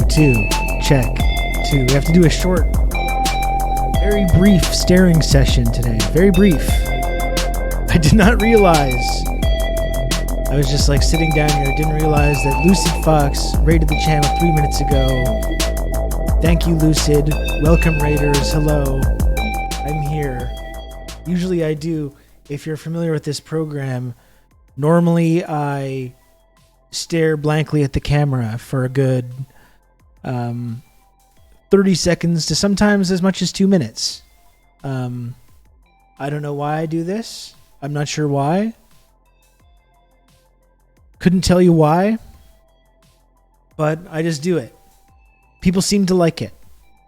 2. Check. 2. We have to do a short, very brief staring session today. Very brief. I did not realize. I was just like sitting down here. Didn't realize that Lucid Fox raided the channel 3 minutes ago. Thank you, Lucid. Welcome, Raiders. Hello. I'm here. Usually I do. If you're familiar with this program, normally I stare blankly at the camera for a good 30 seconds to sometimes as much as 2 minutes. I don't know why I do this. I'm not sure why. Couldn't tell you why. But I just do it. People seem to like it.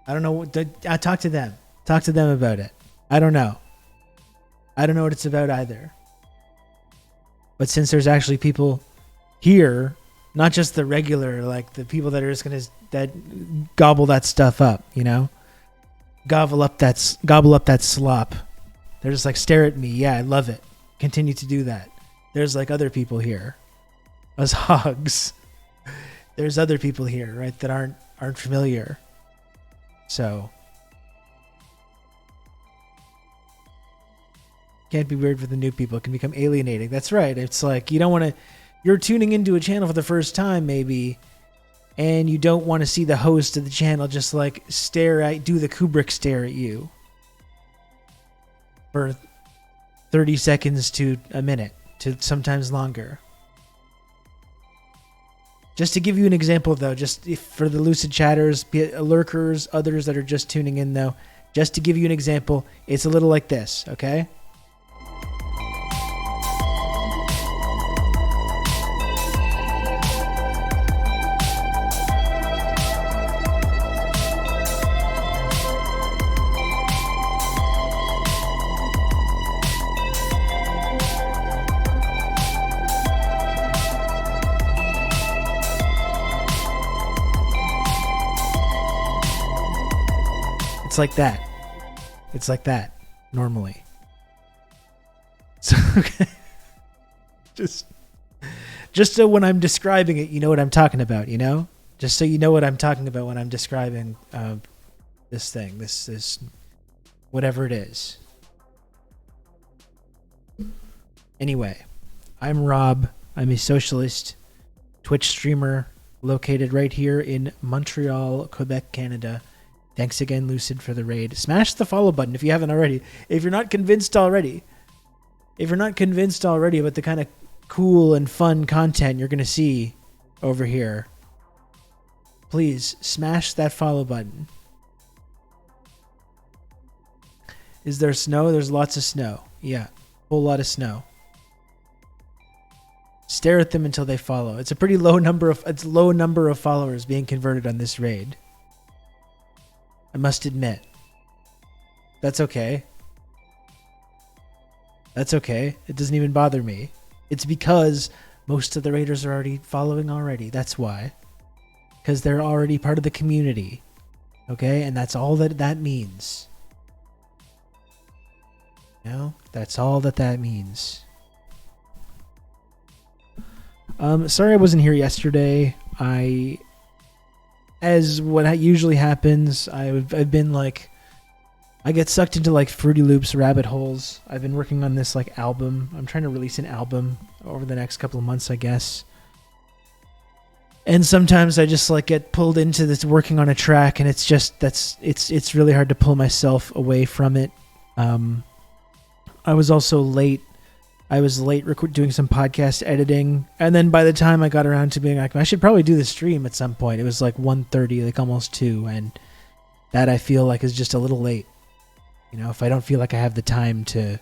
I don't know. I talk to them. Talk to them about it. I don't know. I don't know what it's about either. But since there's actually people here, not just the regular, like the people that are just that gobble that stuff up, you know, gobble up that slop. They're just like, stare at me. Yeah, I love it. Continue to do that. There's like other people here, us hogs. There's other people here, right, that aren't familiar. So can't be weird for the new people. It can become alienating. That's right. It's like you don't want to. You're tuning into a channel for the first time, maybe, and you don't want to see the host of the channel just like do the Kubrick stare at you for 30 seconds to a minute, to sometimes longer. Just to give you an example, though, for the Lucid chatters, lurkers, others that are just tuning in, though, just to give you an example, it's a little like this, okay? It's like that. It's like that, normally. So, okay. Just so when I'm describing it, you know what I'm talking about, you know? Just so you know what I'm talking about when I'm describing this thing, this whatever it is. Anyway, I'm Rob. I'm a socialist Twitch streamer located right here in Montreal, Quebec, Canada. Thanks again, Lucid, for the raid. Smash the follow button if you haven't already. If you're not convinced already about the kind of cool and fun content you're going to see over here, please smash that follow button. Is there snow? There's lots of snow. Yeah, whole lot of snow. Stare at them until they follow. It's a pretty low number of followers being converted on this raid. I must admit. That's okay. That's okay. It doesn't even bother me. It's because most of the raiders are already following already. That's why. Because they're already part of the community. Okay? And that's all that means. You know? That's all that means. Sorry I wasn't here yesterday. As what usually happens, I've been like, I get sucked into like Fruity Loops rabbit holes. I've been working on this like album. I'm trying to release an album over the next couple of months, I guess. And sometimes I just like get pulled into this working on a track, and it's just it's really hard to pull myself away from it. I was also late. I was late doing some podcast editing, and then by the time I got around to being like, I should probably do the stream at some point, it was like 1:30, like almost 2, and that I feel like is just a little late. You know, if I don't feel like I have the time to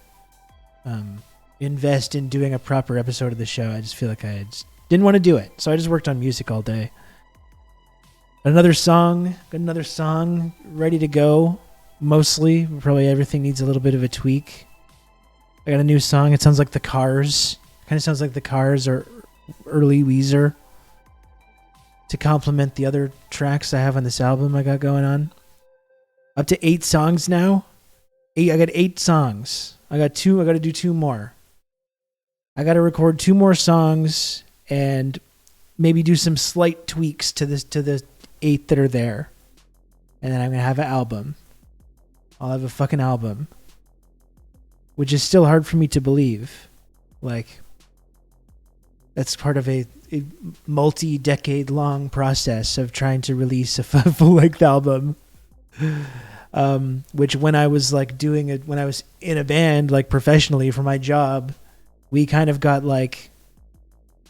invest in doing a proper episode of the show, I just feel like I just didn't want to do it. So I just worked on music all day. Got another song ready to go. Mostly, probably everything needs a little bit of a tweak. I got a new song. It sounds like the Cars. Kind of sounds like the Cars or early Weezer. To complement the other tracks I have on this album I got going on. Up to 8 songs now. I got 8 songs. I got to do 2 more. I got to record 2 more songs and maybe do some slight tweaks to the 8 that are there. And then I'm going to have an album. I'll have a fucking album. Which is still hard for me to believe. Like, that's part of a multi-decade long process of trying to release a full-length album. Which when I was like doing it, when I was in a band, like professionally for my job, we kind of got like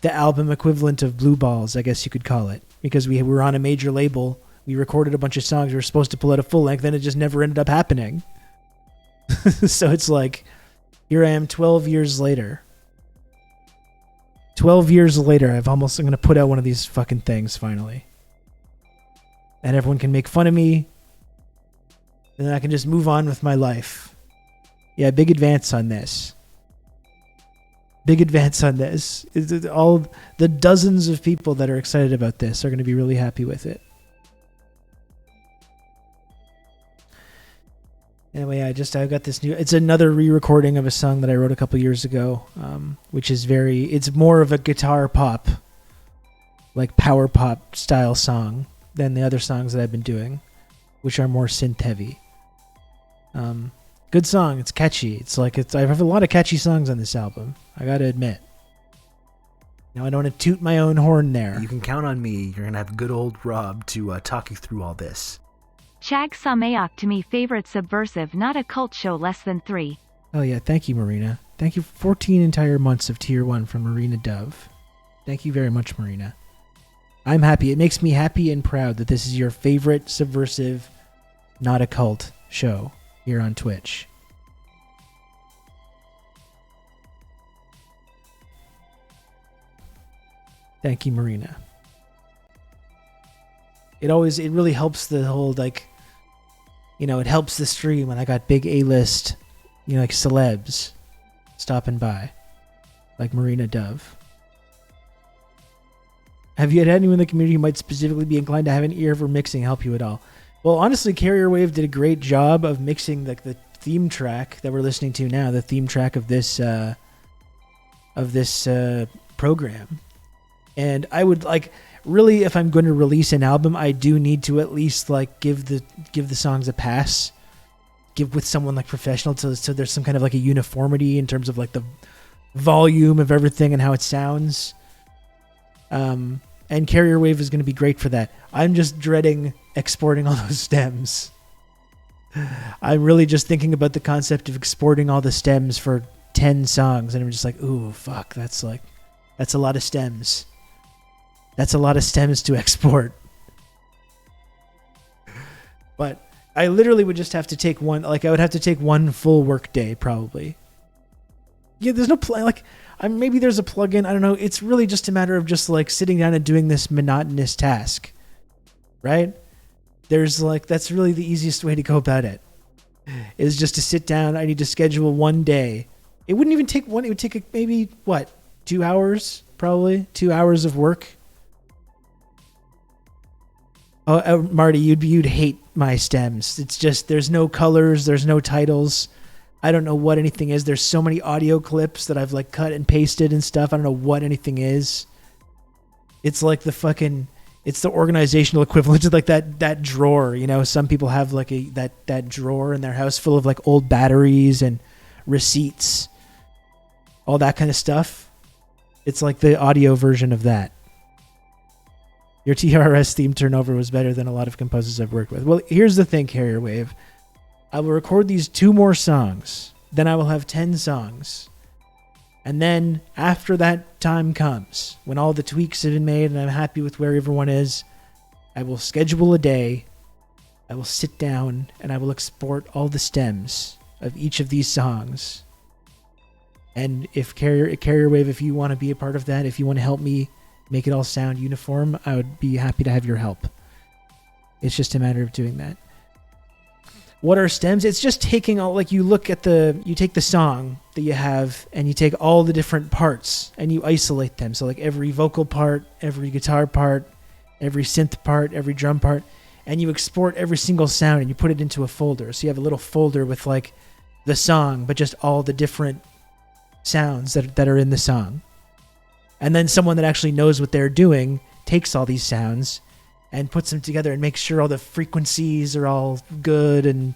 the album equivalent of Blue Balls, I guess you could call it, because we were on a major label. We recorded a bunch of songs. We were supposed to pull out a full length, and it just never ended up happening. So it's like, here I am 12 years later. 12 years later, I'm going to put out one of these fucking things finally. And everyone can make fun of me. And then I can just move on with my life. Yeah, big advance on this. Big advance on this. All the dozens of people that are excited about this are going to be really happy with it. Anyway, I got this new... It's another re-recording of a song that I wrote a couple years ago, which is it's more of a guitar pop, like power pop style song than the other songs that I've been doing, which are more synth heavy. Good song. It's catchy. I have a lot of catchy songs on this album, I gotta admit. Now, I don't want to toot my own horn there. You can count on me. You're gonna have good old Rob to talk you through all this. Chag Samayok to me favorite subversive, not a cult show less than 3. Oh yeah, thank you, Marina. Thank you for 14 entire months of Tier 1 from Marina Dove. Thank you very much, Marina. I'm happy. It makes me happy and proud that this is your favorite subversive, not a cult show here on Twitch. Thank you, Marina. It really helps the whole, like, it helps the stream when I got big A-list, like celebs stopping by, like Marina Dove. Have you had anyone in the community who might specifically be inclined to have an ear for mixing help you at all? Well, honestly, Carrier Wave did a great job of mixing like the theme track that we're listening to now, the theme track of this program. And I would like... Really, if I'm going to release an album, I do need to at least like give the songs a pass, give with someone like professional, so there's some kind of like a uniformity in terms of like the volume of everything and how it sounds. And Carrier Wave is going to be great for that. I'm just dreading exporting all those stems. I'm really just thinking about the concept of exporting all the stems for 10 songs, and I'm just like, ooh, fuck, that's a lot of stems. That's a lot of stems to export. But I literally would just have to take one, like I would have to take one full work day probably. Yeah, there's no maybe there's a plugin, I don't know. It's really just a matter of just like sitting down and doing this monotonous task. Right? That's really the easiest way to go about it. Is just to sit down. I need to schedule one day. It wouldn't even take one. It would take maybe 2 hours probably. 2 hours of work. Oh, Marty, you'd hate my stems. It's just, there's no colors, there's no titles. I don't know what anything is. There's so many audio clips that I've like cut and pasted and stuff. I don't know what anything is. It's like it's the organizational equivalent to like that drawer. Some people have like that drawer in their house full of like old batteries and receipts, all that kind of stuff. It's like the audio version of that. Your TRRS theme turnover was better than a lot of composers I've worked with. Well, here's the thing, Carrier Wave. I will record these 2 more songs. Then I will have 10 songs. And then after that time comes, when all the tweaks have been made and I'm happy with where everyone is, I will schedule a day. I will sit down and I will export all the stems of each of these songs. And if Carrier Wave, if you want to be a part of that, if you want to help me make it all sound uniform, I would be happy to have your help. It's just a matter of doing that. What are stems? It's just taking all, like you take the song that you have and you take all the different parts and you isolate them. So like every vocal part, every guitar part, every synth part, every drum part, and you export every single sound and you put it into a folder. So you have a little folder with like the song, but just all the different sounds that are in the song. And then someone that actually knows what they're doing takes all these sounds and puts them together and makes sure all the frequencies are all good and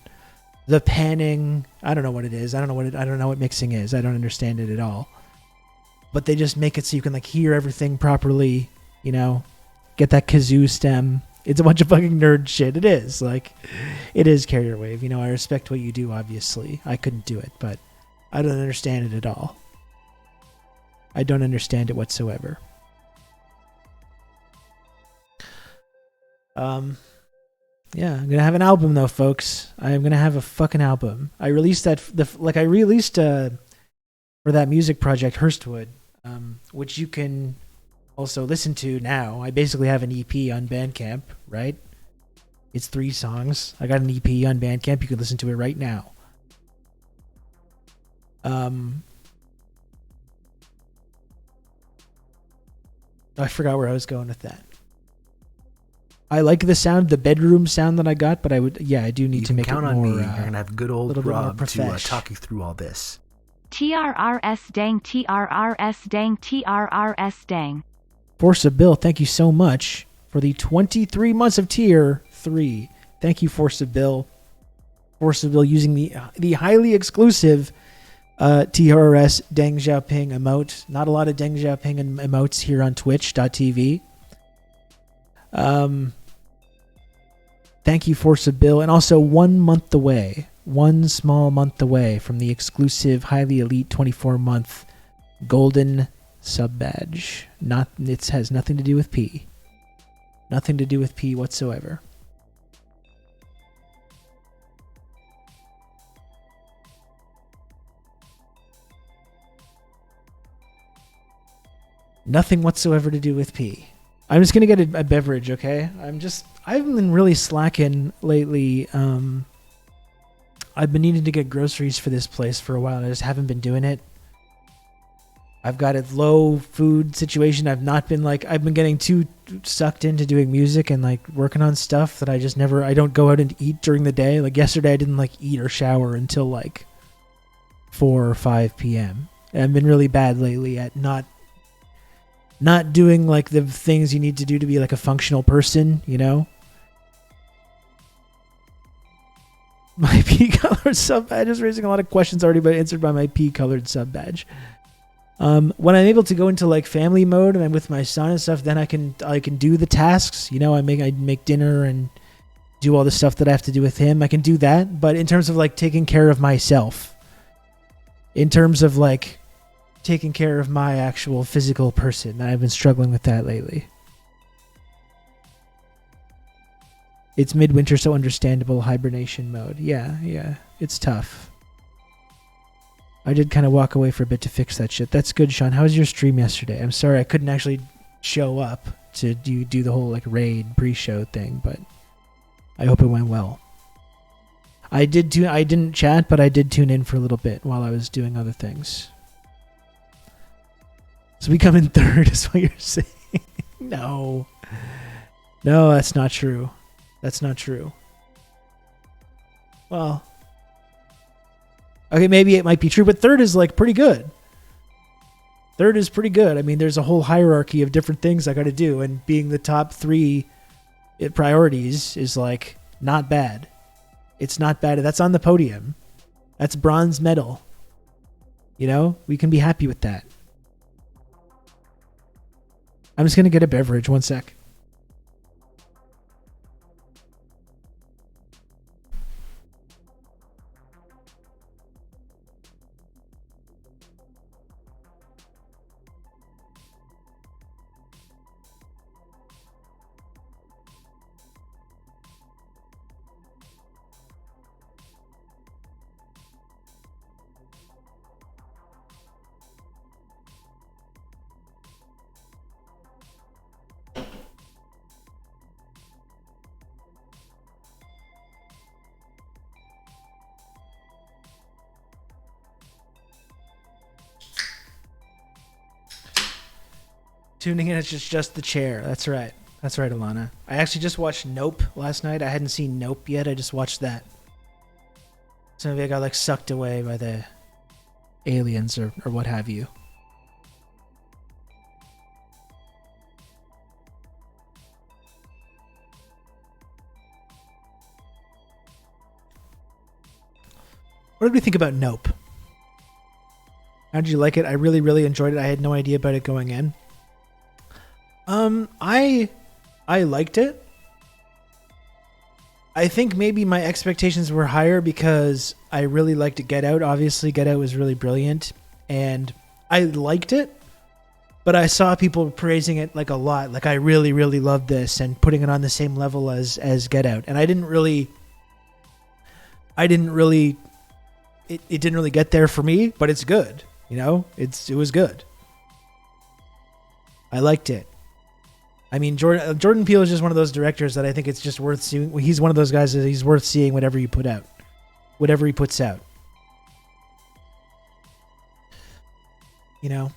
the panning. I don't know what it is. I don't know what mixing is. I don't understand it at all. But they just make it so you can like hear everything properly, you know, get that kazoo stem. It's a bunch of fucking nerd shit. It is. Like, it is Carrier Wave. You know, I respect what you do, obviously. I couldn't do it, but I don't understand it at all. I don't understand it whatsoever. Yeah, I'm gonna have an album though, folks. I am gonna have a fucking album. I released that for that music project Hurstwood, which you can also listen to now. I basically have an EP on Bandcamp, right? It's 3 songs. I got an EP on Bandcamp. You can listen to it right now. I forgot where I was going with that. I like the sound, the bedroom sound that I got, but I do need to make it more. Count on me. You're gonna have good old Rob to talk you through all this. TRRS dang, TRRS dang, TRRS dang. Force of Bill, thank you so much for the 23 months of tier 3. Thank you, Force of Bill. Force of Bill using the highly exclusive TRRS Deng Xiaoping emote. Not a lot of Deng Xiaoping emotes here on twitch.tv. Thank you, Force of Bill. And also 1 month away, 1 small month away from the exclusive, highly elite 24-month golden sub badge. It has nothing to do with P. Nothing to do with P whatsoever. Nothing whatsoever to do with P. I'm just going to get a beverage, okay? I've been really slacking lately. I've been needing to get groceries for this place for a while, and I just haven't been doing it. I've got a low food situation. I've been getting too sucked into doing music and like working on stuff that I don't go out and eat during the day. Like yesterday, I didn't like eat or shower until like 4 or 5 p.m. And I've been really bad lately at not doing like the things you need to do to be like a functional person, you know? My P-colored sub badge is raising a lot of questions already, but answered by my P-colored sub badge. When I'm able to go into like family mode and I'm with my son and stuff, then I can do the tasks. You know, I make dinner and do all the stuff that I have to do with him. I can do that, but in terms of like taking care of myself, in terms of like taking care of my actual physical person, I've been struggling with that lately. It's midwinter, so understandable. Hibernation mode. Yeah. It's tough. I did kind of walk away for a bit to fix that shit. That's good, Sean. How was your stream yesterday? I'm sorry I couldn't actually show up to do the whole like raid pre-show thing, but I hope it went well. I didn't chat, but I did tune in for a little bit while I was doing other things. So we come in third is what you're saying. No, that's not true. That's not true. Well, okay, maybe it might be true, but third is like pretty good. Third is pretty good. I mean, there's a whole hierarchy of different things I got to do, and being the top 3 priorities is like not bad. It's not bad. That's on the podium. That's bronze medal. You know, we can be happy with that. I'm just going to get a beverage. 1 sec. Tuning in, it's just the chair. That's right. That's right, Alana. I actually just watched Nope last night. I hadn't seen Nope yet. I just watched that. So maybe I got like sucked away by the aliens or what have you. What did we think about Nope? How did you like it? I really, really enjoyed it. I had no idea about it going in. I liked it. I think maybe my expectations were higher because I really liked Get Out. Obviously, Get Out was really brilliant, and I liked it. But I saw people praising it like a lot. Like, I really, really loved this, and putting it on the same level as Get Out. And it didn't really get there for me, but it's good. You know, it was good. I liked it. I mean, Jordan Peele is just one of those directors that I think it's just worth seeing. He's one of those guys that he's worth seeing whatever he puts out. You know?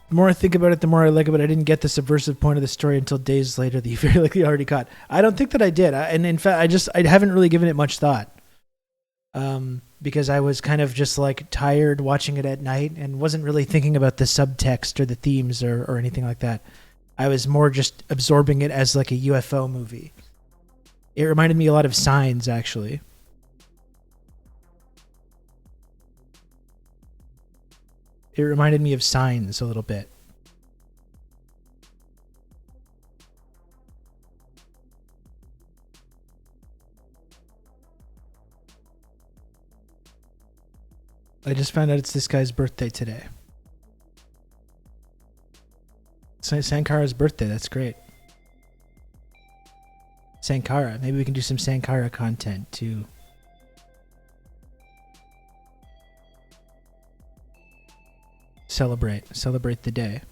The more I think about it, the more I like it, but I didn't get the subversive point of the story until days later that you very likely already caught. I don't think that I did. And in fact, I haven't really given it much thought. Because I was kind of just like tired watching it at night and wasn't really thinking about the subtext or the themes or anything like that. I was more just absorbing it as like a UFO movie. It reminded me a lot of Signs, actually. It reminded me of Signs a little bit. I just found out it's this guy's birthday today. Sankara's birthday, that's great. Sankara, maybe we can do some Sankara content too. Celebrate the day.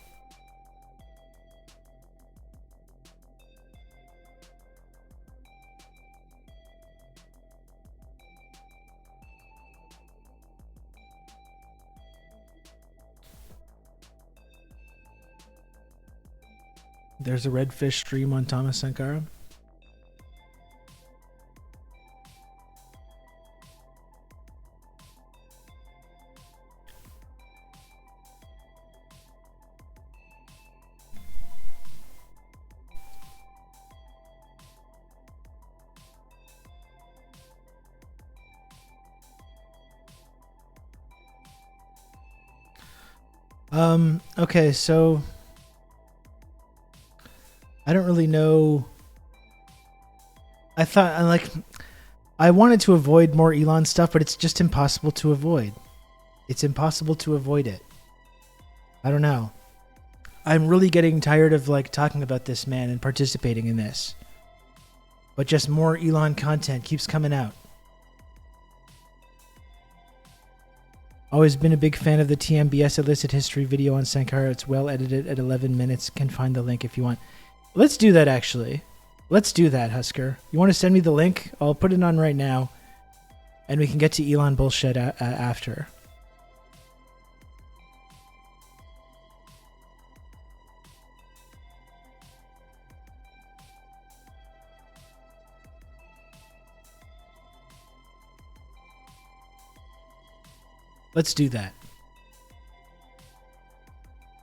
There's a redfish stream on Thomas Sankara. Okay, so I don't really know. I wanted to avoid more Elon stuff, but it's just impossible to avoid. It's impossible to avoid it. I don't know. I'm really getting tired of like talking about this man and participating in this. But just more Elon content keeps coming out. Always been a big fan of the TMBS illicit history video on Sankara. It's well edited at 11 minutes. Can find the link if you want. Let's do that, actually. Let's do that, Husker. You want to send me the link? I'll put it on right now. And we can get to Elon bullshit after. Let's do that.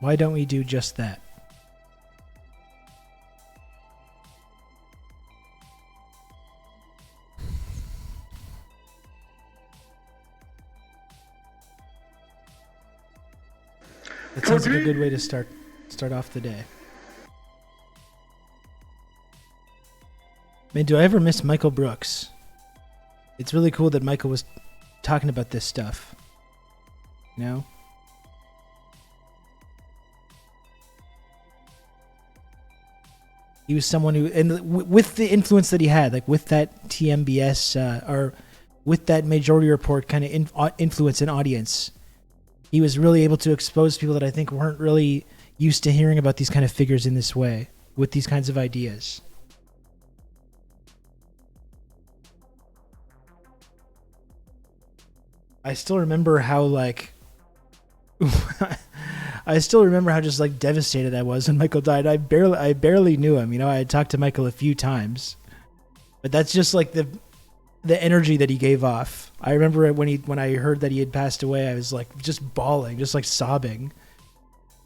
Why don't we do just that? That sounds like a good way to start off the day. Man, do I ever miss Michael Brooks? It's really cool that Michael was talking about this stuff. You know? He was someone who, and with the influence that he had, like with that TMBS, or with that Majority Report kind of influence and audience, he was really able to expose people that I think weren't really used to hearing about these kind of figures in this way, with these kinds of ideas. I still remember how just like devastated I was when Michael died. I barely knew him. You know, I had talked to Michael a few times, but that's just like the energy that he gave off. I remember when I heard that he had passed away, I was like just bawling, just like sobbing.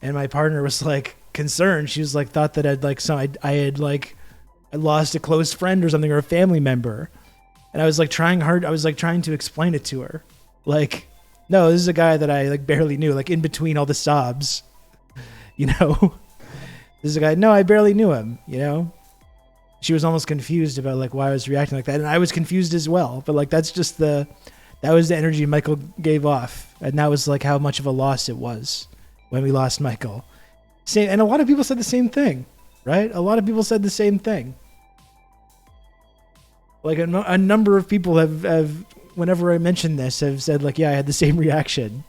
And my partner was like concerned. She was like, thought that I lost a close friend or something, or a family member. And I was like trying hard. I was like trying to explain it to her. Like, no, this is a guy that I like barely knew, like in between all the sobs, you know, this is a guy. No, I barely knew him, you know. She was almost confused about like why I was reacting like that. And I was confused as well, but like, that was the energy Michael gave off. And that was like how much of a loss it was when we lost Michael. And a lot of people said the same thing, right? A lot of people said the same thing. Like a number of people have, whenever I mention this, have said like, yeah, I had the same reaction.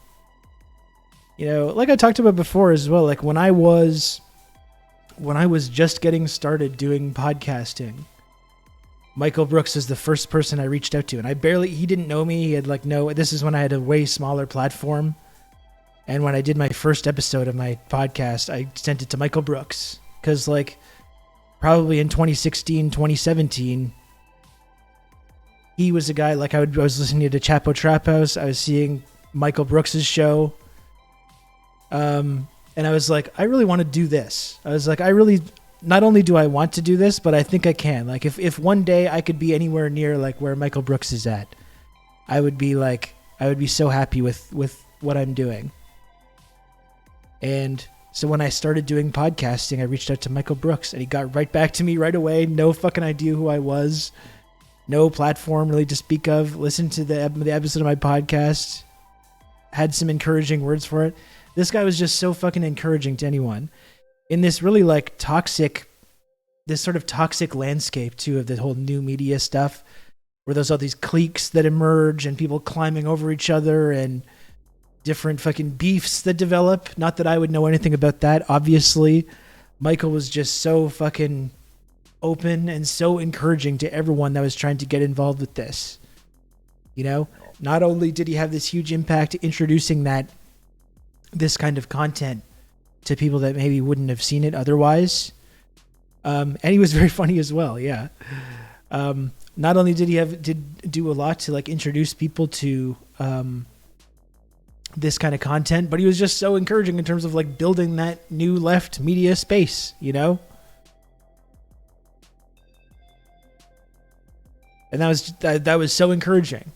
You know, like I talked about before as well, like when I was just getting started doing podcasting, Michael Brooks is the first person I reached out to. And he didn't know me. He had like, this is when I had a way smaller platform. And when I did my first episode of my podcast, I sent it to Michael Brooks. Because like probably in 2016, 2017, he was a guy, like I was listening to Chapo Trap House. I was seeing Michael Brooks's show. And I was like, I really want to do this. I was like, not only do I want to do this, but I think I can. Like if one day I could be anywhere near like where Michael Brooks is at, I would be so happy with what I'm doing. And so when I started doing podcasting, I reached out to Michael Brooks and he got right back to me right away. No fucking idea who I was. No platform really to speak of. Listened to the episode of my podcast. Had some encouraging words for it. This guy was just so fucking encouraging to anyone. In this really like this sort of toxic landscape too of the whole new media stuff, where there's all these cliques that emerge and people climbing over each other and different fucking beefs that develop. Not that I would know anything about that, obviously. Michael was just so fucking open and so encouraging to everyone that was trying to get involved with this. You know, not only did he have this huge impact introducing this kind of content to people that maybe wouldn't have seen it otherwise, and he was very funny as well. Yeah. Not only did he do a lot to like introduce people to this kind of content, but he was just so encouraging in terms of like building that new left media space, you know? And that was so encouraging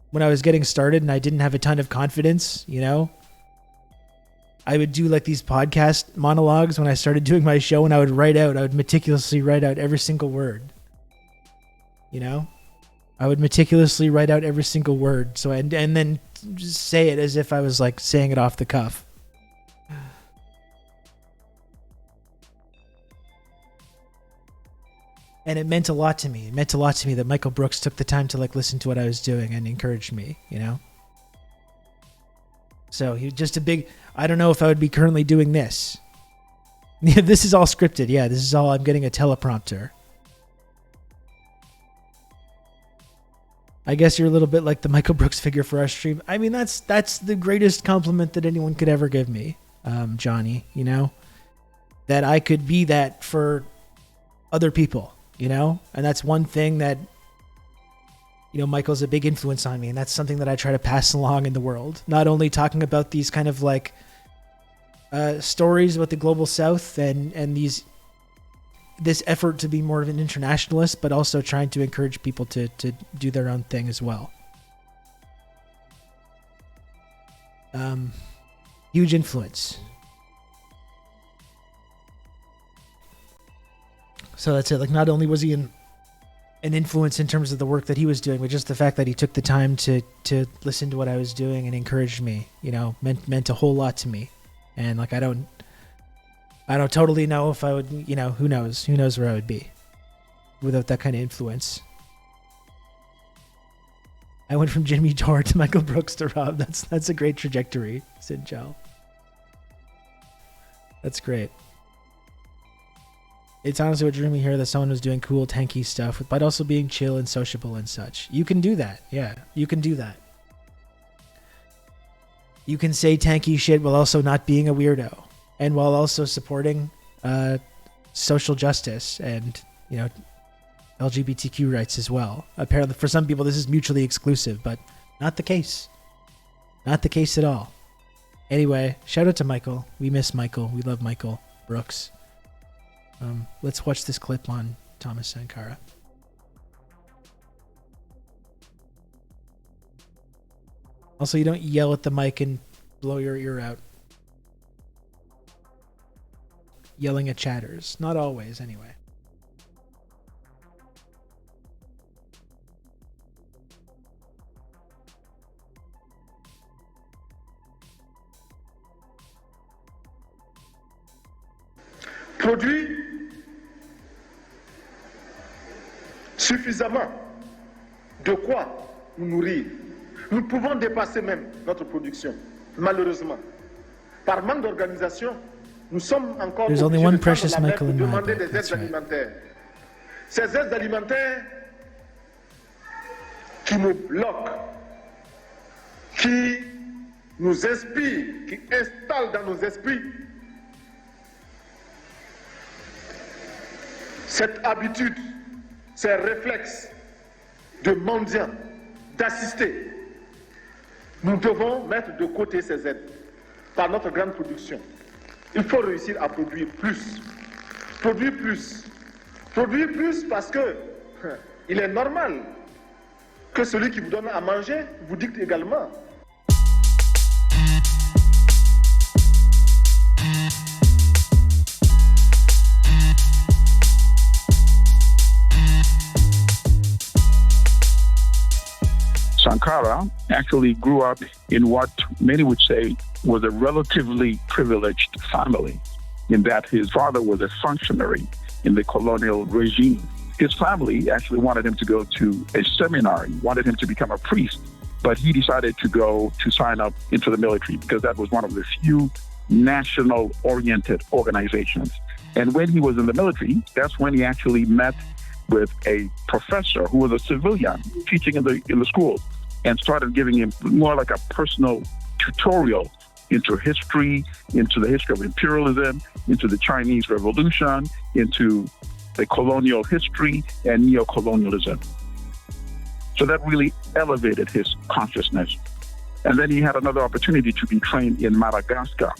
when I was getting started and I didn't have a ton of confidence, you know? I would do like these podcast monologues when I started doing my show, and I would meticulously write out every single word. You know? I would meticulously write out every single word. So and then just say it as if I was like saying it off the cuff. And it meant a lot to me. It meant a lot to me that Michael Brooks took the time to like listen to what I was doing and encouraged me, you know? So he was just I don't know if I would be currently doing this. Yeah, this is all scripted. Yeah, this is all, I'm getting a teleprompter. I guess you're a little bit like the Michael Brooks figure for our stream. I mean, that's the greatest compliment that anyone could ever give me, Johnny, you know? That I could be that for other people, you know? And that's one thing that, you know, Michael's a big influence on me, and that's something that I try to pass along in the world. Not only talking about these kind of like stories about the global South and this effort to be more of an internationalist, but also trying to encourage people to do their own thing as well. Huge influence. So that's it. Like, not only was he an influence in terms of the work that he was doing, but just the fact that he took the time to listen to what I was doing and encouraged me, you know, meant a whole lot to me. And like, I don't totally know if I would, you know, who knows where I would be without that kind of influence. I went from Jimmy Dore to Michael Brooks to Rob. That's a great trajectory, said Joe. That's great. It's honestly what drew me here that someone was doing cool, tanky stuff, but also being chill and sociable and such. You can do that. Yeah, you can do that. You can say tanky shit while also not being a weirdo, and while also supporting social justice and, you know, LGBTQ rights as well. Apparently, for some people, this is mutually exclusive, but not the case. Not the case at all. Anyway, shout out to Michael. We miss Michael. We love Michael Brooks. Let's watch this clip on Thomas Sankara. Also, you don't yell at the mic and blow your ear out. Yelling at chatters. Not always, anyway. Produit suffisamment de quoi nous nourrir. Nous pouvons dépasser même notre production, malheureusement. Par manque d'organisation, nous sommes encore There's only one precious Michael in my demander book. des aides alimentaires. Ces aides alimentaires qui nous bloquent, qui nous inspirent, qui installent dans nos esprits cette habitude, ces réflexes de mendiant, d'assister. Nous devons mettre de côté ces aides par notre grande production. Il faut réussir à produire plus. Produire plus. Produire plus parce que il est normal que celui qui vous donne à manger vous dicte également. Sankara actually grew up in what many would say was a relatively privileged family, in that his father was a functionary in the colonial regime. His family actually wanted him to go to a seminary, wanted him to become a priest, but he decided to go to sign up into the military because that was one of the few national-oriented organizations. And when he was in the military, that's when he actually met with a professor who was a civilian teaching in the schools, and started giving him more like a personal tutorial into history, into the history of imperialism, into the Chinese Revolution, into the colonial history and neo-colonialism. So that really elevated his consciousness. And then he had another opportunity to be trained in Madagascar.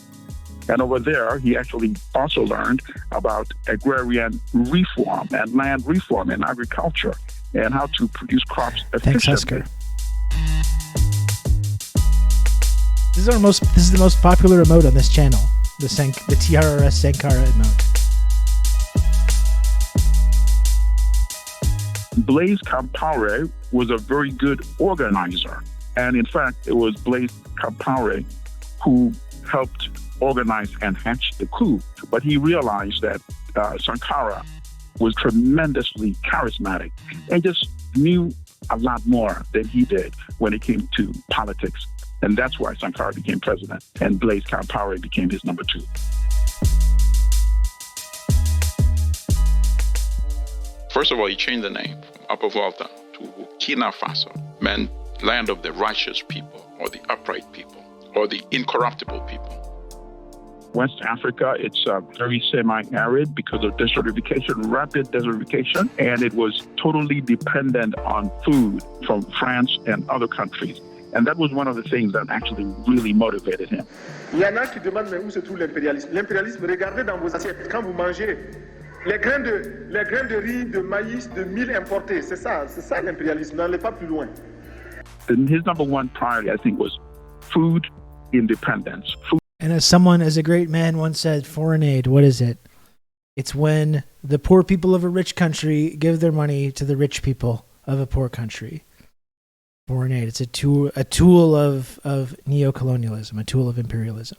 And over there, he actually also learned about agrarian reform and land reform in agriculture and how to produce crops efficiently. Thanks, Husker. This is the most popular emote on this channel. The TRRS Sankara emote. Blaise Compaoré was a very good organizer. And in fact, it was Blaise Compaoré who helped organize and hatch the coup. But he realized that Sankara was tremendously charismatic and just knew a lot more than he did when it came to politics. And that's why Sankara became president and Blaise Compaoré became his number two. First of all, he changed the name from Upper Volta to Burkina Faso, meant land of the righteous people, or the upright people, or the incorruptible people. West Africa, it's very semi-arid because of desertification, rapid desertification, and it was totally dependent on food from France and other countries. And that was one of the things that actually really motivated him. Il y en a qui demandent, mais où se trouve l'impérialisme? L'impérialisme, regardez dans vos assiettes, quand vous mangez, les grains de riz, de maïs, de mil importés, c'est ça l'impérialisme, n'allez pas plus loin. And his number one priority, I think, was food independence. And as a great man once said, foreign aid, what is it? It's when the poor people of a rich country give their money to the rich people of a poor country. Foreign aid. It's a tool of neocolonialism, a tool of imperialism.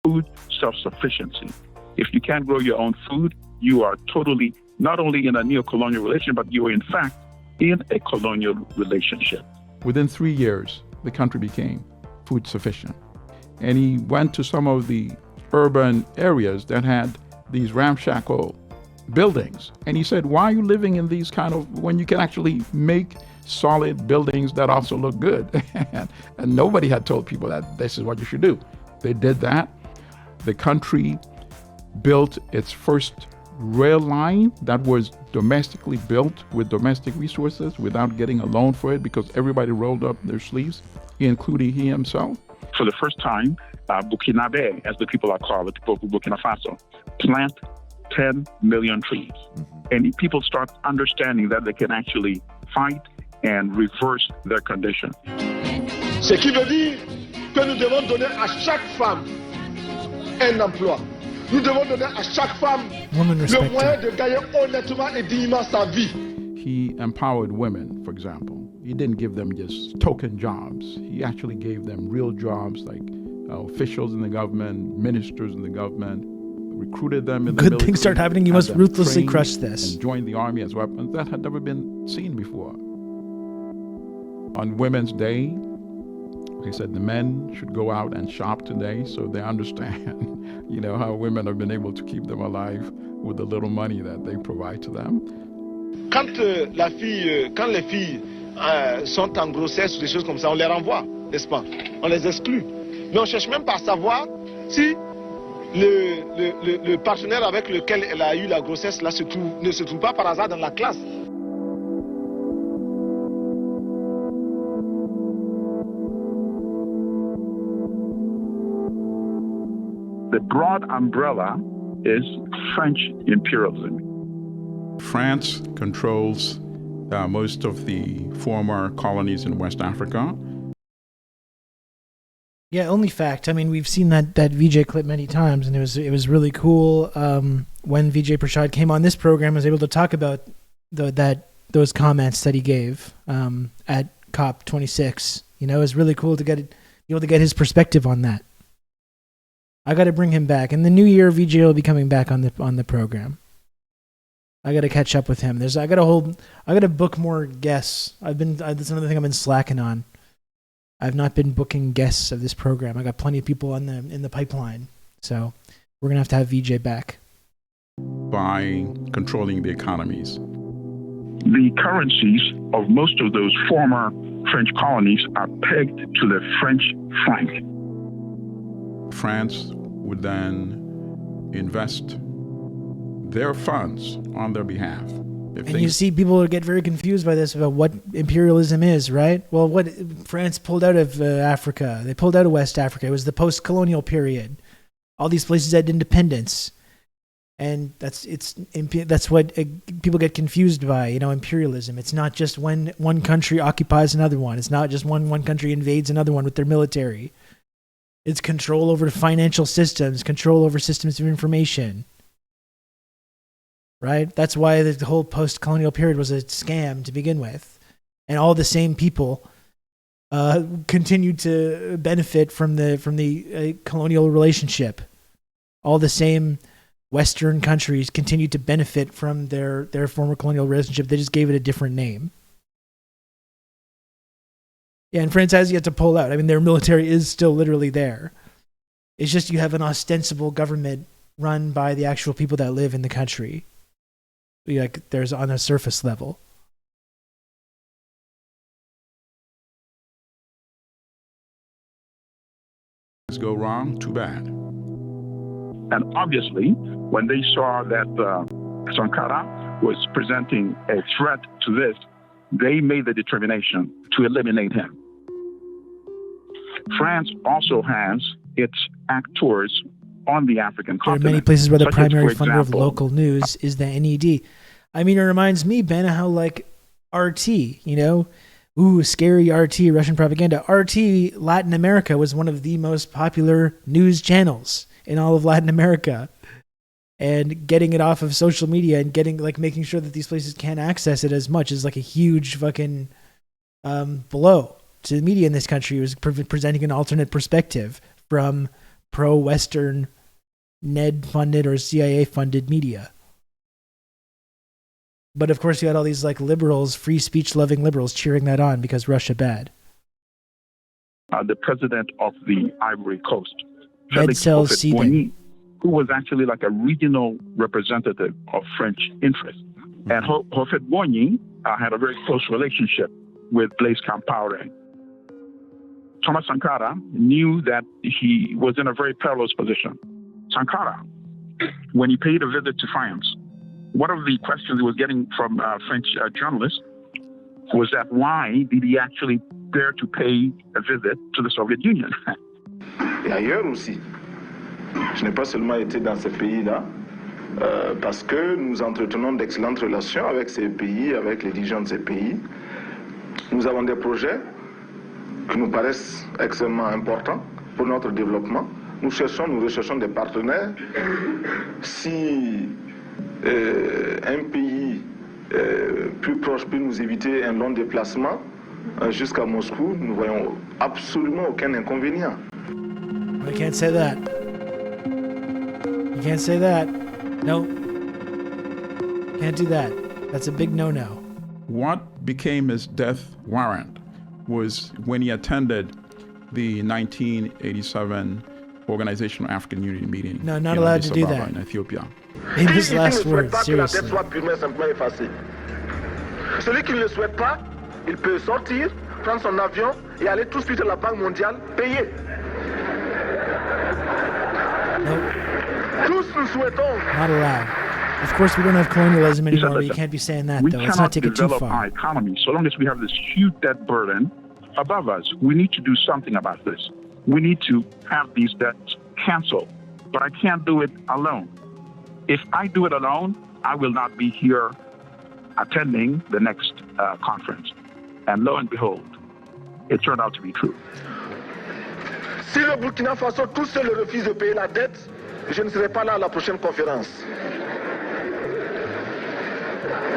Food self-sufficiency. If you can't grow your own food, you are totally not only in a neo-colonial relationship, but you are in fact in a colonial relationship. Within 3 years, the country became food sufficient. And he went to some of the urban areas that had these ramshackle buildings. And he said, why are you living in these kind of, when you can actually make solid buildings that also look good? And nobody had told people that this is what you should do. They did that. The country built its first rail line that was domestically built with domestic resources without getting a loan for it because everybody rolled up their sleeves, including he himself. For the first time, Burkinabe, as the people are called, the people of Burkina Faso, plant 10 million trees. And people start understanding that they can actually fight and reverse their condition. Ce qui veut dire que nous devons donner à chaque femme un emploi. Nous devons donner à chaque femme Woman le respect. moyen de gagner honnêtement et dignement sa vie. He empowered women, for example. He didn't give them just token jobs. He actually gave them real jobs like officials in the government, ministers in the government, recruited them in the Good military, things start happening. You had must them ruthlessly trained, crush this. and joined the army as weapons. That had never been seen before. On Women's Day, he said the men should go out and shop today so they understand, how women have been able to keep them alive with the little money that they provide to them. Quand les filles sont en grossesse ou des choses comme ça, on les renvoie, n'est-ce pas? On les exclut. Mais on ne cherche même pas à savoir si le partenaire avec lequel elle a eu la grossesse là ne se trouve pas par hasard dans la classe. The broad umbrella is French imperialism. France controls most of the former colonies in West Africa. Yeah, only fact. I mean, we've seen that VJ clip many times, and it was really cool when VJ Prashad came on this program. Was able to talk about those comments that he gave at COP26. It was really cool to be able to get his perspective on that. I got to bring him back. In the new year, VJ will be coming back on the program. I got to catch up with him. I got to book more guests. That's another thing I've been slacking on. I've not been booking guests of this program. I got plenty of people in the pipeline. So we're going to have VJ back. By controlling the economies. The currencies of most of those former French colonies are pegged to the French franc. France would then invest their funds on their behalf. You see people get very confused by this about what imperialism is, right? Well, what France pulled out of Africa. They pulled out of West Africa. It was the post-colonial period. All these places had independence. And that's what people get confused by, imperialism. It's not just when one country occupies another one. It's not just when one country invades another one with their military. It's control over financial systems, control over systems of information. Right? That's why the whole post-colonial period was a scam to begin with. And all the same people continued to benefit from the colonial relationship. All the same Western countries continued to benefit from their former colonial relationship. They just gave it a different name. Yeah, and France has yet to pull out. I mean, their military is still literally there. It's just you have an ostensible government run by the actual people that live in the country. Like there's on a surface level. Go wrong, too bad. And obviously, when they saw that Sankara was presenting a threat to this, they made the determination to eliminate him. France also has its actors on the African continent. There are many places where the primary as, for funder of example, local news is the NED. I mean, it reminds me, Ben, how like RT, scary RT, Russian propaganda. RT Latin America was one of the most popular news channels in all of Latin America. And getting it off of social media and making sure that these places can't access it as much is like a huge fucking blow to the media in this country. It was presenting an alternate perspective from pro-Western NED-funded or CIA-funded media. But of course, you had all these liberals, free speech-loving liberals, cheering that on because Russia bad. The president of the Ivory Coast, Med cells seething. who was actually like a regional representative of French interests. And Houphouët-Boigny had a very close relationship with Blaise Compaoré. Thomas Sankara knew that he was in a very perilous position. Sankara, when he paid a visit to France one of the questions he was getting from French journalists was that why did he actually dare to pay a visit to the Soviet Union? Et ailleurs aussi. Je n'ai pas seulement été dans ces pays-là, parce que nous entretenons d'excellentes relations avec ces pays, avec les dirigeants de ces pays. Nous avons des projets qui nous paraissent extrêmement importants pour notre développement. Nous recherchons des partenaires. Si un pays plus proche peut nous éviter un long déplacement jusqu'à Moscou, nous ne voyons absolument aucun inconvénient. I can't say that. You can't say that. No. Can't do that. That's a big no-no. What became his death warrant was when he attended the 1987 Organization of African Unity meeting. No, not allowed to do that. In Ethiopia. In his last words, seriously. Celui qui ne le souhaite pas, il peut sortir, prendre son avion et aller tout de suite à la Banque mondiale payer. Nope. Tous nous souhaitons. Not allowed. Of course, we don't have colonialism anymore, but you can't be saying that, though. Let's not take it too far. We cannot develop our economy so long as we have this huge debt burden above us. We need to do something about this. We need to have these debts canceled. But I can't do it alone. If I do it alone, I will not be here attending the next conference. And lo and behold, it turned out to be true. Si le Burkina Faso tout seul refuse de payer la dette, je ne serai pas là à la prochaine conférence.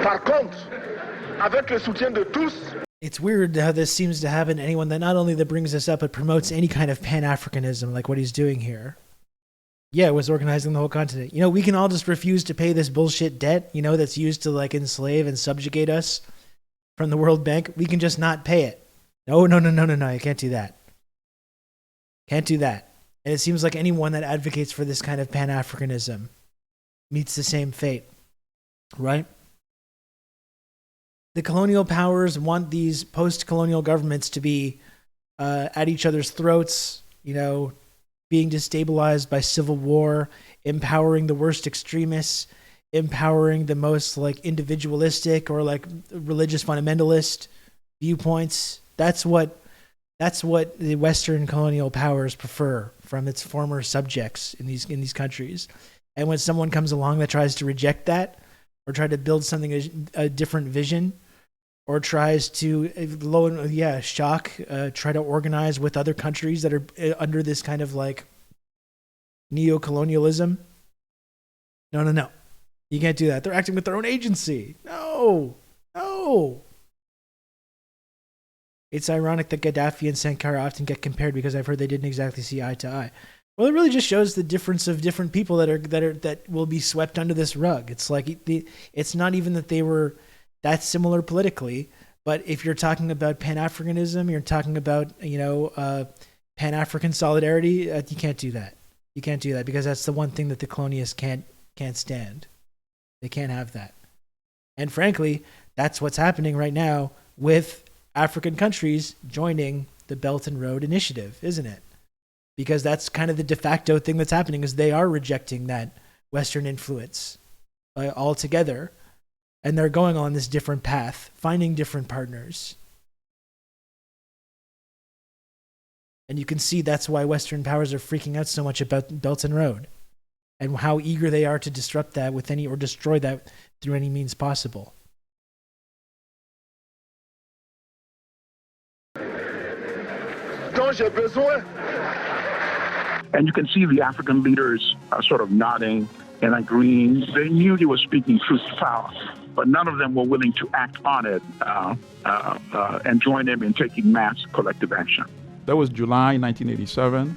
Par contre, avec le soutien de tous, it's weird how this seems to happen to anyone that not only that brings this up, but promotes any kind of Pan-Africanism, like what he's doing here. Yeah, it was organizing the whole continent. You know, we can all just refuse to pay this bullshit debt, you know, that's used to like enslave and subjugate us from the World Bank. We can just not pay it. No, you can't do that. Can't do that. And it seems like anyone that advocates for this kind of Pan-Africanism meets the same fate, right? The colonial powers want these post-colonial governments to be at each other's throats, you know, being destabilized by civil war, empowering the worst extremists, empowering the most like individualistic or like religious fundamentalist viewpoints. That's what the Western colonial powers prefer from its former subjects in these countries. And when someone comes along that tries to reject that, or try to build something a different vision, or tries to try to organize with other countries that are under this kind of like neo-colonialism. No. You can't do that. They're acting with their own agency. No. It's ironic that Gaddafi and Sankara often get compared because I've heard they didn't exactly see eye to eye. Well, it really just shows the difference of different people that will be swept under this rug. It's like it's not even that they were that similar politically, but if you're talking about Pan-Africanism, you're talking about Pan-African solidarity. You can't do that. You can't do that because that's the one thing that the colonialists can't stand. They can't have that. And frankly, that's what's happening right now with African countries joining the Belt and Road Initiative, isn't it? Because that's kind of the de facto thing that's happening is they are rejecting that Western influence altogether. And they're going on this different path, finding different partners. And you can see that's why Western powers are freaking out so much about Belt and Road and how eager they are to disrupt that with any or destroy that through any means possible. And you can see the African leaders sort of nodding and agreeing. They knew he was speaking truth to power, but none of them were willing to act on it and join him in taking mass collective action. That was July 1987.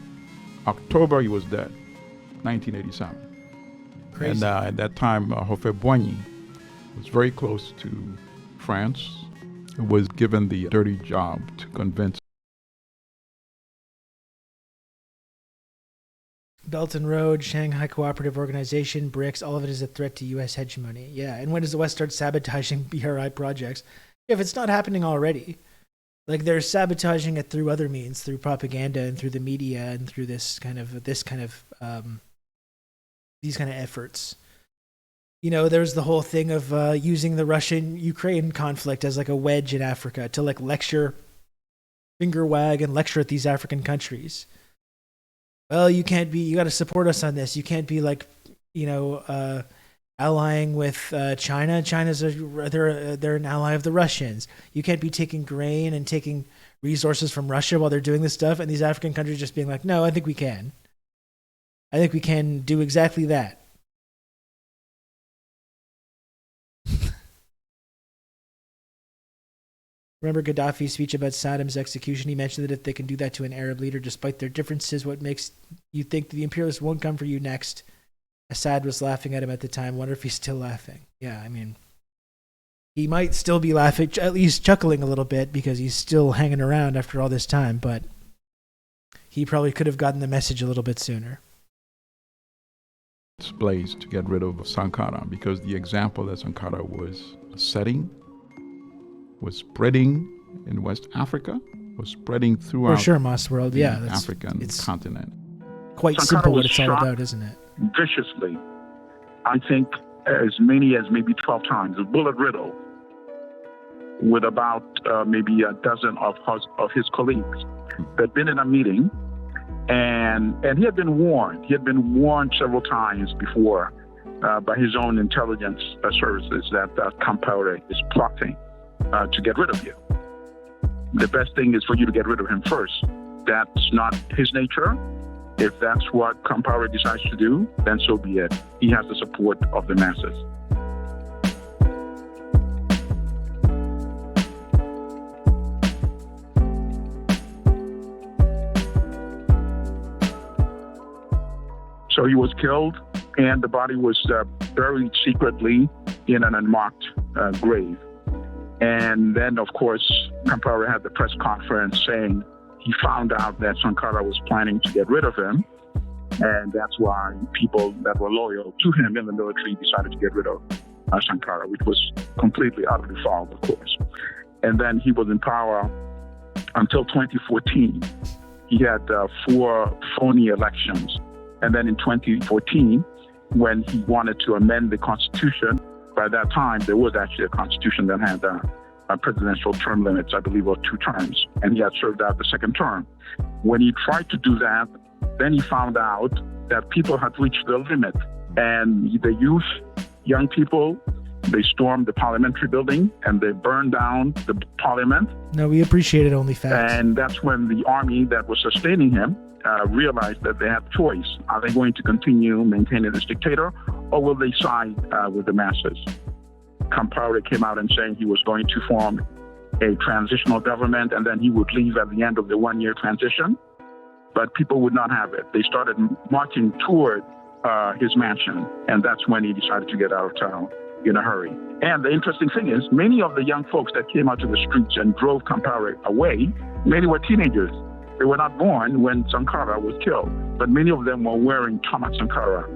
October, he was dead, 1987. Crazy. And at that time, Houphouët-Boigny was very close to France. He was given the dirty job to convince Belt and Road, Shanghai Cooperative Organization, BRICS, all of it is a threat to U.S. hegemony. Yeah, and when does the West start sabotaging BRI projects? If it's not happening already, like they're sabotaging it through other means, through propaganda and through the media and through these kind of efforts. there's the whole thing of using the Russian-Ukraine conflict as like a wedge in Africa to like lecture, finger wag, and lecture at these African countries. Well, you got to support us on this. You can't be like, allying with China. They're an ally of the Russians. You can't be taking grain and taking resources from Russia while they're doing this stuff. And these African countries just being like, no, I think we can. I think we can do exactly that. Remember Gaddafi's speech about Saddam's execution? He mentioned that if they can do that to an Arab leader, despite their differences, what makes you think the imperialists won't come for you next? Assad was laughing at him at the time. Wonder if he's still laughing. Yeah, I mean, he might still be laughing, at least chuckling a little bit, because he's still hanging around after all this time, but he probably could have gotten the message a little bit sooner. It's place to get rid of Sankara, because the example that Sankara was setting was spreading in West Africa, was spreading throughout For sure, Moss World. the African continent. Quite Sankara simple what was it's all shot about, isn't it? viciously. I think as many as maybe 12 times, a bullet riddle, with about maybe a dozen of his colleagues. They'd been in a meeting, and he had been warned. He had been warned several times before by his own intelligence services that Compaoré is plotting to get rid of you. The best thing is for you to get rid of him first. That's not his nature. If that's what Compaoré decides to do, then so be it. He has the support of the masses. So he was killed, and the body was buried secretly in an unmarked grave. And then, of course, Compaoré had the press conference saying he found out that Sankara was planning to get rid of him, and that's why people that were loyal to him in the military decided to get rid of Sankara, which was completely utterly false, of course. And then he was in power until 2014. He had 4 phony elections. And then in 2014, when he wanted to amend the Constitution, by that time, there was actually a Constitution that had presidential term limits, I believe, of 2 terms. And he had served out the second term. When he tried to do that, then he found out that people had reached their limit. And the youth, young people, they stormed the parliamentary building and they burned down the parliament. No, we appreciate it, only facts. And that's when the army that was sustaining him realized that they had a choice. Are they going to continue maintaining this dictator, or will they side with the masses? Compaoré came out and saying he was going to form a transitional government and then he would leave at the end of the 1-year transition. But people would not have it. They started marching toward his mansion, and that's when he decided to get out of town in a hurry. And the interesting thing is, many of the young folks that came out to the streets and drove Compaoré away, many were teenagers. They were not born when Sankara was killed, but many of them were wearing Thomas Sankara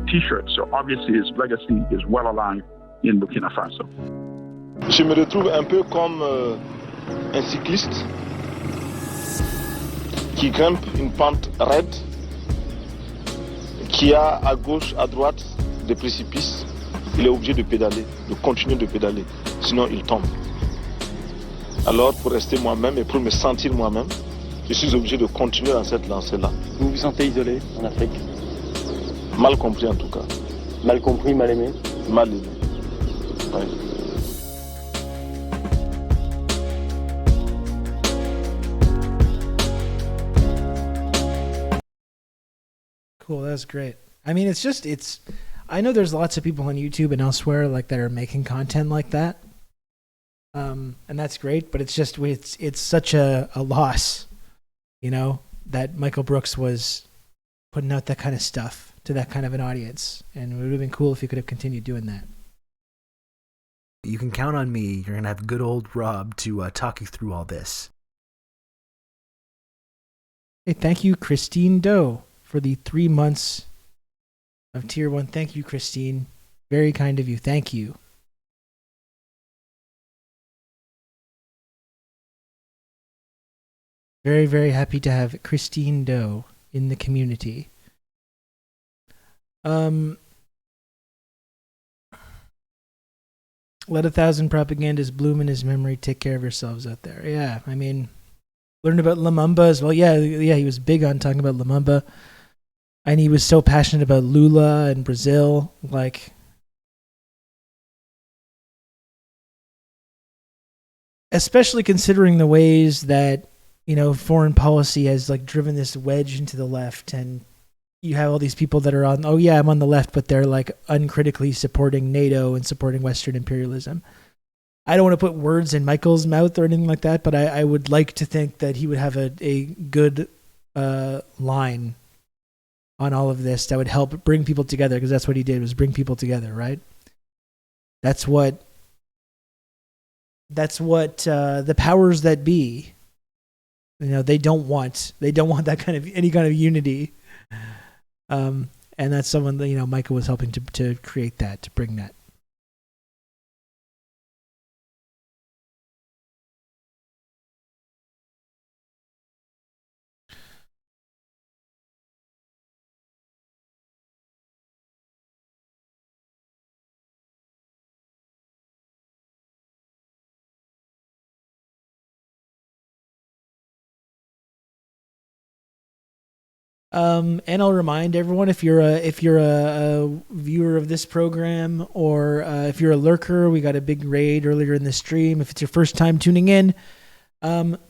t-shirts. So obviously his legacy is well alive in Burkina Faso. Je me retrouve un peu comme un cycliste qui grimpe une pente raide, qui a à gauche, à droite des précipices. Il est obligé de pédaler, de continuer de pédaler, sinon il tombe. Alors pour rester moi-même et pour me sentir moi-même, je suis obligé de continuer dans cette lancée-là. Vous vous sentez isolé en Afrique? Mal compris en tout cas. Mal compris, mal aimé? Mal aimé. Oui. Cool, that's great. I mean, I know there's lots of people on YouTube and elsewhere like that are making content like that. And that's great, but it's such a loss, that Michael Brooks was putting out that kind of stuff to that kind of an audience. And it would have been cool if he could have continued doing that. You can count on me. You're going to have good old Rob to talk you through all this. Hey, thank you, Christine Doe, for the 3 months of Tier 1. Thank you, Christine. Very kind of you. Thank you. Very, very happy to have Christine Doe in the community. Let 1,000 propagandists bloom in his memory. Take care of yourselves out there. Yeah, I mean, learned about Lumumba as well. Yeah, he was big on talking about Lumumba. And he was so passionate about Lula and Brazil. Like, especially considering the ways that, you know, foreign policy has like driven this wedge into the left, and you have all these people that are on, oh yeah, I'm on the left, but they're like uncritically supporting NATO and supporting Western imperialism. I don't want to put words in Michael's mouth or anything like that, but I would like to think that he would have a good line on all of this that would help bring people together, because that's what he did, was bring people together, right? That's what the powers that be, you know, they don't want that kind of any kind of unity. And that's someone that, you know, Michael was helping to create that, to bring that. And I'll remind everyone, if you're a viewer of this program, or if you're a lurker, we got a big raid earlier in the stream. If it's your first time tuning in,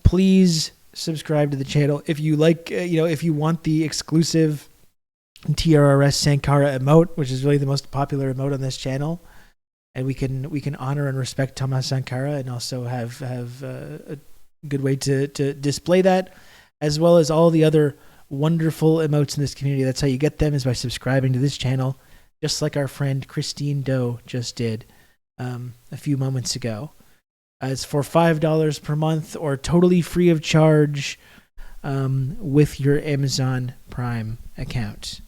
please subscribe to the channel. If you like, if you want the exclusive TRRS Sankara emote, which is really the most popular emote on this channel, and we can honor and respect Thomas Sankara, and also have a good way to display that, as well as all the other wonderful emotes in this community. That's how you get them, is by subscribing to this channel, just like our friend Christine Doe just did a few moments ago. It's for $5 per month, or totally free of charge with your Amazon Prime account.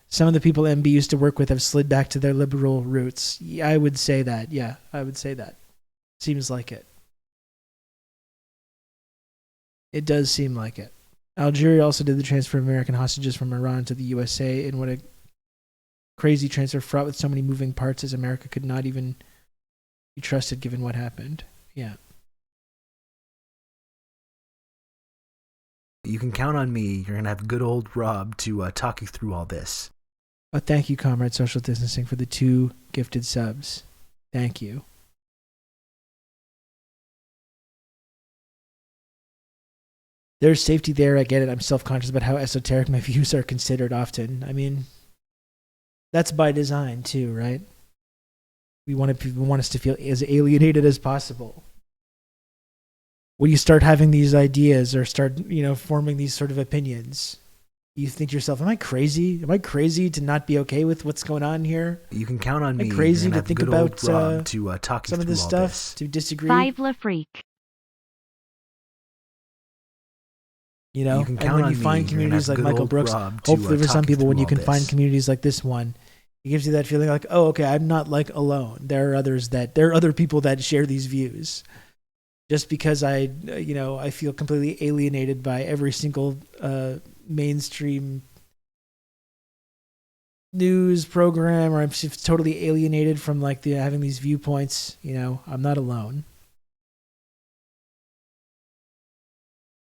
Some of the people MB used to work with have slid back to their liberal roots. Yeah, I would say that. Yeah, I would say that. Seems like it. It does seem like it. Algeria also did the transfer of American hostages from Iran to the USA, and what a crazy transfer, fraught with so many moving parts, as America could not even be trusted given what happened. Yeah. You can count on me. You're going to have good old Rob to talk you through all this. Oh, thank you, Comrade Social Distancing, for the 2 gifted subs. Thank you. There's safety there. I get it. I'm self-conscious about how esoteric my views are considered often. I mean, that's by design too, right? People want us to feel as alienated as possible. When you start having these ideas, or start, forming these sort of opinions, you think to yourself, am I crazy? Am I crazy to not be okay with what's going on here? You can count on me. Am I crazy to think about to talk you some of through this all stuff, this. to disagree? 5 La Freak. You know, can and count when on you me. find You're communities gonna have like good Michael old Brooks, Rob to, hopefully for talk some you people, when through you all can find this. communities like this one, it gives you that feeling like, oh, okay, I'm not like alone. There are other people that share these views. Just because I feel completely alienated by every single mainstream news program, or I'm just totally alienated from like having these viewpoints, I'm not alone.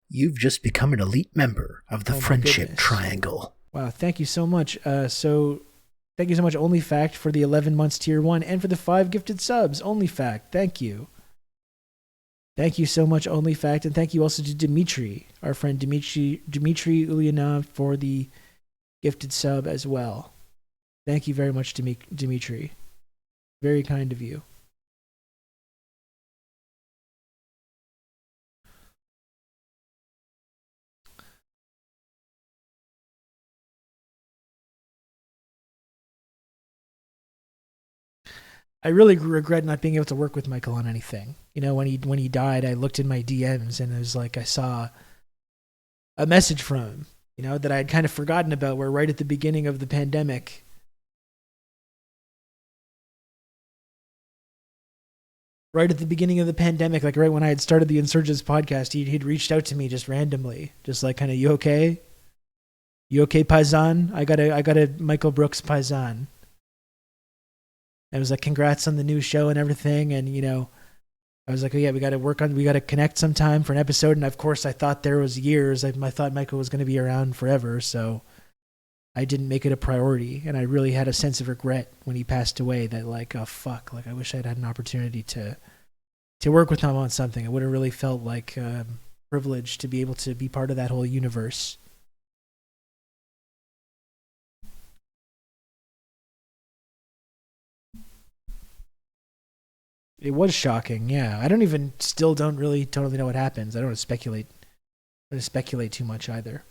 You've just become an elite member of the Oh my Friendship goodness. Triangle. Wow, thank you so much. Thank you so much, Only Fact, for the 11 months tier 1, and for the 5 gifted subs. Only Fact, thank you. Thank you so much, Only Fact, and thank you also to Dimitri, our friend Dimitri Ulyanov, for the gifted sub as well. Thank you very much, Dimitri. Very kind of you. I really regret not being able to work with Michael on anything. When he died, I looked in my DMs, and it was like I saw a message from him, that I had kind of forgotten about, where right at the beginning of the pandemic, like right when I had started the Insurgents podcast, he'd reached out to me just randomly, just like, kind of, you okay? You okay, Paisan? I got a Michael Brooks Paisan. I was like, congrats on the new show and everything. And, you know, I was like, oh yeah, we got to connect sometime for an episode. And of course I thought there was years. I thought Michael was going to be around forever. So I didn't make it a priority. And I really had a sense of regret when he passed away that like, oh fuck, like I wish I'd had an opportunity to work with him on something. I would have really felt like privileged to be able to be part of that whole universe. It was shocking, yeah. I don't really totally know what happens. I don't want to speculate too much either.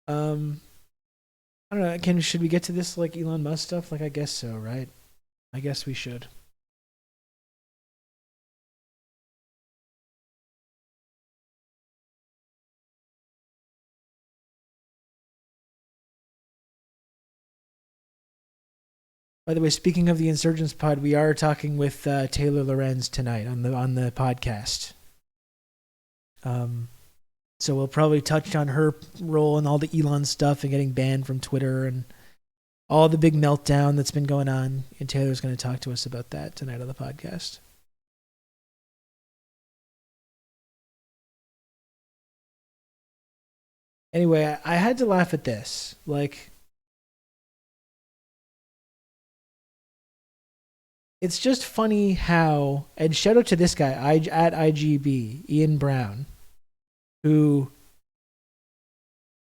I don't know. Should we get to this like Elon Musk stuff? Like, I guess so, right? I guess we should. By the way, speaking of the Insurgents Pod, we are talking with Taylor Lorenz tonight on the podcast. So we'll probably touch on her role in all the Elon stuff and getting banned from Twitter and all the big meltdown that's been going on. And Taylor's going to talk to us about that tonight on the podcast. Anyway, I had to laugh at this. Like, it's just funny how, and shout out to this guy at IGB, Ian Brown, who,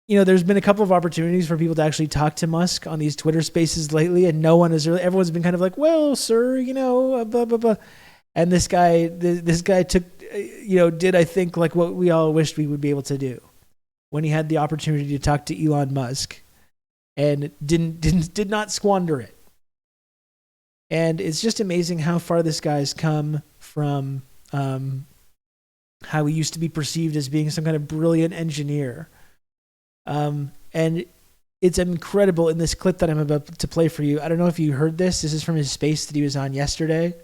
you know, there's been a couple of opportunities for people to actually talk to Musk on these Twitter spaces lately, and everyone's been kind of like, well, sir, you know, blah, blah, blah. And this guy took, you know, did I think like what we all wished we would be able to do when he had the opportunity to talk to Elon Musk, and did not squander it. And it's just amazing how far this guy's come from how he used to be perceived as being some kind of brilliant engineer. And it's incredible in this clip that I'm about to play for you. I don't know if you heard this. This is from his space that he was on yesterday,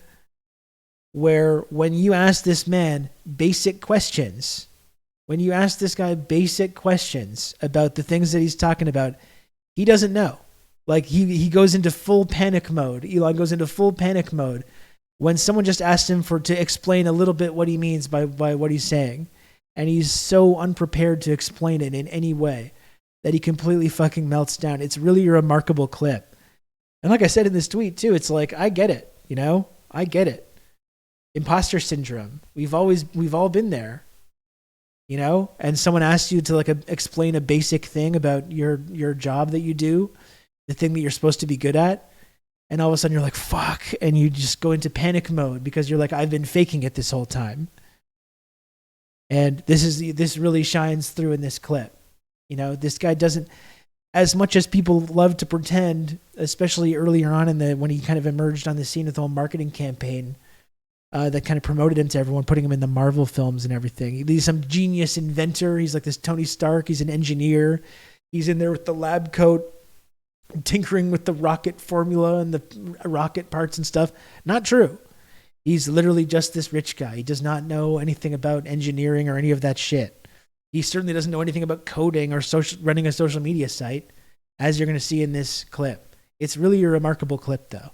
where when you ask this man basic questions, when you ask this guy basic questions about the things that he's talking about, he doesn't know. Like he goes into full panic mode. Elon goes into full panic mode when someone just asks him to explain a little bit what he means by what he's saying. And he's so unprepared to explain it in any way that he completely fucking melts down. It's really a remarkable clip. And like I said in this tweet too, it's like, I get it, you know? I get it. Imposter syndrome. We've all been there. You know? And someone asks you to like explain a basic thing about your job that you do, the thing that you're supposed to be good at, and all of a sudden you're like, fuck, and you just go into panic mode because you're like, I've been faking it this whole time. And this really shines through in this clip. You know, this guy doesn't, as much as people love to pretend, especially earlier on when he kind of emerged on the scene with the whole marketing campaign that kind of promoted him to everyone, putting him in the Marvel films and everything. He's some genius inventor. He's like this Tony Stark. He's an engineer. He's in there with the lab coat, tinkering with the rocket formula and the rocket parts and stuff. Not true. He's literally just this rich guy. He does not know anything about engineering or any of that shit. He certainly doesn't know anything about coding or running a social media site, as you're going to see in this clip. It's really a remarkable clip, though.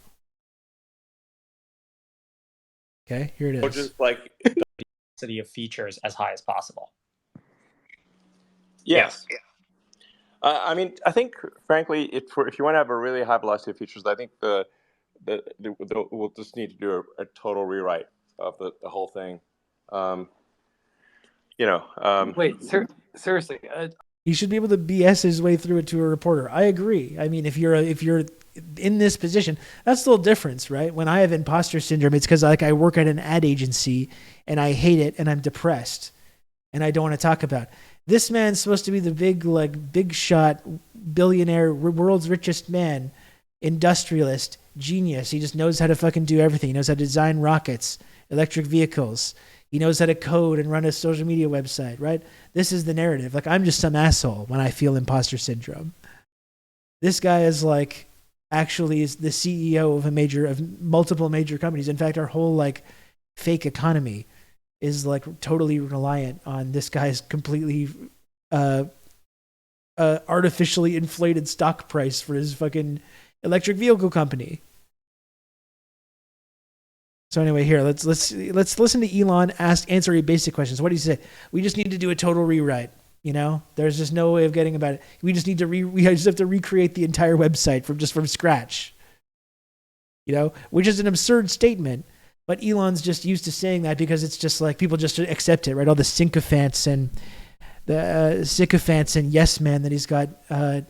Okay, here it is. Or just like the density of features as high as possible. Yes. Yeah. I mean, I think, frankly, if you want to have a really high velocity of features, I think we'll just need to do a total rewrite of the whole thing. Wait, seriously. He should be able to BS his way through it to a reporter. I agree. I mean, if you're in this position, that's the little difference, right? When I have imposter syndrome, it's because like I work at an ad agency and I hate it and I'm depressed and I don't want to talk about it. This man's supposed to be the big shot, billionaire, world's richest man, industrialist, genius. He just knows how to fucking do everything. He knows how to design rockets, electric vehicles. He knows how to code and run a social media website, right? This is the narrative. Like, I'm just some asshole when I feel imposter syndrome. This guy is like, actually is the CEO of multiple major companies. In fact, our whole like fake economy is like totally reliant on this guy's completely artificially inflated stock price for his fucking electric vehicle company. So anyway, here let's listen to Elon answer a basic questions. What do you say? We just need to do a total rewrite. You know, there's just no way of getting about it. We just need to we just have to recreate the entire website from scratch. You know, which is an absurd statement, but Elon's just used to saying that because it's just like people just accept it, right? All the sycophants and yes man that he's got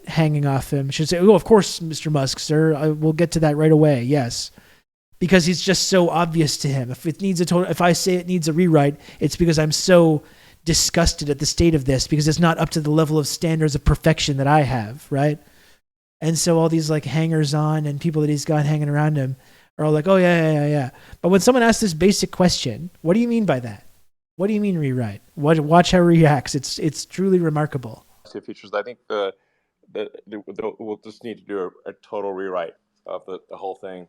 hanging off him should say, "Oh, of course, Mr. Musk, sir. We'll get to that right away." Yes. Because he's just so obvious to him. If I say it needs a rewrite, it's because I'm so disgusted at the state of this because it's not up to the level of standards of perfection that I have, right? And so all these like hangers on and people that he's got hanging around him are all like, "Oh yeah." But when someone asks this basic question, what do you mean by that? What do you mean rewrite? Watch how he reacts. It's truly remarkable. Features. I think we'll just need to do a total rewrite of the whole thing.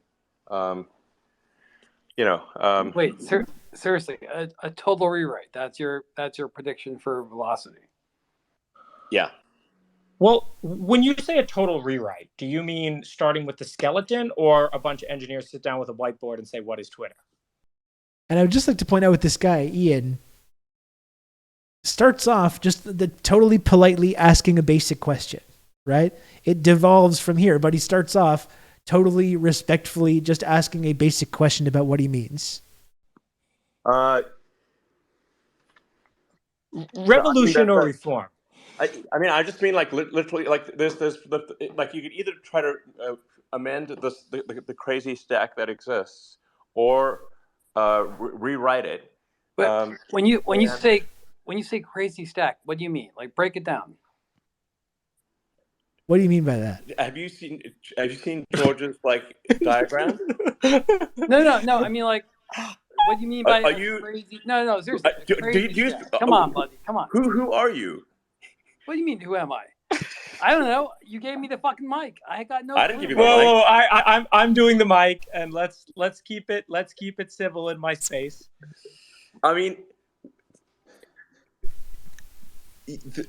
Wait, seriously, a total rewrite. That's your prediction for velocity. Yeah. Well, when you say a total rewrite, do you mean starting with the skeleton, or a bunch of engineers sit down with a whiteboard and say, "What is Twitter?" And I would just like to point out with this guy, Ian, starts off just the totally politely asking a basic question, right? It devolves from here, but he starts off totally respectfully just asking a basic question about what he means. Revolution or reform? I just mean like literally like there's like you could either try to amend the crazy stack that exists or rewrite it. But when you say crazy stack, what do you mean? Like break it down. What do you mean by that? Have you seen George's like diagram? No. I mean like, what do you mean by crazy? No, seriously. Come on, buddy. Come on. Who are you? What do you mean? Who am I? I don't know. You gave me the fucking mic. I got no. I didn't give you the mic. Whoa! I'm doing the mic, and let's keep it civil in my space. I mean.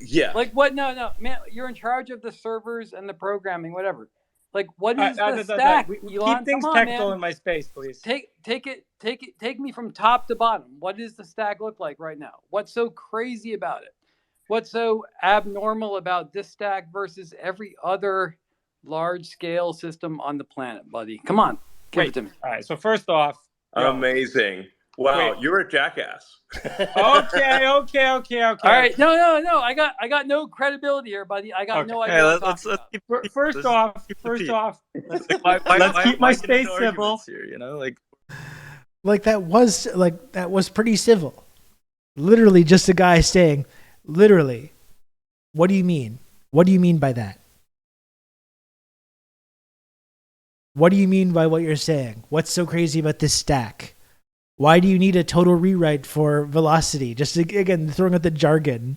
Yeah. Like what? No, man. You're in charge of the servers and the programming, whatever. Like what is the stack? Keep things technical in my space, please. Take me from top to bottom. What does the stack look like right now? What's so crazy about it? What's so abnormal about this stack versus every other large-scale system on the planet, buddy? Come on, give it to me. All right. So first off, amazing. Wow, you're a jackass. Okay. All right, no. I got no credibility here, buddy. I got no idea. Let's keep. First off, let's keep my space civil. Here, like that was pretty civil. Literally, just a guy saying, "Literally, what do you mean? What do you mean by that? What do you mean by what you're saying? What's so crazy about this stack? Why do you need a total rewrite for velocity?" Just again, throwing out the jargon.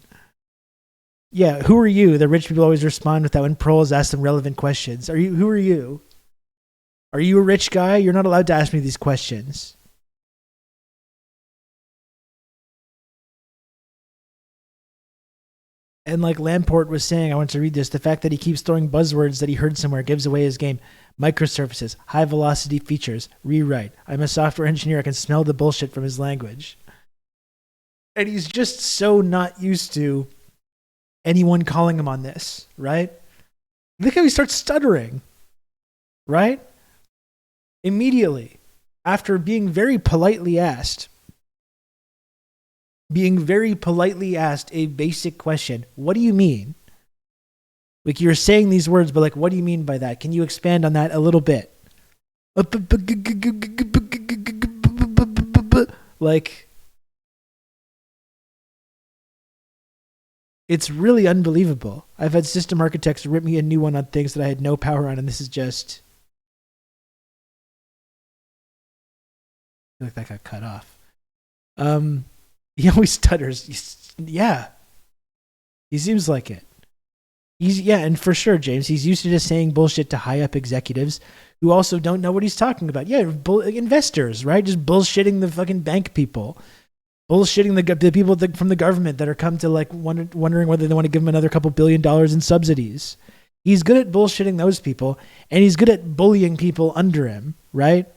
Yeah, who are you? The rich people always respond with that when pros ask them relevant questions. Who are you? Are you a rich guy? You're not allowed to ask me these questions. And like Lamport was saying, I want to read this. The fact that he keeps throwing buzzwords that he heard somewhere gives away his game. Microservices, high velocity features, rewrite. I'm a software engineer. I can smell the bullshit from his language. And he's just so not used to anyone calling him on this, right? Look how he starts stuttering, right? Immediately, after being very politely asked a basic question. What do you mean? Like you're saying these words, but like, what do you mean by that? Can you expand on that a little bit? Like, it's really unbelievable. I've had system architects rip me a new one on things that I had no power on, and this is just... I feel like that got cut off. He always stutters. Yeah. He seems like it. And for sure, James, he's used to just saying bullshit to high up executives who also don't know what he's talking about. Yeah, investors, right? Just bullshitting the fucking bank people. bullshitting the people from the government that are come to like wondering whether they want to give him another couple $1 billion in subsidies. He's good at bullshitting those people, and he's good at bullying people under him, right?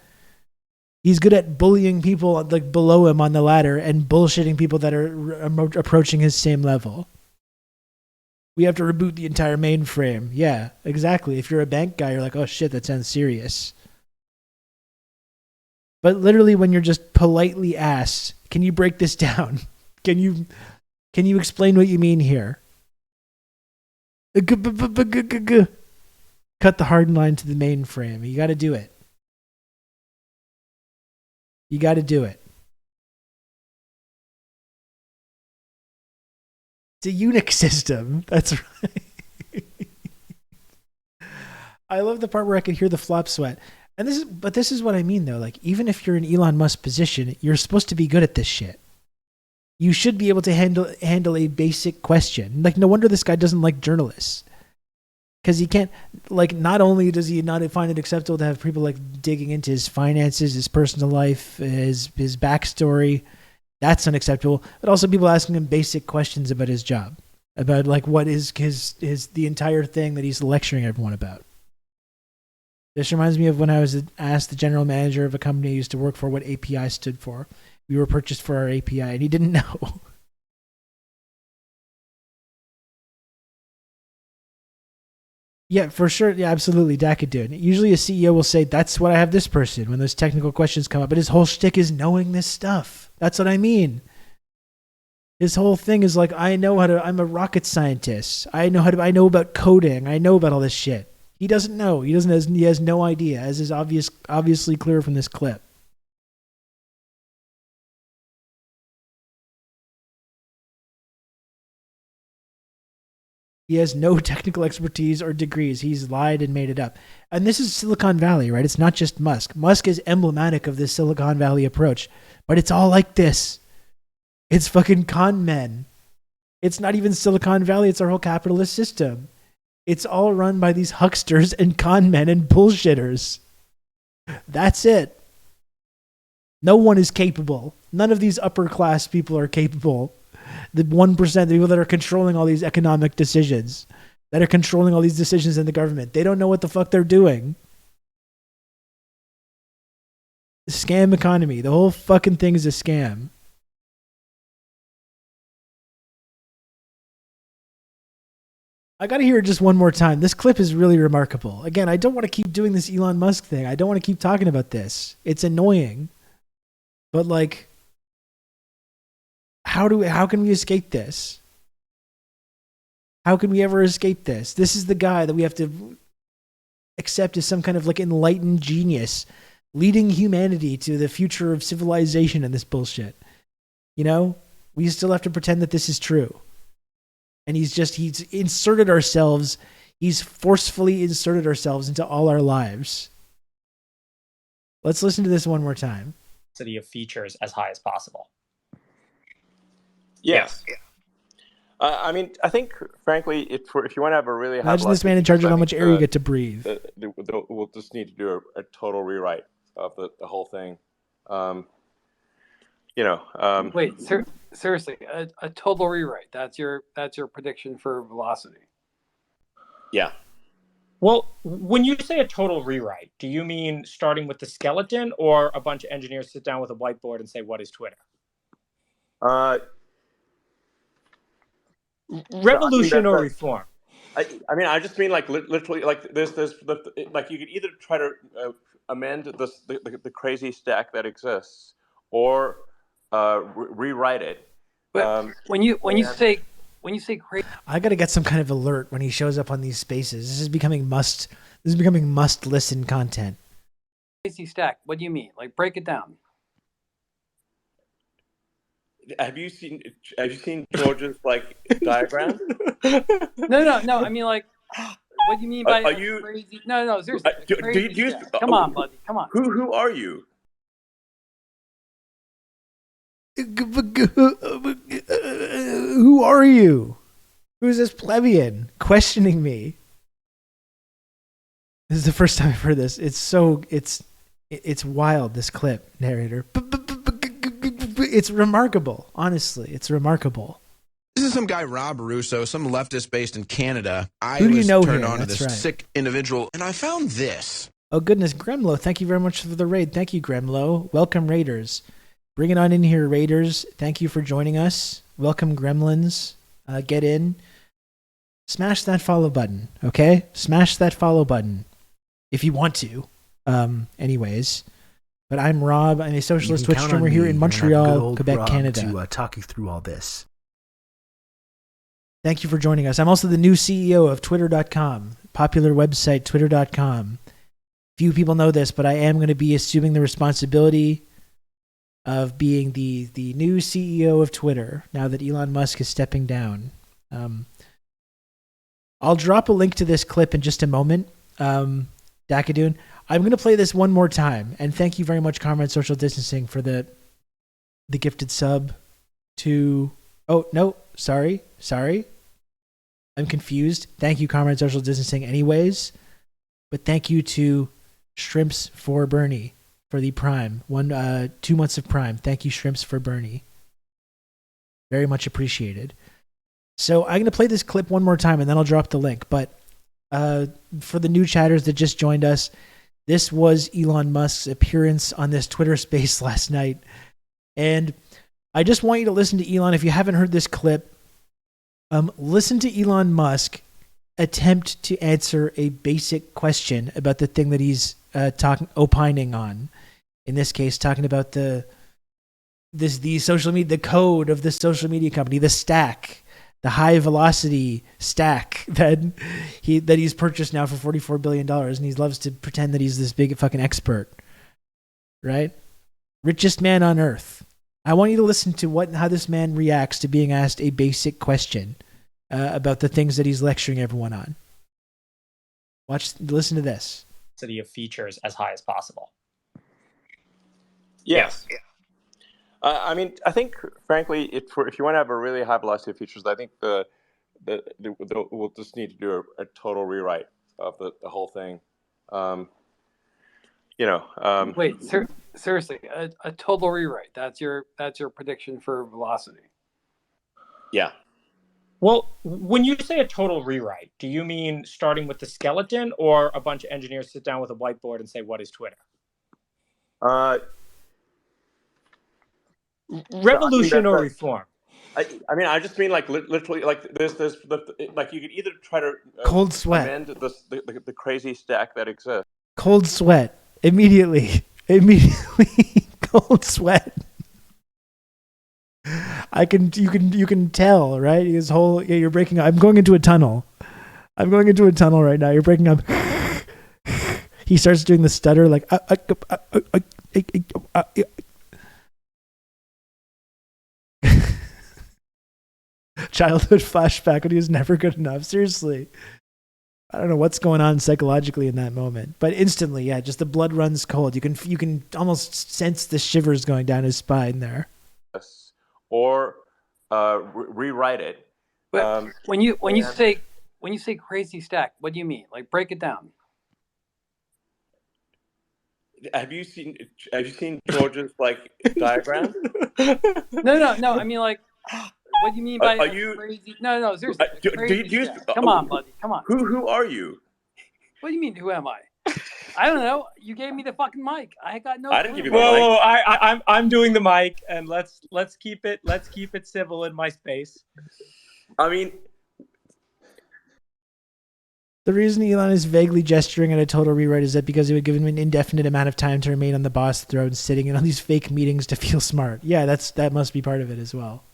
He's good at bullying people like below him on the ladder and bullshitting people that are approaching his same level. We have to reboot the entire mainframe. Yeah, exactly. If you're a bank guy, you're like, oh shit, that sounds serious. But literally when you're just politely asked, can you break this down? Can you explain what you mean here? Cut the hard line to the mainframe. You got to do it. You got to do it. It's a Unix system. That's right. I love the part where I can hear the flop sweat. And this is what I mean though. Like, even if you're in Elon Musk's position, you're supposed to be good at this shit. You should be able to handle a basic question. Like, no wonder this guy doesn't like journalists. Because he can't, like, not only does he not find it acceptable to have people like digging into his finances, his personal life, his backstory, that's unacceptable. But also people asking him basic questions about his job, about like what is the entire thing that he's lecturing everyone about. This reminds me of when I was asked the general manager of a company I used to work for what API stood for. We were purchased for our API, and he didn't know. Yeah, for sure. Yeah, absolutely. Dak could do it. Usually a CEO will say, that's what I have this person when those technical questions come up. But his whole shtick is knowing this stuff. That's what I mean. His whole thing is like, I'm a rocket scientist. I know about coding. I know about all this shit. He doesn't know. He has no idea, as is obviously clear from this clip. He has no technical expertise or degrees. He's lied and made it up. And this is Silicon Valley, right? It's not just Musk. Musk is emblematic of this Silicon Valley approach. But it's all like this. It's fucking con men. It's not even Silicon Valley. It's our whole capitalist system. It's all run by these hucksters and con men and bullshitters. That's it. No one is capable. None of these upper class people are capable. The 1%, the people that are controlling all these economic decisions, that are controlling all these decisions in the government, they don't know what the fuck they're doing. The scam economy. The whole fucking thing is a scam. I gotta hear it just one more time. This clip is really remarkable. Again, I don't want to keep doing this Elon Musk thing. I don't want to keep talking about this. It's annoying. But like, how can we escape this? How can we ever escape this? This is the guy that we have to accept as some kind of like enlightened genius leading humanity to the future of civilization and this bullshit. You know, we still have to pretend that this is true. And he's inserted ourselves. He's forcefully inserted ourselves into all our lives. Let's listen to this one more time. Of features as high as possible. Yes. Yeah. I mean, I think, frankly, if you want to have a really high imagine this man in charge of how much air you get to breathe. We'll just need to do a total rewrite of the whole thing. Wait, seriously, a total rewrite. That's your prediction for velocity. Yeah. Well, when you say a total rewrite, do you mean starting with the skeleton, or a bunch of engineers sit down with a whiteboard and say, what is Twitter? Revolution or reform? I mean, I just mean like literally, like there's like you could either try to amend the crazy stack that exists, or rewrite it. But when you say crazy, I got to get some kind of alert when he shows up on these spaces. This is becoming must listen content. Crazy stack. What do you mean? Like, break it down. Have you seen George's like diagram? No. I mean, like, what do you mean by crazy? No, seriously. Come on, buddy. Come on. Who are you? Who are you? Who's this plebeian questioning me? This is the first time I've heard this. It's wild, this clip, narrator. it's remarkable. Honestly, it's remarkable. This is some guy, Rob Russo, some leftist based in Canada. Who do you know turned here? on to That's this right. sick individual, and I found this. Oh, goodness. Gremlo, thank you very much for the raid. Thank you, Gremlo. Welcome, Raiders. Bring it on in here, Raiders. Thank you for joining us. Welcome, Gremlins. Get in. Smash that follow button, okay? Smash that follow button if you want to. Anyways. But I'm Rob. I'm a socialist Twitch streamer here in Montreal, Quebec, Rob Canada. To talk you through all this. Thank you for joining us. I'm also the new CEO of Twitter.com, popular website, Twitter.com. Few people know this, but I am going to be assuming the responsibility of being the new CEO of Twitter now that Elon Musk is stepping down. I'll drop a link to this clip in just a moment. Dakadoon, I'm going to play this one more time, and thank you very much, Comrade Social Distancing, for the gifted sub to... Oh, no, sorry. I'm confused. Thank you, Comrade Social Distancing anyways. But thank you to Shrimps for Bernie for the Prime. 2 months of Prime. Thank you, Shrimps for Bernie. Very much appreciated. So I'm going to play this clip one more time and then I'll drop the link. But for the new chatters that just joined us, this was Elon Musk's appearance on this Twitter space last night. And I just want you to listen to Elon. If you haven't heard this clip, listen to Elon Musk attempt to answer a basic question about the thing that he's opining on. In this case, talking about the social media, the code of the social media company, the stack, the high velocity stack that he's purchased now for $44 billion, and he loves to pretend that he's this big fucking expert, right? Richest man on earth. I want you to listen to how this man reacts to being asked a basic question about the things that he's lecturing everyone on. Listen to this. City of features as high as possible. Yes. Yeah. I mean, I think, frankly, if you want to have a really high velocity of features, I think we'll just need to do a total rewrite of the whole thing. Wait, seriously, a total rewrite. That's your prediction for velocity. Yeah. Well, when you say a total rewrite, do you mean starting with the skeleton, or a bunch of engineers sit down with a whiteboard and say, "What is Twitter?" Revolution or reform? I mean, I just mean like literally, like there's like you could either try to cold sweat amend the crazy stack that exists. Cold sweat immediately, cold sweat. You can tell, right? His whole you're breaking up. I'm going into a tunnel right now. You're breaking up. He starts doing the stutter like childhood flashback when he was never good enough. Seriously. I don't know what's going on psychologically in that moment, but instantly, yeah, just the blood runs cold. You can almost sense the shivers going down his spine there. Or rewrite it. But when you say crazy stack, what do you mean? Like, break it down. Have you seen George's diagram? No. I mean, like, what do you mean by crazy? No, seriously. Come on, buddy. Come on. Who are you? What do you mean? Who am I? I don't know. You gave me the fucking mic. I got no. I didn't give you the mic. Whoa! I'm doing the mic, and let's keep it civil in my space. I mean, the reason Elon is vaguely gesturing at a total rewrite is that because it would give him an indefinite amount of time to remain on the boss throne, sitting in all these fake meetings to feel smart. Yeah, that must be part of it as well.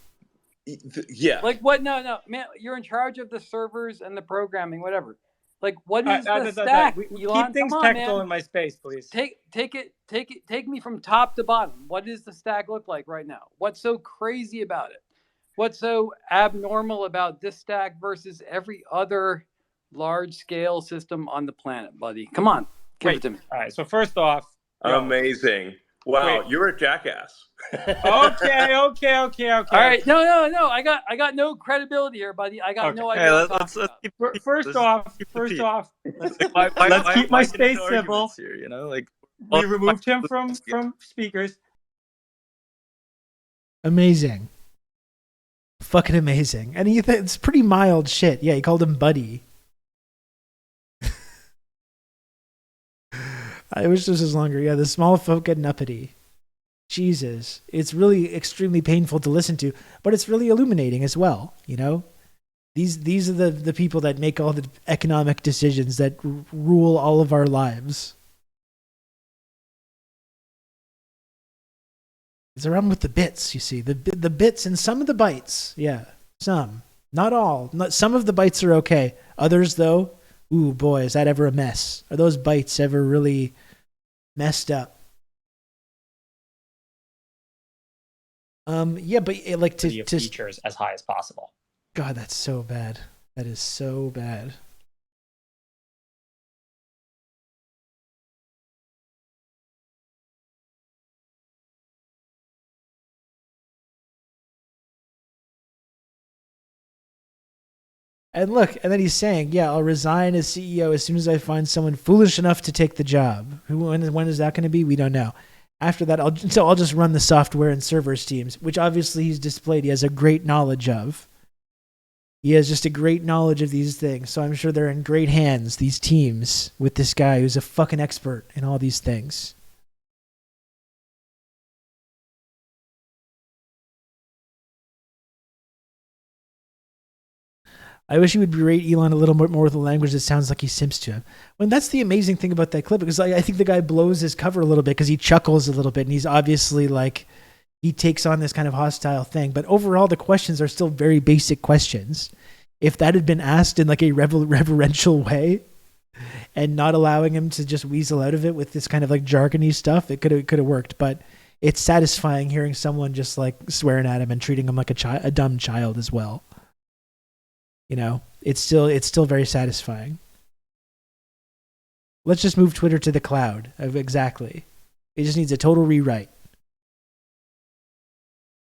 Yeah. Like what? No, man. You're in charge of the servers and the programming, whatever. Like, what is the stack? Elon? Keep things Come on, technical man. in my space, please. Take me from top to bottom. What does the stack look like right now? What's so crazy about it? What's so abnormal about this stack versus every other large-scale system on the planet, buddy? Come on, give it to me. All right. So first off, amazing. Wow, you're a jackass. Okay. All right, no. I got no credibility here, buddy. I got no idea. Let's first off, let's keep my space civil. Here, we removed him from speakers. Amazing. Fucking amazing. And it's pretty mild shit. Yeah, he called him Buddy. I wish this was longer. Yeah, the small folk getting uppity. Jesus. It's really extremely painful to listen to, but it's really illuminating as well, you know? These are the people that make all the economic decisions that rule all of our lives. It's around with the bits, you see. The bits and some of the bytes. Yeah, some. Not all. Some of the bytes are okay. Others, though, ooh, boy, is that ever a mess. Are those bytes ever really messed up? Yeah, but like to features as high as possible. God, that's so bad. That is so bad. And look, and then he's saying, yeah, I'll resign as CEO as soon as I find someone foolish enough to take the job. When is that going to be? We don't know. After that, I'll just run the software and servers teams, which obviously he's displayed he has a great knowledge of. He has just a great knowledge of these things. So I'm sure they're in great hands, these teams, with this guy who's a fucking expert in all these things. I wish he would berate Elon a little bit more with the language that sounds like he simps to him. Well, that's the amazing thing about that clip, because I think the guy blows his cover a little bit because he chuckles a little bit, and he's obviously like, he takes on this kind of hostile thing. But overall, the questions are still very basic questions. If that had been asked in like a reverential way and not allowing him to just weasel out of it with this kind of like jargony stuff, it could have worked. But it's satisfying hearing someone just like swearing at him and treating him like a dumb child as well. You know, it's still very satisfying. Let's just move Twitter to the cloud. Exactly. It just needs a total rewrite.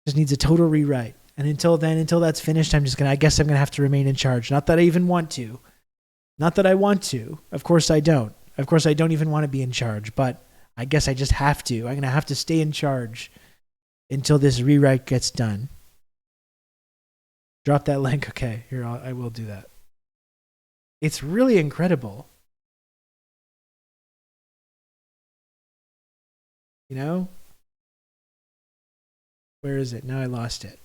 Just needs a total rewrite. And until that's finished, I guess I'm gonna have to remain in charge. Not that I even want to. Not that I want to. Of course I don't. Of course I don't even want to be in charge, but I guess I just have to. I'm gonna have to stay in charge until this rewrite gets done. Drop that link. Okay, here, I will do that. It's really incredible. You know? Where is it? Now I lost it.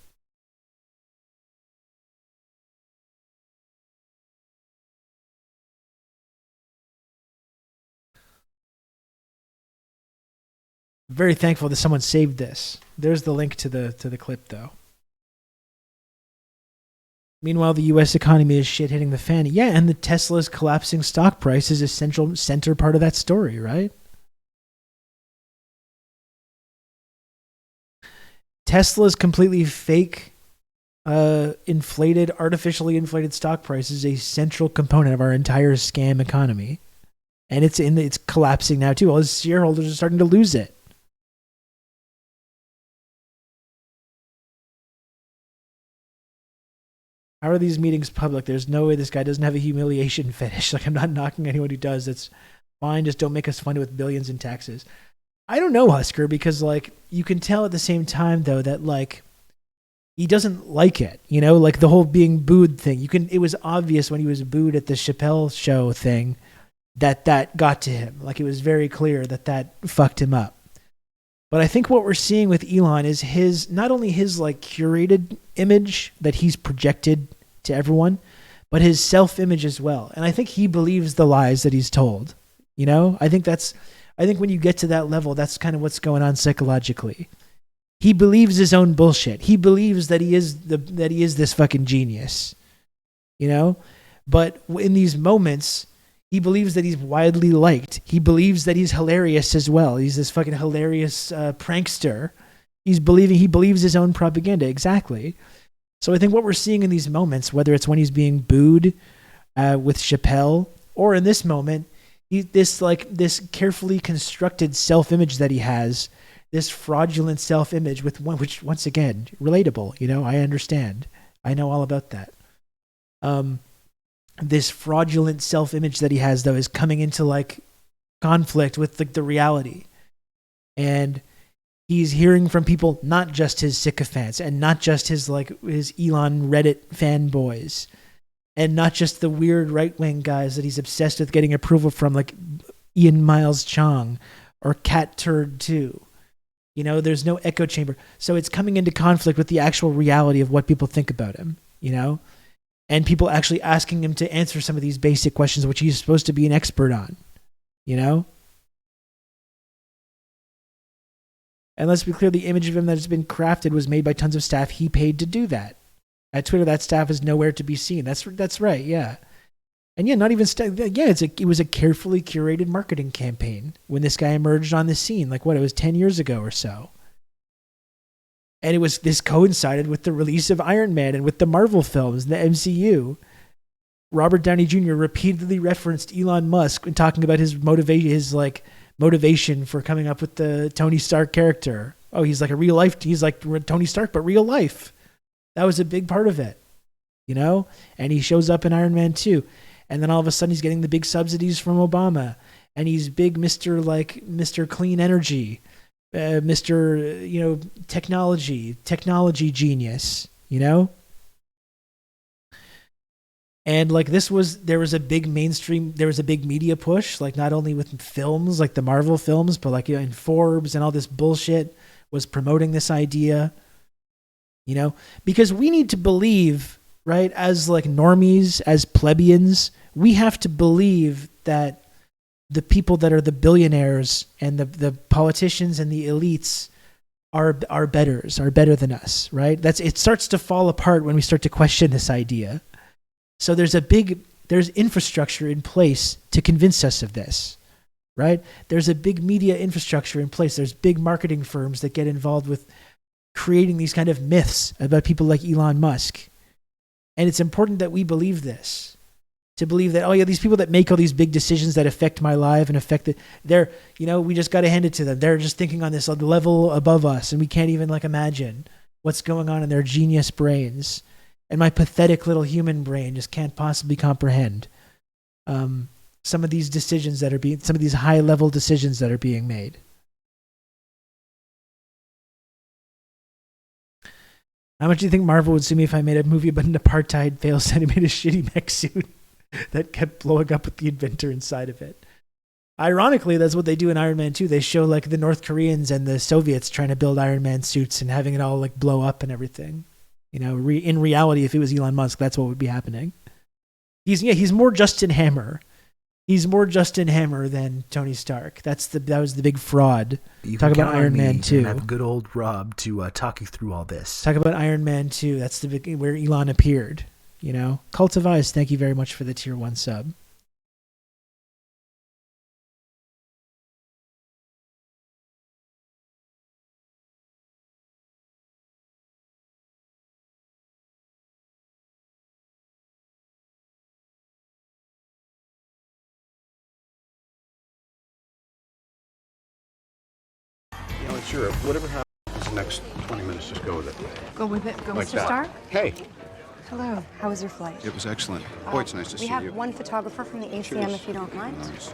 Very thankful that someone saved this. There's the link to the clip, though. Meanwhile, the U.S. economy is shit hitting the fan. Yeah, and the Tesla's collapsing stock price is a central center part of that story, right? Tesla's completely fake, artificially inflated stock price is a central component of our entire scam economy, and it's collapsing now too. All his shareholders are starting to lose it. How are these meetings public? There's no way this guy doesn't have a humiliation fetish. Like, I'm not knocking anyone who does. That's fine. Just don't make us fund it with billions in taxes. I don't know, Husker, because like you can tell at the same time though that like he doesn't like it. You know, like the whole being booed thing. It was obvious when he was booed at the Chappelle show thing that got to him. Like it was very clear that fucked him up. But I think what we're seeing with Elon is not only his like curated image that he's projected to everyone, but his self-image as well. And I think he believes the lies that he's told. You know, I think when you get to that level, that's kind of what's going on psychologically. He believes his own bullshit. He believes that he is this fucking genius. You know, but in these moments, he believes that he's widely liked. He believes that he's hilarious as well. He's this fucking hilarious prankster. He believes his own propaganda. Exactly. So I think what we're seeing in these moments, whether it's when he's being booed with Chappelle, or in this moment, this carefully constructed self-image that he has, this fraudulent self-image which once again, relatable. You know, I understand. I know all about that. This fraudulent self-image that he has, though, is coming into like conflict with the reality. And He's hearing from people, not just his sycophants and not just his Elon Reddit fanboys and not just the weird right-wing guys that he's obsessed with getting approval from, like Ian Miles Chong or Cat Turd 2. You know, there's no echo chamber. So it's coming into conflict with the actual reality of what people think about him, you know? And people actually asking him to answer some of these basic questions, which he's supposed to be an expert on, you know? And let's be clear, the image of him that has been crafted was made by tons of staff he paid to do that. At Twitter, that staff is nowhere to be seen. That's right, yeah. And yeah, not even it was a carefully curated marketing campaign when this guy emerged on the scene. Like what, it was 10 years ago or so. And this coincided with the release of Iron Man and with the Marvel films, the MCU. Robert Downey Jr. repeatedly referenced Elon Musk when talking about his motivation for coming up with the Tony Stark character. Oh, he's like Tony Stark, but real life. That was a big part of it, you know? And he shows up in Iron Man 2. And then all of a sudden he's getting the big subsidies from Obama. And he's big Mr. Clean Energy, Mr. technology genius, you know? And like there was a big media push, like not only with films, like the Marvel films, but like, you know, in Forbes and all this bullshit was promoting this idea, you know, because we need to believe, right, as like normies, as plebeians, we have to believe that the people that are the billionaires and the politicians and the elites are better than us, right? It starts to fall apart when we start to question this idea. So there's infrastructure in place to convince us of this, right? There's a big media infrastructure in place. There's big marketing firms that get involved with creating these kind of myths about people like Elon Musk. And it's important that we believe this, to believe that, oh yeah, these people that make all these big decisions that affect my life and we just got to hand it to them. They're just thinking on this level above us, and we can't even like imagine what's going on in their genius brains. And my pathetic little human brain just can't possibly comprehend some of these high-level decisions that are being made. How much do you think Marvel would sue me if I made a movie about an apartheid fails and made a shitty mech suit that kept blowing up with the inventor inside of it? Ironically, that's what they do in Iron Man 2. They show like the North Koreans and the Soviets trying to build Iron Man suits and having it all like blow up and everything. You know, in reality, if it was Elon Musk, that's what would be happening. He's more Justin Hammer. He's more Justin Hammer than Tony Stark. That was the big fraud. Talk about Iron Man 2. And have good old Rob to talk you through all this. Talk about Iron Man 2. That's the big where Elon appeared. You know, Cult of Ice. Thank you very much for the tier 1 sub. You know, it's Europe. Whatever happens in the next 20 minutes, just go with it. Go with it? Go, Like Mr. that. Stark? Hey. Hello. How was your flight? It was excellent. Boy, it's nice to see We have you. one photographer from the ACM Cheers. if you don't mind. Nice.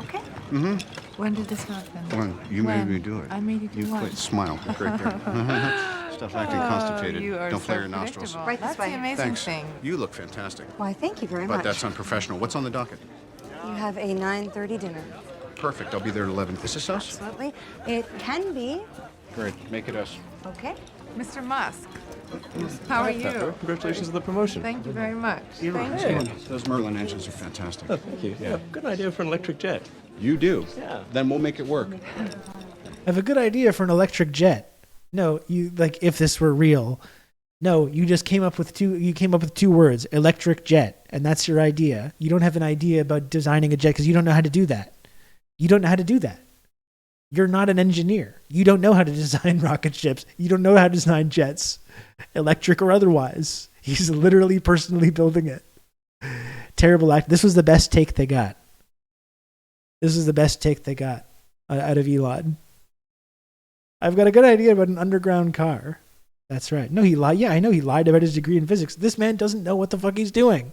Okay. Mm-hmm. When did this happen? When you made me do it. I made you do You what? quit. Smile. Look right there. Stop acting constipated. you are Don't flare so your nostrils. predictable. Right this way. the amazing Thanks. thing. You look fantastic. Why, thank you very But much. that's unprofessional. What's on the docket? You have a 9:30 dinner. Perfect. I'll be there at 11. Is this us? Absolutely. It can be. Great. Make it us. Okay. Mr. Musk, how are you? Congratulations on the promotion. Thank you very much. Thank Hey, you. those Merlin engines are fantastic. Oh, thank you. Yeah, good idea for an electric jet. You do? Yeah. Then we'll make it work. I have a good idea for an electric jet. No, you like if this were real. No, you just came up with two words, electric jet, and that's your idea. You don't have an idea about designing a jet because you don't know how to do that. You don't know how to do that. You're not an engineer. You don't know how to design rocket ships. You don't know how to design jets, electric or otherwise. He's literally personally building it. Terrible act. This was the best take they got. This is the best take they got out of Elon. I've got a good idea about an underground car. That's right. No, he lied. Yeah, I know he lied about his degree in physics. This man doesn't know what the fuck he's doing.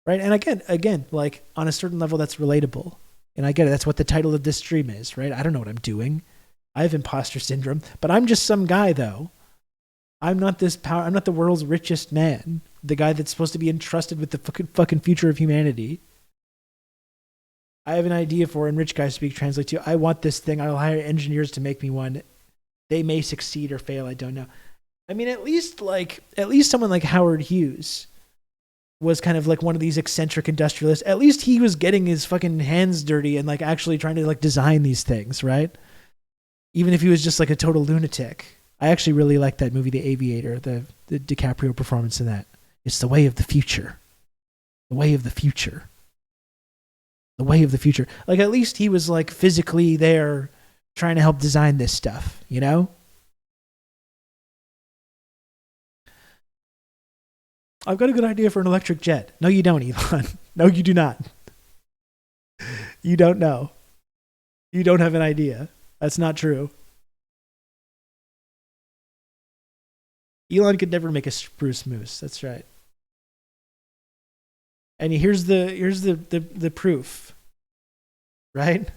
Right? And again, like on a certain level, that's relatable. And I get it. That's what the title of this stream is, right? I don't know what I'm doing. I have imposter syndrome, but I'm just some guy though. I'm not the world's richest man. The guy that's supposed to be entrusted with the fucking future of humanity. I have an idea for, and rich guys speak translate to, I want this thing. I'll hire engineers to make me one. They may succeed or fail. I don't know. I mean, at least someone like Howard Hughes was kind of like one of these eccentric industrialists. At least he was getting his fucking hands dirty and like actually trying to like design these things, right? Even if he was just like a total lunatic. I actually really like that movie, The Aviator, the DiCaprio performance in that. It's the way of the future. The way of the future. The way of the future. Like, at least he was like physically there trying to help design this stuff, you know? I've got a good idea for an electric jet. No, you don't, Elon. No, you do not. You don't know. You don't have an idea. That's not true. Elon could never make a spruce moose. That's right. And here's the proof. Right?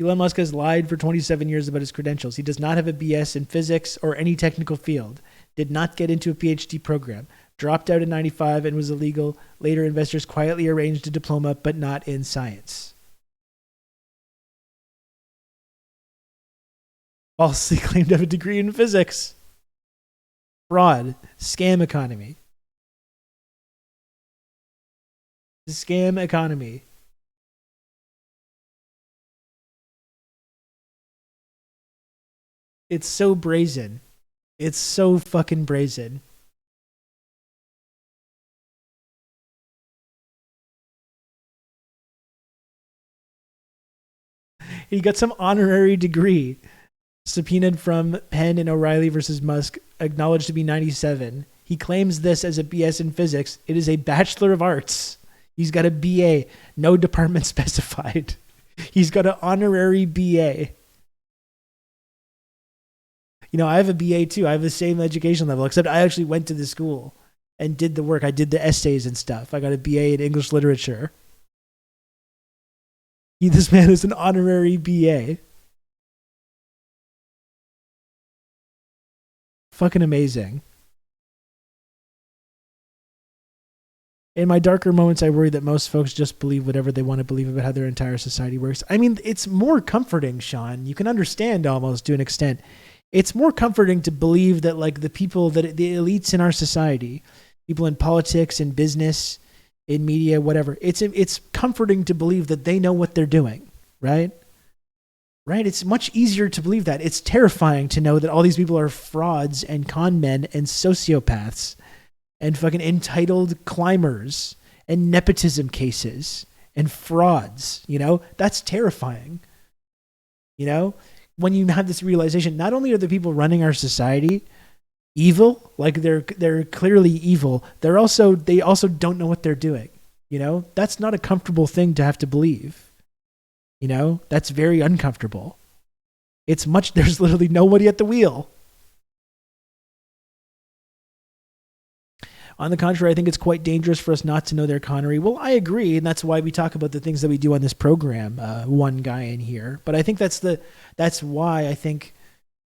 Elon Musk has lied for 27 years about his credentials. He does not have a BS in physics or any technical field. Did not get into a PhD program. Dropped out in 95 and was illegal. Later, investors quietly arranged a diploma, but not in science. Falsely claimed to have a degree in physics. Fraud. Scam economy. Scam economy. It's so brazen. It's so fucking brazen. He got some honorary degree. Subpoenaed from Penn and O'Reilly versus Musk, acknowledged to be 97. He claims this as a BS in physics. It is a Bachelor of Arts. He's got a BA, no department specified. He's got an honorary BA. You know, I have a BA too. I have the same education level, except I actually went to the school and did the work. I did the essays and stuff. I got a BA in English literature. This man is an honorary BA. Fucking amazing. In my darker moments, I worry that most folks just believe whatever they want to believe about how their entire society works. I mean, it's more comforting, Sean. You can understand almost to an extent. It's more comforting to believe that like the people, that the elites in our society, people in politics, in business, in media, whatever, it's comforting to believe that they know what they're doing, right? Right? It's much easier to believe that. It's terrifying to know that all these people are frauds and con men and sociopaths and fucking entitled climbers and nepotism cases and frauds, you know? That's terrifying. You know? When you have this realization, not only are the people running our society evil, like they're clearly evil, they also don't know what they're doing. You know? That's not a comfortable thing to have to believe. You know, that's very uncomfortable. There's literally nobody at the wheel. On the contrary, I think it's quite dangerous for us not to know their connery. Well, I agree, and that's why we talk about the things that we do on this program, one guy in here. But I think that's why I think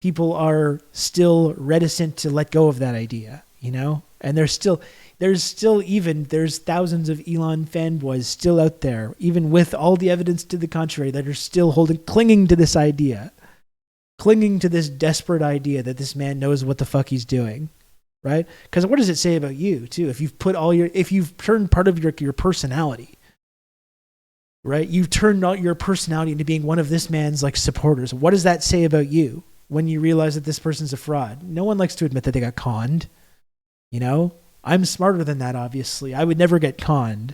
people are still reticent to let go of that idea, you know? And there's thousands of Elon fanboys still out there, even with all the evidence to the contrary, that are still clinging to this idea, clinging to this desperate idea that this man knows what the fuck he's doing, right? Because what does it say about you too? If you've turned part of your personality, right? You've turned out your personality into being one of this man's like supporters. What does that say about you when you realize that this person's a fraud? No one likes to admit that they got conned, you know? I'm smarter than that, obviously. I would never get conned.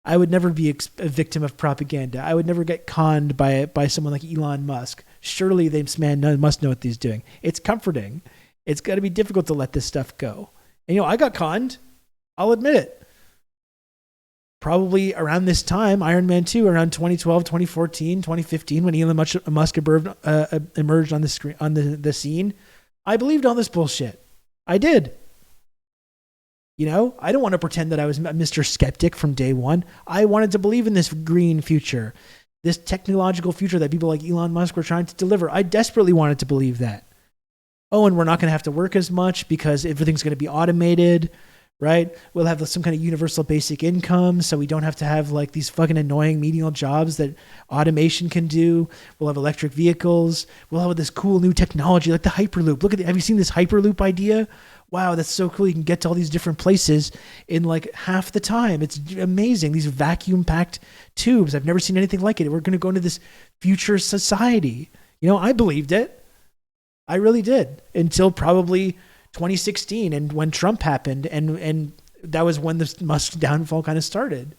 I would never be a victim of propaganda. I would never get conned by someone like Elon Musk. Surely this man must know what he's doing. It's comforting. It's got to be difficult to let this stuff go. And, you know, I got conned. I'll admit it. Probably around this time, Iron Man 2, around 2012, 2014, 2015, when Elon Musk emerged on the screen, on the scene, I believed all this bullshit. I did. You know, I don't want to pretend that I was Mr. Skeptic from day one. I wanted to believe in this green future, this technological future that people like Elon Musk were trying to deliver. I desperately wanted to believe that. Oh, and we're not going to have to work as much because everything's going to be automated, right? We'll have some kind of universal basic income, so we don't have to have like these fucking annoying menial jobs that automation can do. We'll have electric vehicles. We'll have this cool new technology like the Hyperloop. Look at have you seen this Hyperloop idea? Wow, that's so cool. You can get to all these different places in like half the time. It's amazing. These vacuum-packed tubes. I've never seen anything like it. We're going to go into this future society. You know, I believed it. I really did until probably 2016 and when Trump happened and that was when the Musk downfall kind of started.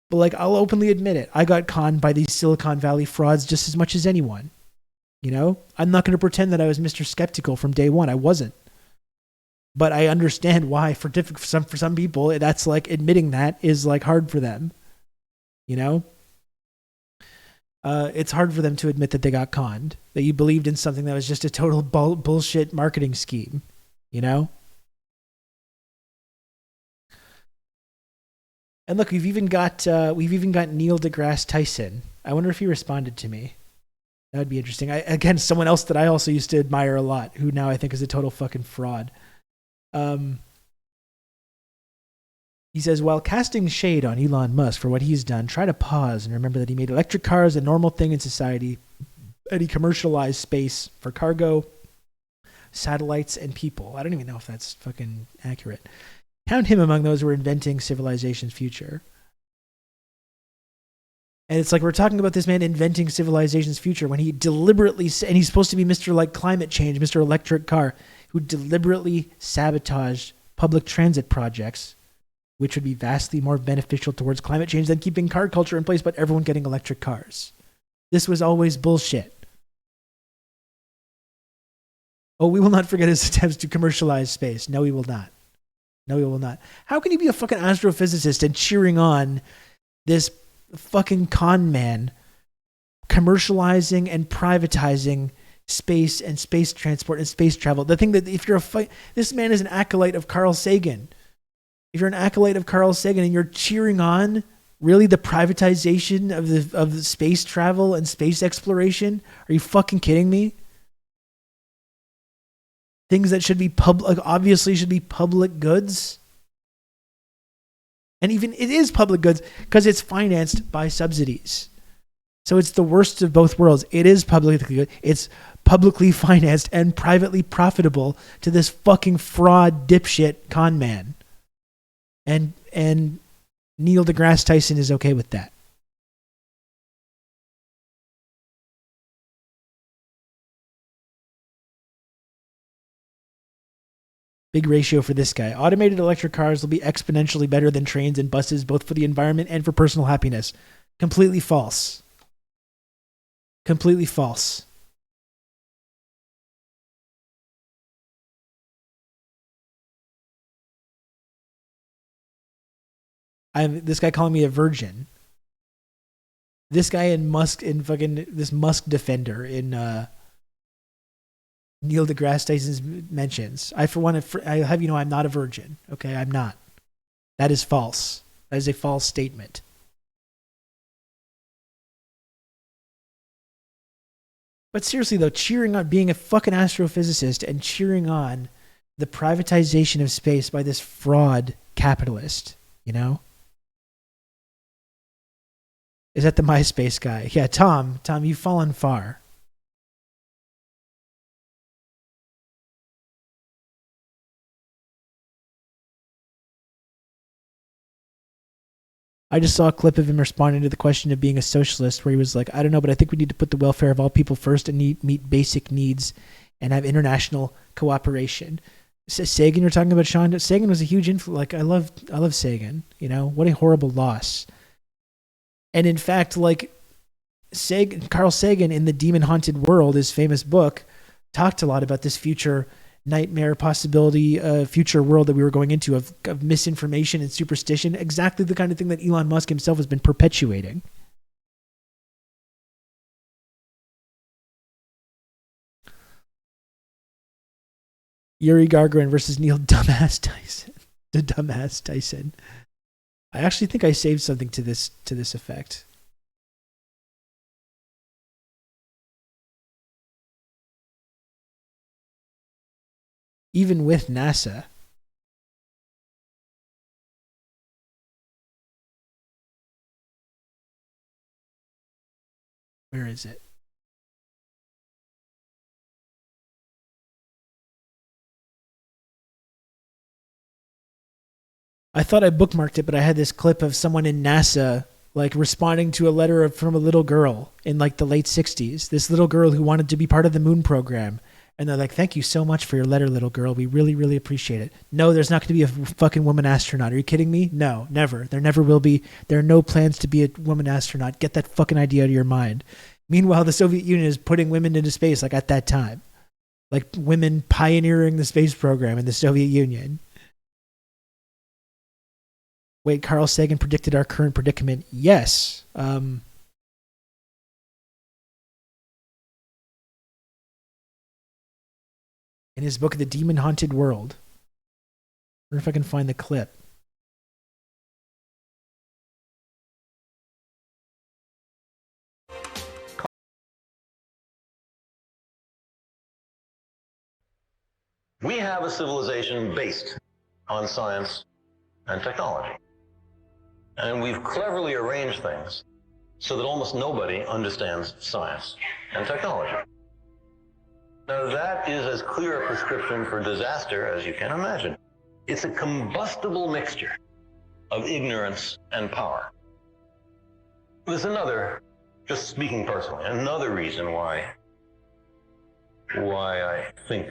But like, I'll openly admit it. I got conned by these Silicon Valley frauds just as much as anyone. You know, I'm not going to pretend that I was Mr. Skeptical from day one. I wasn't. But I understand why for some people, that's like admitting that is like hard for them. You know? It's hard for them to admit that they got conned, that you believed in something that was just a total bullshit marketing scheme, you know? And look, we've even got Neil deGrasse Tyson. I wonder if he responded to me. That would be interesting. Again, someone else that I also used to admire a lot, who now I think is a total fucking fraud. He says, while casting shade on Elon Musk for what he's done, try to pause and remember that he made electric cars a normal thing in society, and he commercialized space for cargo, satellites, and people. I don't even know if that's fucking accurate. Count him among those who are inventing civilization's future. And it's like we're talking about this man inventing civilization's future when he deliberately, and he's supposed to be Mr. like climate change, Mr. Electric Car, who deliberately sabotaged public transit projects, which would be vastly more beneficial towards climate change than keeping car culture in place, but everyone getting electric cars. This was always bullshit. Oh, we will not forget his attempts to commercialize space. No, we will not. No, we will not. How can you be a fucking astrophysicist and cheering on this fucking con man commercializing and privatizing space and space transport and space travel? The thing that if you're this man is an acolyte of Carl Sagan. If you're an acolyte of Carl Sagan and you're cheering on really the privatization of the space travel and space exploration, are you fucking kidding me? Things that should be obviously should be public goods. And even it is public goods because it's financed by subsidies. So it's the worst of both worlds. It is publicly good. It's publicly financed and privately profitable to this fucking fraud dipshit con man. And Neil deGrasse Tyson is okay with that. Big ratio for this guy. Automated electric cars will be exponentially better than trains and buses, both for the environment and for personal happiness. Completely false. Completely false. This guy calling me a virgin. This guy in Musk, in fucking this Musk defender in Neil deGrasse Tyson's mentions. I have you know I'm not a virgin. Okay, I'm not. That is false. That is a false statement. But seriously though, cheering on being a fucking astrophysicist and cheering on the privatization of space by this fraud capitalist, you know? Is that the MySpace guy? Yeah, Tom, you've fallen far. I just saw a clip of him responding to the question of being a socialist where he was like, I don't know, but I think we need to put the welfare of all people first and meet basic needs and have international cooperation. Sagan, you're talking about Sean? Sagan was a huge influence. Like, I love Sagan. You know, what a horrible loss. And in fact, like Carl Sagan in The Demon Haunted World, his famous book, talked a lot about this future nightmare possibility, future world that we were going into of misinformation and superstition, exactly the kind of thing that Elon Musk himself has been perpetuating. Yuri Gagarin versus Neil Dumbass Tyson. The dumbass Tyson. I actually think I saved something to this effect. Even with NASA. Where is it? I thought I bookmarked it, but I had this clip of someone in NASA like responding to a letter from a little girl in like the late 60s. This little girl who wanted to be part of the moon program. And they're like, thank you so much for your letter, little girl. We really, really appreciate it. No, there's not going to be a fucking woman astronaut. Are you kidding me? No, never. There never will be. There are no plans to be a woman astronaut. Get that fucking idea out of your mind. Meanwhile, the Soviet Union is putting women into space like at that time. Like women pioneering the space program in the Soviet Union. Wait, Carl Sagan predicted our current predicament. Yes. In his book, The Demon Haunted World. I wonder if I can find the clip. We have a civilization based on science and technology. And we've cleverly arranged things so that almost nobody understands science and technology. Now that is as clear a prescription for disaster as you can imagine. It's a combustible mixture of ignorance and power. There's another, just speaking personally, another reason why I think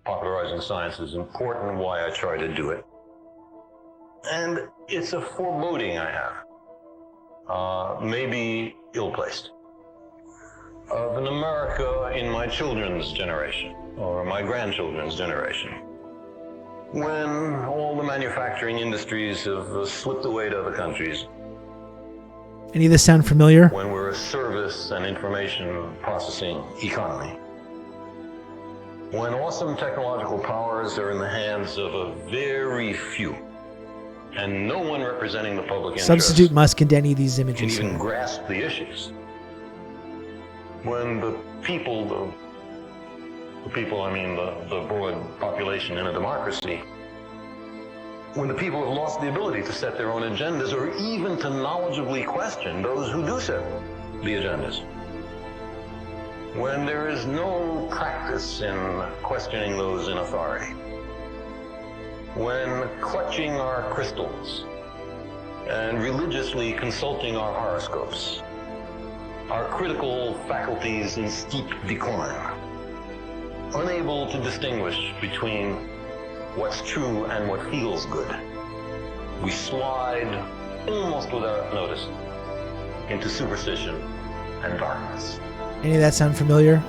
popularizing science is important, why I try to do it. And it's a foreboding I have, maybe ill-placed, of an America in my children's generation, or my grandchildren's generation, when all the manufacturing industries have slipped away to other countries. Any of this sound familiar? When we're a service and information processing economy. When awesome technological powers are in the hands of a very few, and no one representing the public interest Substitute Musk into any of these can images. even grasp the issues. When the people, I mean the broad population in a democracy, when the people have lost the ability to set their own agendas or even to knowledgeably question those who do set the agendas. When there is no practice in questioning those in authority. When clutching our crystals and religiously consulting our horoscopes, our critical faculties in steep decline, unable to distinguish between what's true and what feels good, we slide almost without notice into superstition and darkness. Any of that sound familiar?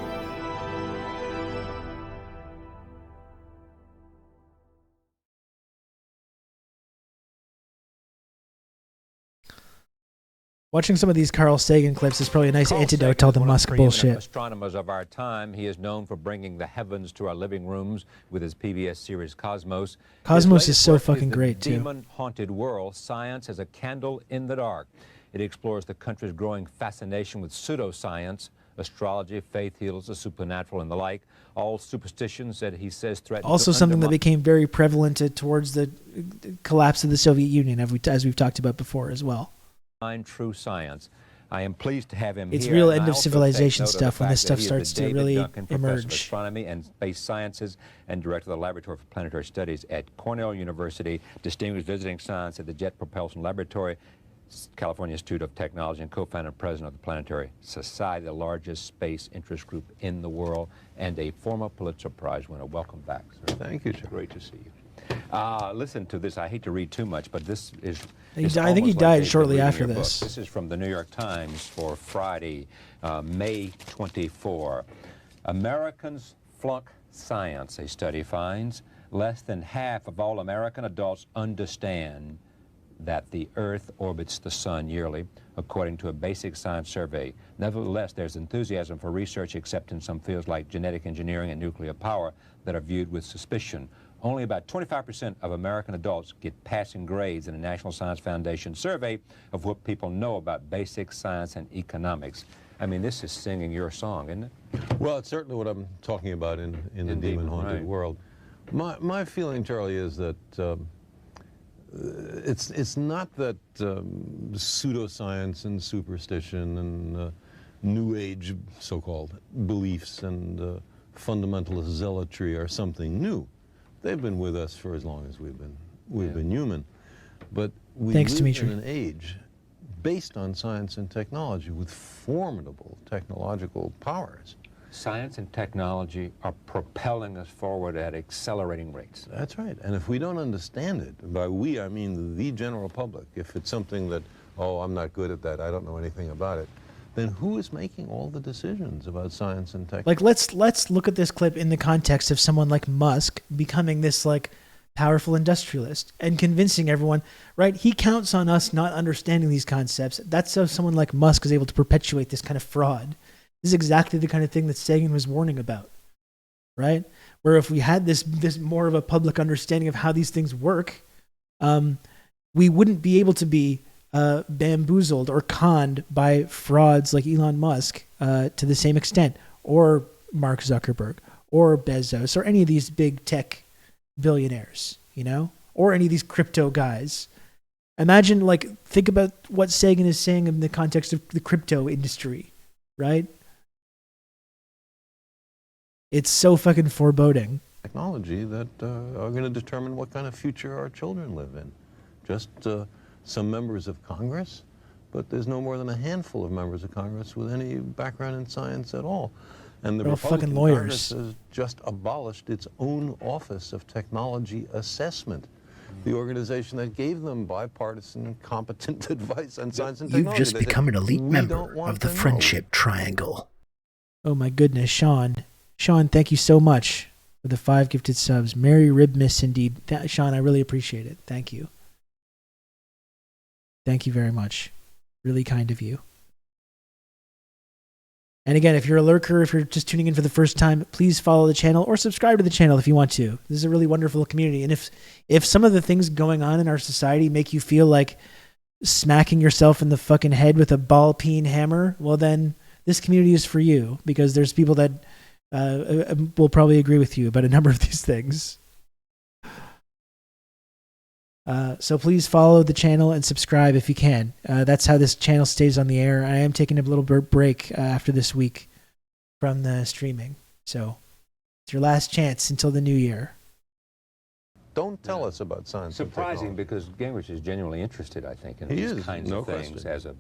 Watching some of these Carl Sagan clips is probably a nice antidote to all the Musk bullshit. Astronomers of our time, he is known for bringing the heavens to our living rooms with his PBS series Cosmos. Cosmos is so fucking great too. Demon-haunted world, science as a candle in the dark. It explores the country's growing fascination with pseudoscience, astrology, faith heals, the supernatural, and the like. All superstitions that he says threaten. Also, something that became very prevalent towards the collapse of the Soviet Union, as we've talked about before as well. True science. I am pleased to have him it's here. real end of civilization stuff when this stuff starts to really Duncan, emerge. Professor of Astronomy and Space Sciences and Director of the Laboratory for Planetary Studies at Cornell University, Distinguished Visiting Science at the Jet Propulsion Laboratory, California Institute of Technology, and co-founder and president of the Planetary Society, the largest space interest group in the world, and a former Pulitzer Prize winner. Welcome back, sir. Thank you, sir. Great to see you. Listen to this. I hate to read too much, but this is... I think he died shortly after this. This is from the New York Times for Friday, May 24. Americans flunk science, a study finds. Less than half of all American adults understand that the Earth orbits the sun yearly, according to a basic science survey. Nevertheless, there's enthusiasm for research, except in some fields like genetic engineering and nuclear power that are viewed with suspicion. Only about 25% of American adults get passing grades in a National Science Foundation survey of what people know about basic science and economics. I mean, this is singing your song, isn't it? Well, it's certainly what I'm talking about in the demon-haunted world. My feeling, Charlie, is that it's not that pseudoscience and superstition and New Age so-called beliefs and fundamentalist zealotry are something new. They've been with us for as long as we've been human. But we live in an age based on science and technology with formidable technological powers. Science and technology are propelling us forward at accelerating rates. That's right. And if we don't understand it, by we I mean the general public, if it's something that, oh, I'm not good at that, I don't know anything about it, then who is making all the decisions about science and technology? Like, let's look at this clip in the context of someone like Musk becoming this like powerful industrialist and convincing everyone, right? He counts on us not understanding these concepts. That's how someone like Musk is able to perpetuate this kind of fraud. This is exactly the kind of thing that Sagan was warning about, right? Where if we had this more of a public understanding of how these things work, we wouldn't be able to be bamboozled or conned by frauds like Elon Musk to the same extent, or Mark Zuckerberg, or Bezos, or any of these big tech billionaires, you know, or any of these crypto guys. Imagine, like, think about what Sagan is saying in the context of the crypto industry, right? It's so fucking foreboding. Technology that are going to determine what kind of future our children live in. Just some members of Congress, but there's no more than a handful of members of Congress with any background in science at all. And the They're all Republican fucking lawyers. Congress has just abolished its own Office of Technology Assessment, the organization that gave them bipartisan, competent advice on science and technology. You've just They said, become an elite "We member don't want of the to know." Friendship Triangle. Oh my goodness, Sean. Sean, thank you so much for the 5 gifted subs. Merry Ribmas indeed. Sean, I really appreciate it. Thank you. Thank you very much. Really kind of you. And again, if you're a lurker, if you're just tuning in for the first time, please follow the channel or subscribe to the channel if you want to. This is a really wonderful community. And if some of the things going on in our society make you feel like smacking yourself in the fucking head with a ball peen hammer, well then this community is for you, because there's people that will probably agree with you about a number of these things. So please follow the channel and subscribe if you can. That's how this channel stays on the air. I am taking a little break after this week from the streaming. So it's your last chance until the new year. Don't tell us about science. Surprising, because Gingrich is genuinely interested, I think, in these kinds of things as a,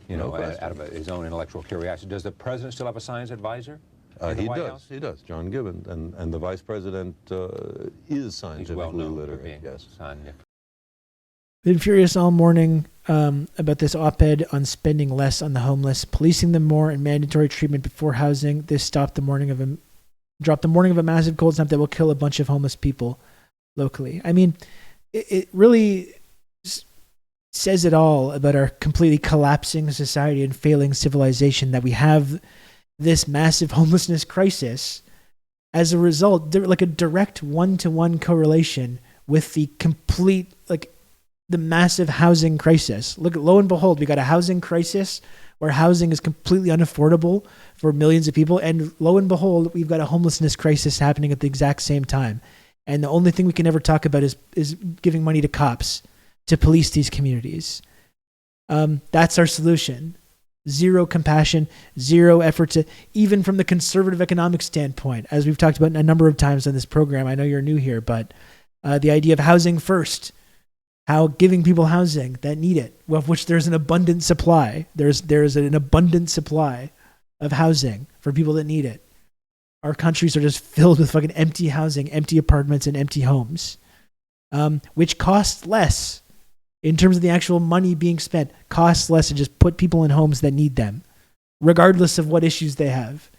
out of his own intellectual curiosity. Does the president still have a science advisor? He does, John Gibbon, and the vice president is scientifically literate. Yes. Been furious all morning about this op-ed on spending less on the homeless, policing them more, and mandatory treatment before housing. This dropped the morning of a massive cold snap that will kill a bunch of homeless people locally. I mean, it really says it all about our completely collapsing society and failing civilization that we have this massive homelessness crisis as a result, like a direct one-to-one correlation with the complete, like, the massive housing crisis. Look, lo and behold, we got a housing crisis where housing is completely unaffordable for millions of people. And lo and behold, we've got a homelessness crisis happening at the exact same time. And the only thing we can ever talk about is giving money to cops to police these communities. That's our solution. Zero compassion, zero effort to, even from the conservative economic standpoint, as we've talked about a number of times on this program. I know you're new here, but the idea of housing first, how giving people housing that need it, of which there's an abundant supply. There's an abundant supply of housing for people that need it. Our countries are just filled with fucking empty housing, empty apartments, and empty homes, which costs less in terms of the actual money being spent. Costs less to just put people in homes that need them, regardless of what issues they have.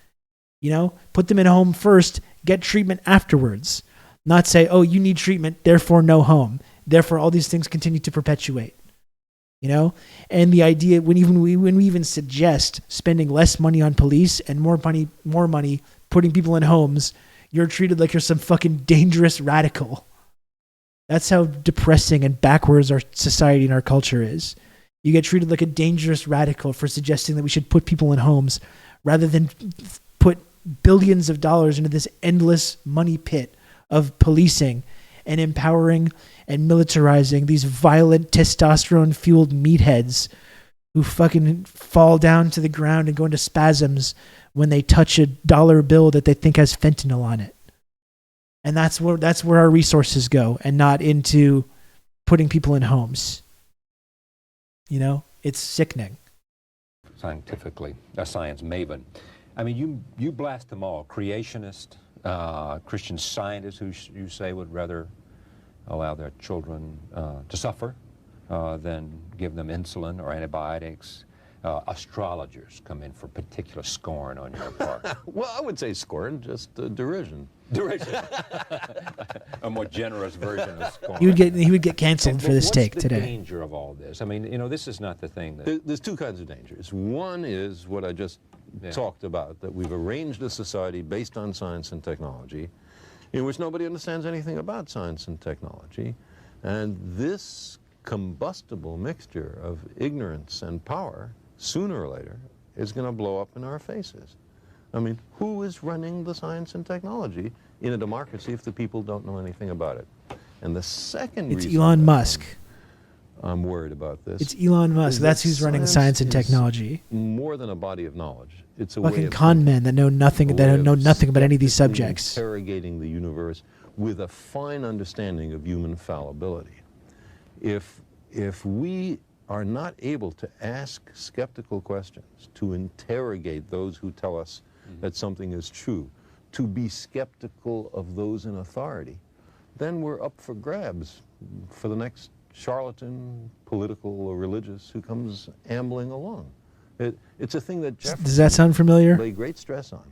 You know, put them in a home first, get treatment afterwards. Not say, oh, you need treatment, therefore no home. Therefore, all these things continue to perpetuate, you know? And the idea, when we even suggest spending less money on police and more money putting people in homes, you're treated like you're some fucking dangerous radical. That's how depressing and backwards our society and our culture is. You get treated like a dangerous radical for suggesting that we should put people in homes rather than put billions of dollars into this endless money pit of policing and empowering and militarizing these violent testosterone-fueled meatheads who fucking fall down to the ground and go into spasms when they touch a dollar bill that they think has fentanyl on it. And that's where our resources go, and not into putting people in homes. You know, it's sickening. Scientifically, a science maven. I mean, you blast them all. Creationist, Christian scientists who you say would rather allow their children to suffer than give them insulin or antibiotics. Astrologers come in for particular scorn on your part. Well, I would say scorn, just derision. Derision. A more generous version of scorn. He would get canceled for this take today. What's the danger of all this? I mean, you know, this is not the thing that... There's two kinds of dangers. One is what I just talked about, that we've arranged a society based on science and technology in which nobody understands anything about science and technology. And this combustible mixture of ignorance and power, sooner or later, is going to blow up in our faces. I mean, who is running the science and technology in a democracy if the people don't know anything about it? And the second It's reason Elon Musk. I'm worried about this. It's Elon Musk. That's who's running science and technology. More than a body of knowledge. It's a way Fucking of con men that know nothing, that know nothing about any of these subjects. Interrogating the universe with a fine understanding of human fallibility. If we are not able to ask skeptical questions, to interrogate those who tell us that something is true, to be skeptical of those in authority, then we're up for grabs for the next charlatan, political or religious, who comes ambling along. It's a thing that Jefferson Does that sound familiar? laid great stress on.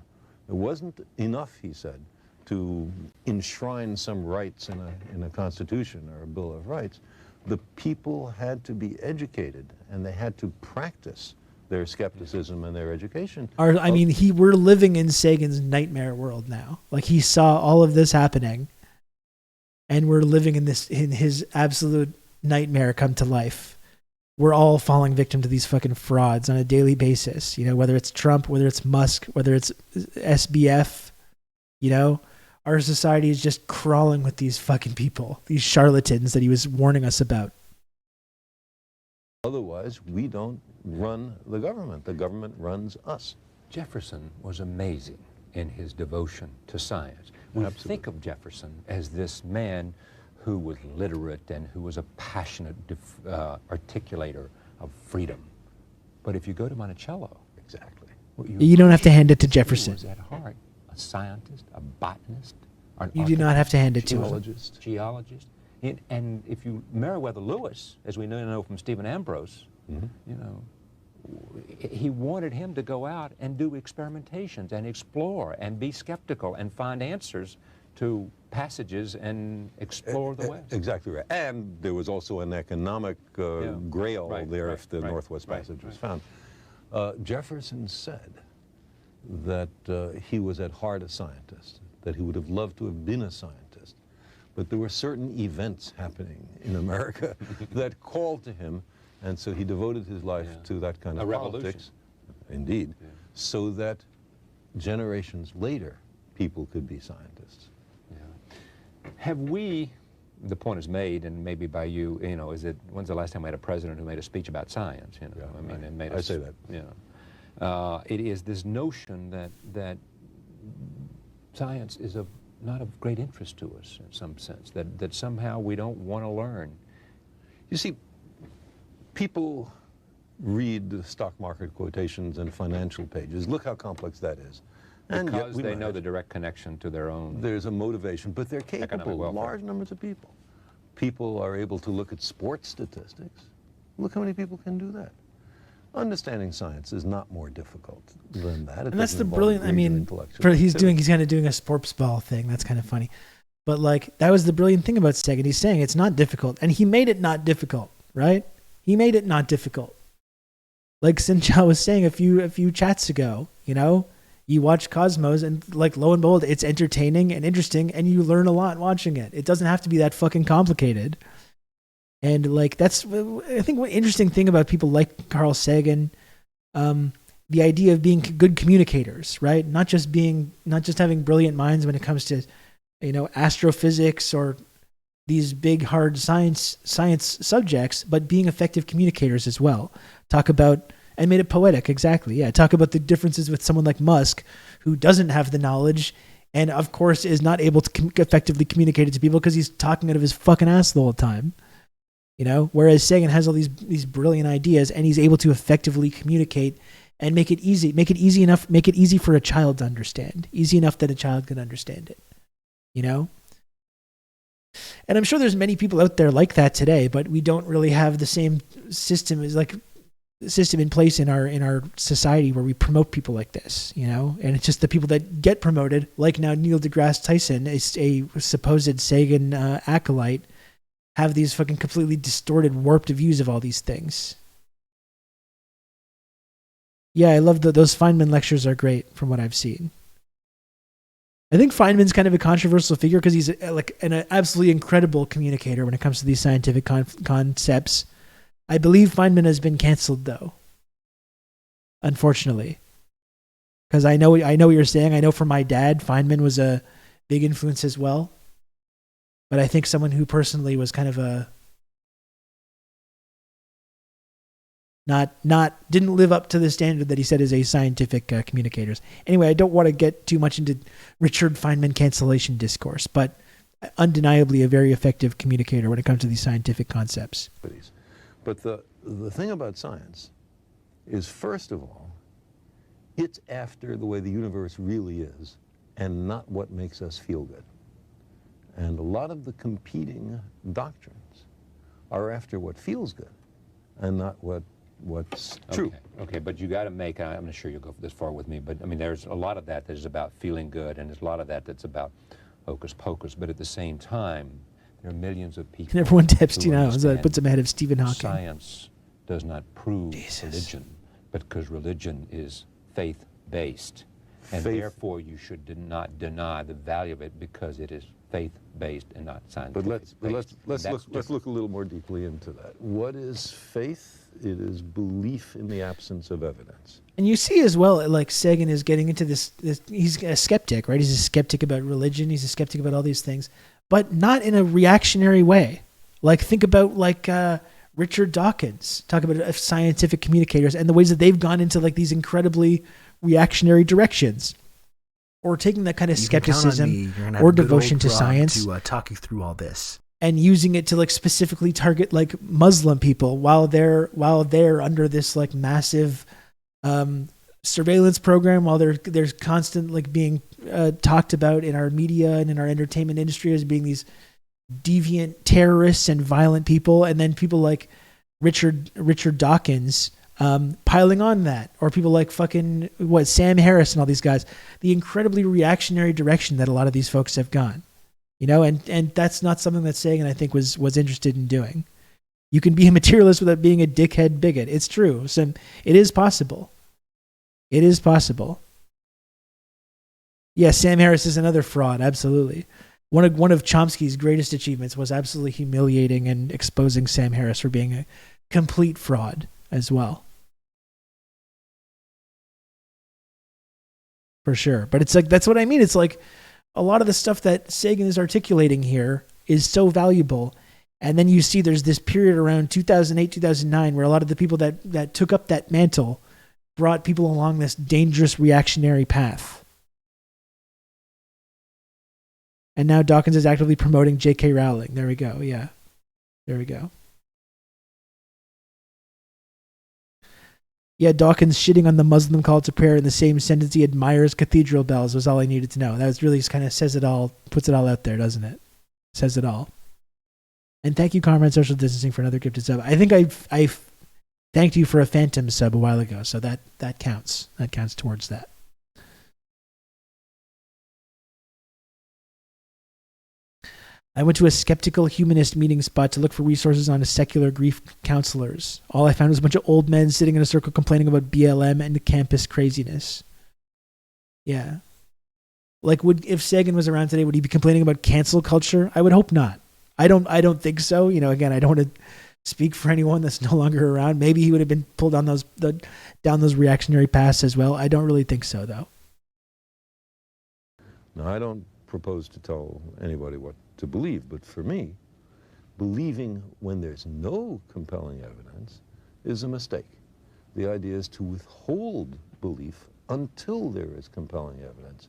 It wasn't enough, he said, to enshrine some rights in a constitution or a Bill of Rights. The people had to be educated, and they had to practice their skepticism and their education. We're living in Sagan's nightmare world now. Like, he saw all of this happening, and we're living in his absolute nightmare come to life. We're all falling victim to these fucking frauds on a daily basis. You know, whether it's Trump, whether it's Musk, whether it's SBF, you know, our society is just crawling with these fucking people, these charlatans that he was warning us about. Otherwise, we don't run the government. The government runs us. Jefferson was amazing in his devotion to science. We think of Jefferson as this man who was literate and who was a passionate articulator of freedom. But if you go to Monticello, exactly, you don't have to hand it to Jefferson. He was at heart a scientist, a botanist, an You do not have to hand it to him. geologist. And if you Meriwether Lewis, as we know from Stephen Ambrose, you know, he wanted him to go out and do experimentations and explore and be skeptical and find answers to passages and explore the West. Exactly right. And there was also an economic grail there if the Northwest Passage was found. Jefferson said that he was at heart a scientist, that he would have loved to have been a scientist. But there were certain events happening in America that called to him, and so he devoted his life to that kind of politics. Indeed. So that generations later, people could be scientists. Have we, the point is made, and maybe by you, you know, when's the last time we had a president who made a speech about science? You know, I mean, and made I say that. You know, it is this notion that science is not of great interest to us in some sense, that somehow we don't want to learn. You see, people read the stock market quotations and financial pages. Look how complex that is. And Because they know the direct connection to their own. There's a motivation, but they're capable. Large numbers of people. People are able to look at sports statistics. Look how many people can do that. Understanding science is not more difficult than that. And that's the brilliant. I mean, he's kind of doing a sports ball thing. That's kind of funny, but like that was the brilliant thing about Sagan. He's saying it's not difficult, and he made it not difficult, right? He made it not difficult. Like Sincha was saying a few chats ago, you know. You watch Cosmos, and like lo and behold, it's entertaining and interesting, and you learn a lot watching it. It doesn't have to be that fucking complicated. And like that's, I think, one interesting thing about people like Carl Sagan, the idea of being good communicators, right? Not just having brilliant minds when it comes to, astrophysics or these big hard science subjects, but being effective communicators as well. Talk about, and made it poetic, exactly. Yeah, talk about the differences with someone like Musk, who doesn't have the knowledge, and of course is not able to effectively communicate it to people because he's talking out of his fucking ass the whole time. Whereas Sagan has all these brilliant ideas, and he's able to effectively communicate and make it easy for a child to understand, easy enough that a child can understand it. And I'm sure there's many people out there like that today, but we don't really have the same system in place in our society where we promote people like this, and it's just the people that get promoted, like now Neil deGrasse Tyson, is a supposed Sagan acolyte, have these fucking completely distorted, warped views of all these things. Yeah, I love those Feynman lectures are great from what I've seen. I think Feynman's kind of a controversial figure because he's an absolutely incredible communicator when it comes to these scientific concepts. I believe Feynman has been canceled, though, unfortunately. Because I know what you're saying. I know for my dad, Feynman was a big influence as well. But I think someone who personally was kind of didn't live up to the standard that he said as a scientific communicators. Anyway, I don't want to get too much into Richard Feynman cancellation discourse, but undeniably a very effective communicator when it comes to these scientific concepts. But the thing about science is, first of all, it's after the way the universe really is and not what makes us feel good. And a lot of the competing doctrines are after what feels good and not what's true. Okay, but you got to make, I'm not sure you'll go this far with me, but I mean, there's a lot of that is about feeling good, and there's a lot of that that's about hocus pocus, but at the same time, there are millions of people. And everyone tips, that puts him ahead of Stephen Hawking. Science does not prove religion, but because religion is faith-based, and therefore you should not deny the value of it because it is faith-based and not scientific. But let's look a little more deeply into that. What is faith? It is belief in the absence of evidence. And you see as well, like Sagan is getting into this. He's a skeptic, right? He's a skeptic about religion. He's a skeptic about all these things, but not in a reactionary way. Like think about Richard Dawkins. Talk about scientific communicators and the ways that they've gone into like these incredibly reactionary directions. Or taking that kind of skepticism or devotion to science to talk you through all this, and using it to like specifically target like Muslim people while they're under this like massive surveillance program, while there's constant like being talked about in our media and in our entertainment industry as being these deviant terrorists and violent people, and then people like Richard Dawkins piling on that, or people like fucking Sam Harris and all these guys, the incredibly reactionary direction that a lot of these folks have gone, and that's not something that Sagan, I think, was interested in doing. You can be a materialist without being a dickhead bigot. It's true. So it is possible. It is possible. Yeah, Sam Harris is another fraud. Absolutely. One of Chomsky's greatest achievements was absolutely humiliating and exposing Sam Harris for being a complete fraud as well. For sure. But it's like, that's what I mean. It's like a lot of the stuff that Sagan is articulating here is so valuable. And then you see there's this period around 2008, 2009, where a lot of the people that took up that mantle brought people along this dangerous reactionary path. And now Dawkins is actively promoting J.K. Rowling. There we go. Yeah. There we go. Yeah, Dawkins shitting on the Muslim call to prayer in the same sentence he admires cathedral bells was all I needed to know. That was really kind of says it all, puts it all out there, doesn't it? Says it all. And thank you, Comrade Social Distancing, for another gifted sub. I think I thanked you for a phantom sub a while ago, so that counts. That counts towards that. I went to a skeptical humanist meeting spot to look for resources on secular grief counselors. All I found was a bunch of old men sitting in a circle complaining about BLM and the campus craziness. Yeah. Like, if Sagan was around today, would he be complaining about cancel culture? I would hope not. I don't think so. You know, again, I don't want to speak for anyone that's no longer around. Maybe he would have been pulled down those reactionary paths as well. I don't really think so, though. Now, I don't propose to tell anybody what to believe, but for me, believing when there's no compelling evidence is a mistake. The idea is to withhold belief until there is compelling evidence.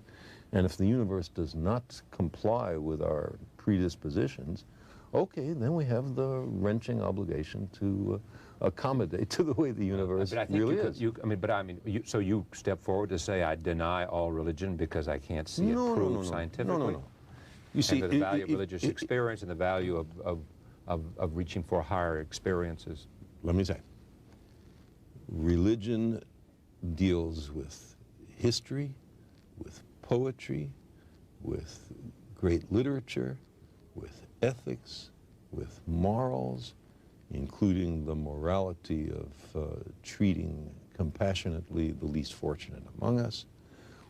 And if the universe does not comply with our predispositions, okay, then we have the wrenching obligation to accommodate to the way the universe really is. So you step forward to say, I deny all religion because I can't see it proved scientifically? No. You see, the value of religious experience and the value of reaching for higher experiences. Let me say, religion deals with history, with poetry, with great literature, with ethics, with morals, including the morality of treating compassionately the least fortunate among us.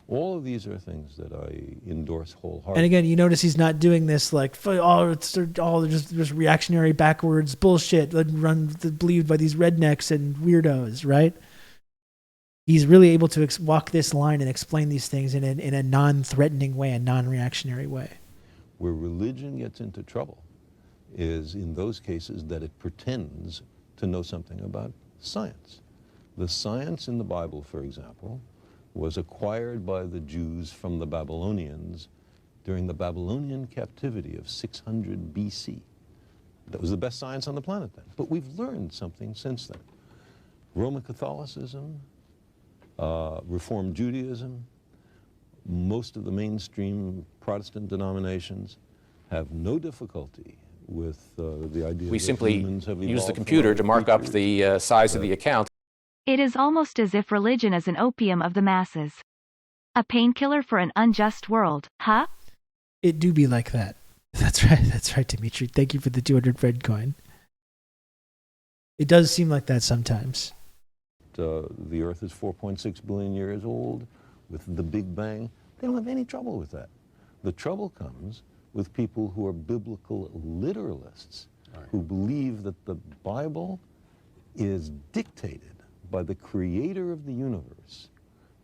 All of these are things that I endorse wholeheartedly. And again, you notice he's not doing this like, oh, it's all just reactionary, backwards bullshit believed by these rednecks and weirdos, right? He's really able to walk this line and explain these things in a non-threatening way, a non-reactionary way. Where religion gets into trouble is in those cases that it pretends to know something about science. The science in the Bible, for example, was acquired by the Jews from the Babylonians during the Babylonian captivity of 600 BC. That was the best science on the planet then. But we've learned something since then. Roman Catholicism, Reformed Judaism, most of the mainstream Protestant denominations have no difficulty with the idea We that simply humans have use the evolved computer from to mark up the size of the account. It is almost as if religion is an opium of the masses. A painkiller for an unjust world, huh? It do be like that. That's right, Dimitri. Thank you for the 200 Fred coin. It does seem like that sometimes. The Earth is 4.6 billion years old with the Big Bang. They don't have any trouble with that. The trouble comes with people who are biblical literalists, who believe that the Bible is dictated by the creator of the universe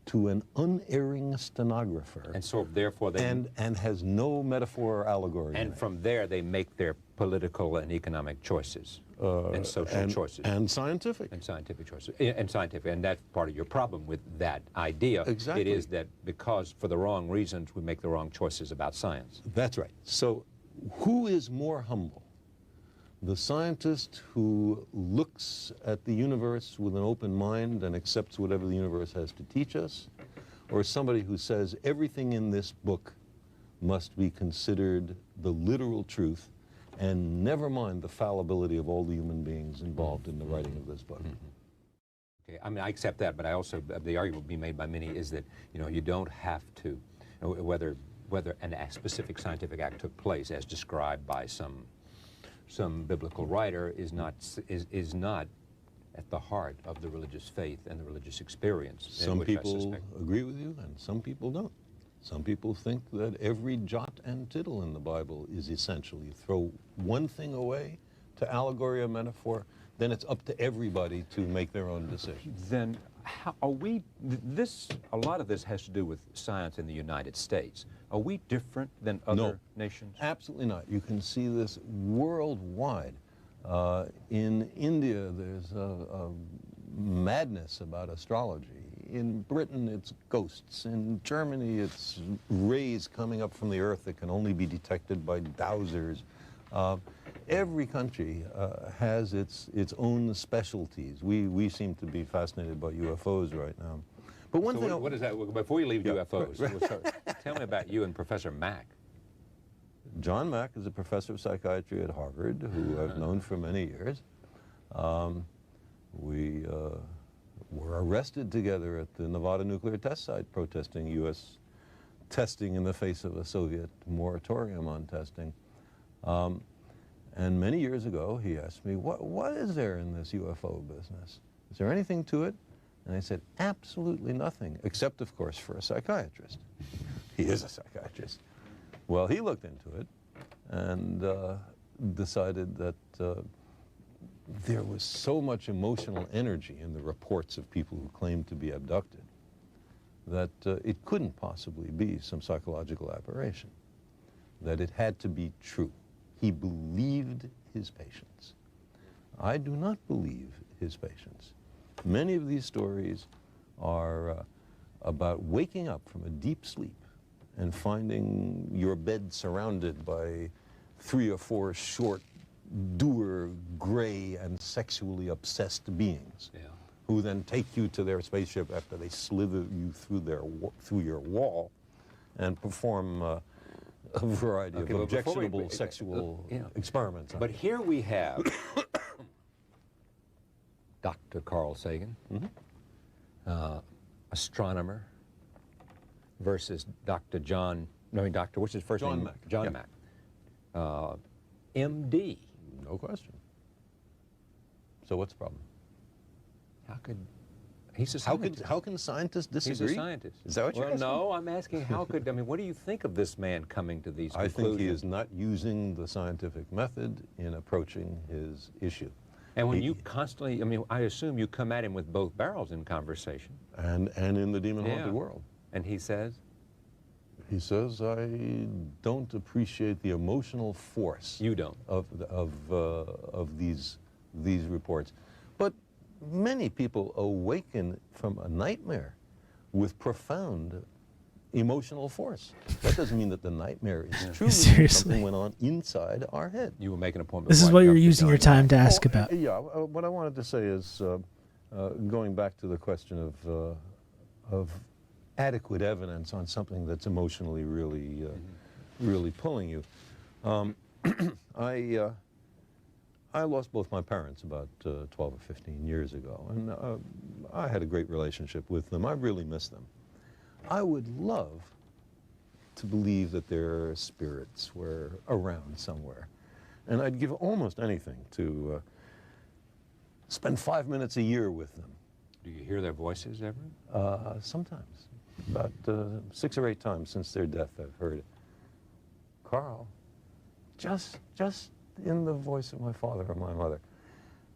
to an unerring stenographer. And so therefore they... And has no metaphor or allegory. And from there they make their political and economic choices. And social choices. And scientific. And scientific choices. And scientific. And that's part of your problem with that idea. Exactly. It is that because for the wrong reasons we make the wrong choices about science. That's right. So who is more humble? The scientist who looks at the universe with an open mind and accepts whatever the universe has to teach us, or somebody who says everything in this book must be considered the literal truth and never mind the fallibility of all the human beings involved in the writing of this book? Okay, I mean, I accept that, but I also, the argument being made by many is that, you know, you don't have to, whether a specific scientific act took place as described by some biblical writer is not at the heart of the religious faith and the religious experience. Some people agree with you and some people don't. Some people think that every jot and tittle in the Bible is essential. You throw one thing away to allegory or metaphor, then it's up to everybody to make their own decision. Then how are we, a lot of this has to do with science in the United States. Are we different than other nations? Absolutely not. You can see this worldwide. In India, there's a madness about astrology. In Britain, it's ghosts. In Germany, it's rays coming up from the Earth that can only be detected by dowsers. Every country has its own specialties. We seem to be fascinated by UFOs right now. But one thing... What is that? Before you leave UFOs, tell me about you and Professor Mack. John Mack is a professor of psychiatry at Harvard, who I've known for many years. We were arrested together at the Nevada nuclear test site protesting U.S. testing in the face of a Soviet moratorium on testing. And many years ago, he asked me, what is there in this UFO business? Is there anything to it? And I said, absolutely nothing, except, of course, for a psychiatrist. He is a psychiatrist. Well, he looked into it and decided that there was so much emotional energy in the reports of people who claimed to be abducted that it couldn't possibly be some psychological aberration, that it had to be true. He believed his patients. I do not believe his patients. Many of these stories are about waking up from a deep sleep and finding your bed surrounded by 3 or 4 short, dour, gray, and sexually obsessed beings who then take you to their spaceship after they slither you through your wall and perform a variety of objectionable sexual experiments. But here we have Dr. Carl Sagan, astronomer, versus Dr. what's his first name? Mack. John Mack. MD. No question. So what's the problem? How could... He's a scientist. How can scientists disagree? He's a scientist. Is that what you're asking? No, I'm asking how could... I mean, what do you think of this man coming to these conclusions? I think he is not using the scientific method in approaching his issue. And when you constantly... I mean, I assume you come at him with both barrels in conversation. And in the demon-haunted world. And he says? He says, I don't appreciate the emotional force. You don't. Of these reports. But many people awaken from a nightmare with profound emotional force. That doesn't mean that the nightmare is true. Something went on inside our head. You were making a point. This is what you're using your time to ask about. Yeah, what I wanted to say is, going back to the question of adequate evidence on something that's emotionally really pulling you. I lost both my parents about 12 or 15 years ago, and I had a great relationship with them. I really miss them. I would love to believe that their spirits were around somewhere, and I'd give almost anything to spend 5 minutes a year with them. Do you hear their voices ever? Sometimes. About 6 or 8 times since their death, I've heard it. Carl, just in the voice of my father or my mother.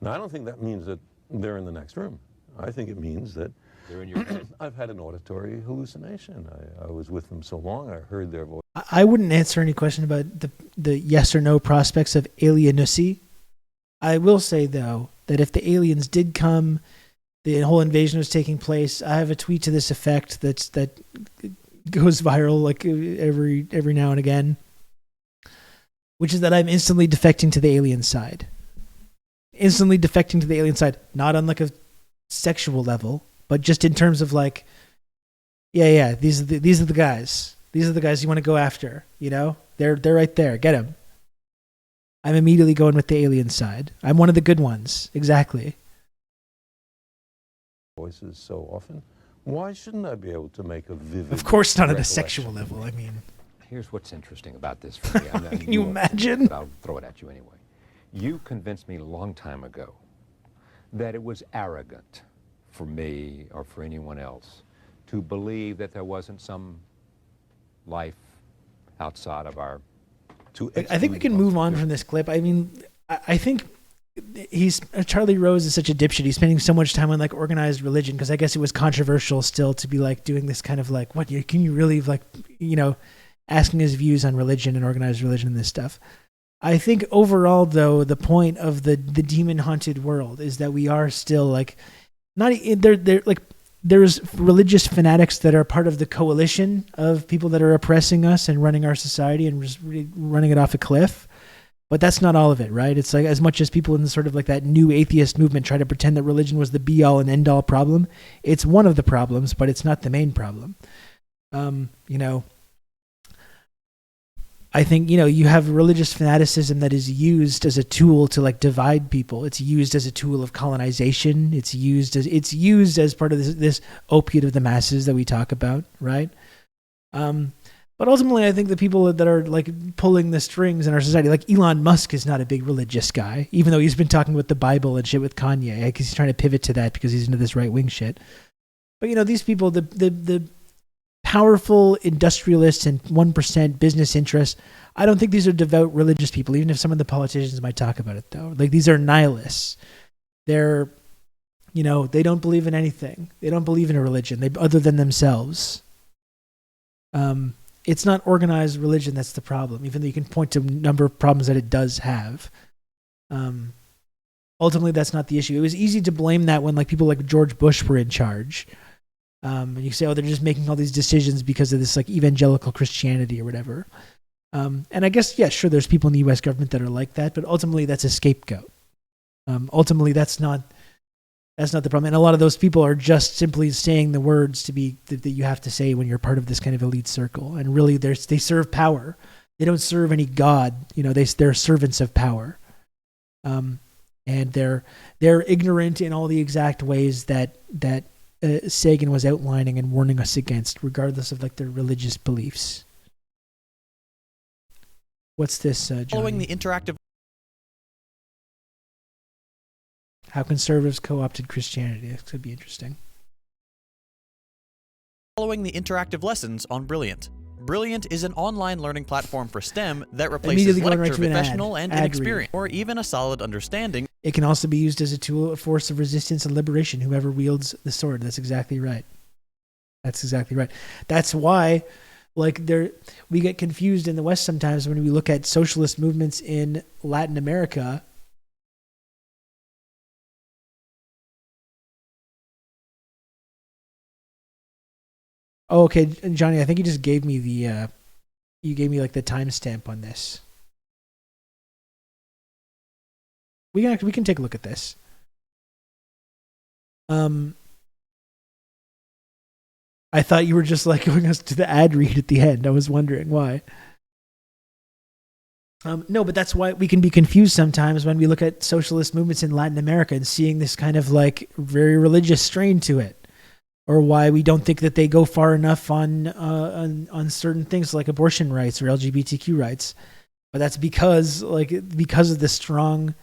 Now, I don't think that means that they're in the next room. I think it means that they're in your head. I've had an auditory hallucination. I was with them so long, I heard their voice. I wouldn't answer any question about the yes or no prospects of alienacy. I will say, though, that if the aliens did come, the whole invasion was taking place. I have a tweet to this effect that goes viral like every now and again, which is that I'm instantly defecting to the alien side. Instantly defecting to the alien side, not on like a sexual level, but just in terms of like, yeah, these are the guys. These are the guys you want to go after. You know, they're right there. Get them. I'm immediately going with the alien side. I'm one of the good ones. Exactly. Voices so often. Why shouldn't I be able to make a vivid? Of course, not at a sexual level. I mean, here's what's interesting about this for me. Can you imagine? But I'll throw it at you anyway. You convinced me a long time ago that it was arrogant for me or for anyone else to believe that there wasn't some life outside of our... I think we can move on from this clip. I mean, I think Charlie Rose is such a dipshit. He's spending so much time on like organized religion because I guess it was controversial still to be like doing this kind of like, what, can you really like, you know, asking his views on religion and organized religion and this stuff. I think overall, though, the point of the demon haunted world is that we are still like, not they're like, there's religious fanatics that are part of the coalition of people that are oppressing us and running our society and just running it off a cliff. But that's not all of it, right? It's like as much as people in sort of like that new atheist movement try to pretend that religion was the be all and end all problem. It's one of the problems, but it's not the main problem. You know, I think, you know, you have religious fanaticism that is used as a tool to like divide people. It's used as a tool of colonization. It's used as part of this opiate of the masses that we talk about, right? But ultimately, I think the people that are like pulling the strings in our society, like Elon Musk is not a big religious guy, even though he's been talking with the Bible and shit with Kanye, because he's trying to pivot to that because he's into this right-wing shit. But, you know, these people, the powerful industrialists and 1% business interests, I don't think these are devout religious people, even if some of the politicians might talk about it, though. Like, these are nihilists. They're, you know, they don't believe in anything. They don't believe in a religion other than themselves. It's not organized religion that's the problem, even though you can point to a number of problems that it does have. Ultimately, that's not the issue. It was easy to blame that when like people like George Bush were in charge. And you say, oh, they're just making all these decisions because of this like evangelical Christianity or whatever. And I guess, yeah, sure, there's people in the U.S. government that are like that, but ultimately that's a scapegoat. Ultimately, that's not the problem. And a lot of those people are just simply saying the words that you have to say when you're part of this kind of elite circle. And really, they serve power. They don't serve any god. You know, they're servants of power. And they're ignorant in all the exact ways that Sagan was outlining and warning us against, regardless of like their religious beliefs. What's this, Johnny? Following the interactive. How conservatives co-opted Christianity. This could be interesting. Following the interactive lessons on Brilliant. Brilliant is an online learning platform for STEM that replaces lecture, professional, and inexperienced, or even a solid understanding. It can also be used as a tool, a force of resistance and liberation, whoever wields the sword. That's exactly right. That's exactly right. That's why, like, we get confused in the West sometimes when we look at socialist movements in Latin America. Oh, okay, Johnny, I think you just gave me you gave me like the timestamp on this. We can take a look at this. I thought you were just like going us to the ad read at the end. I was wondering why. No, but that's why we can be confused sometimes when we look at socialist movements in Latin America and seeing this kind of like very religious strain to it. Or why we don't think that they go far enough on certain things like abortion rights or LGBTQ rights, but that's because of the strong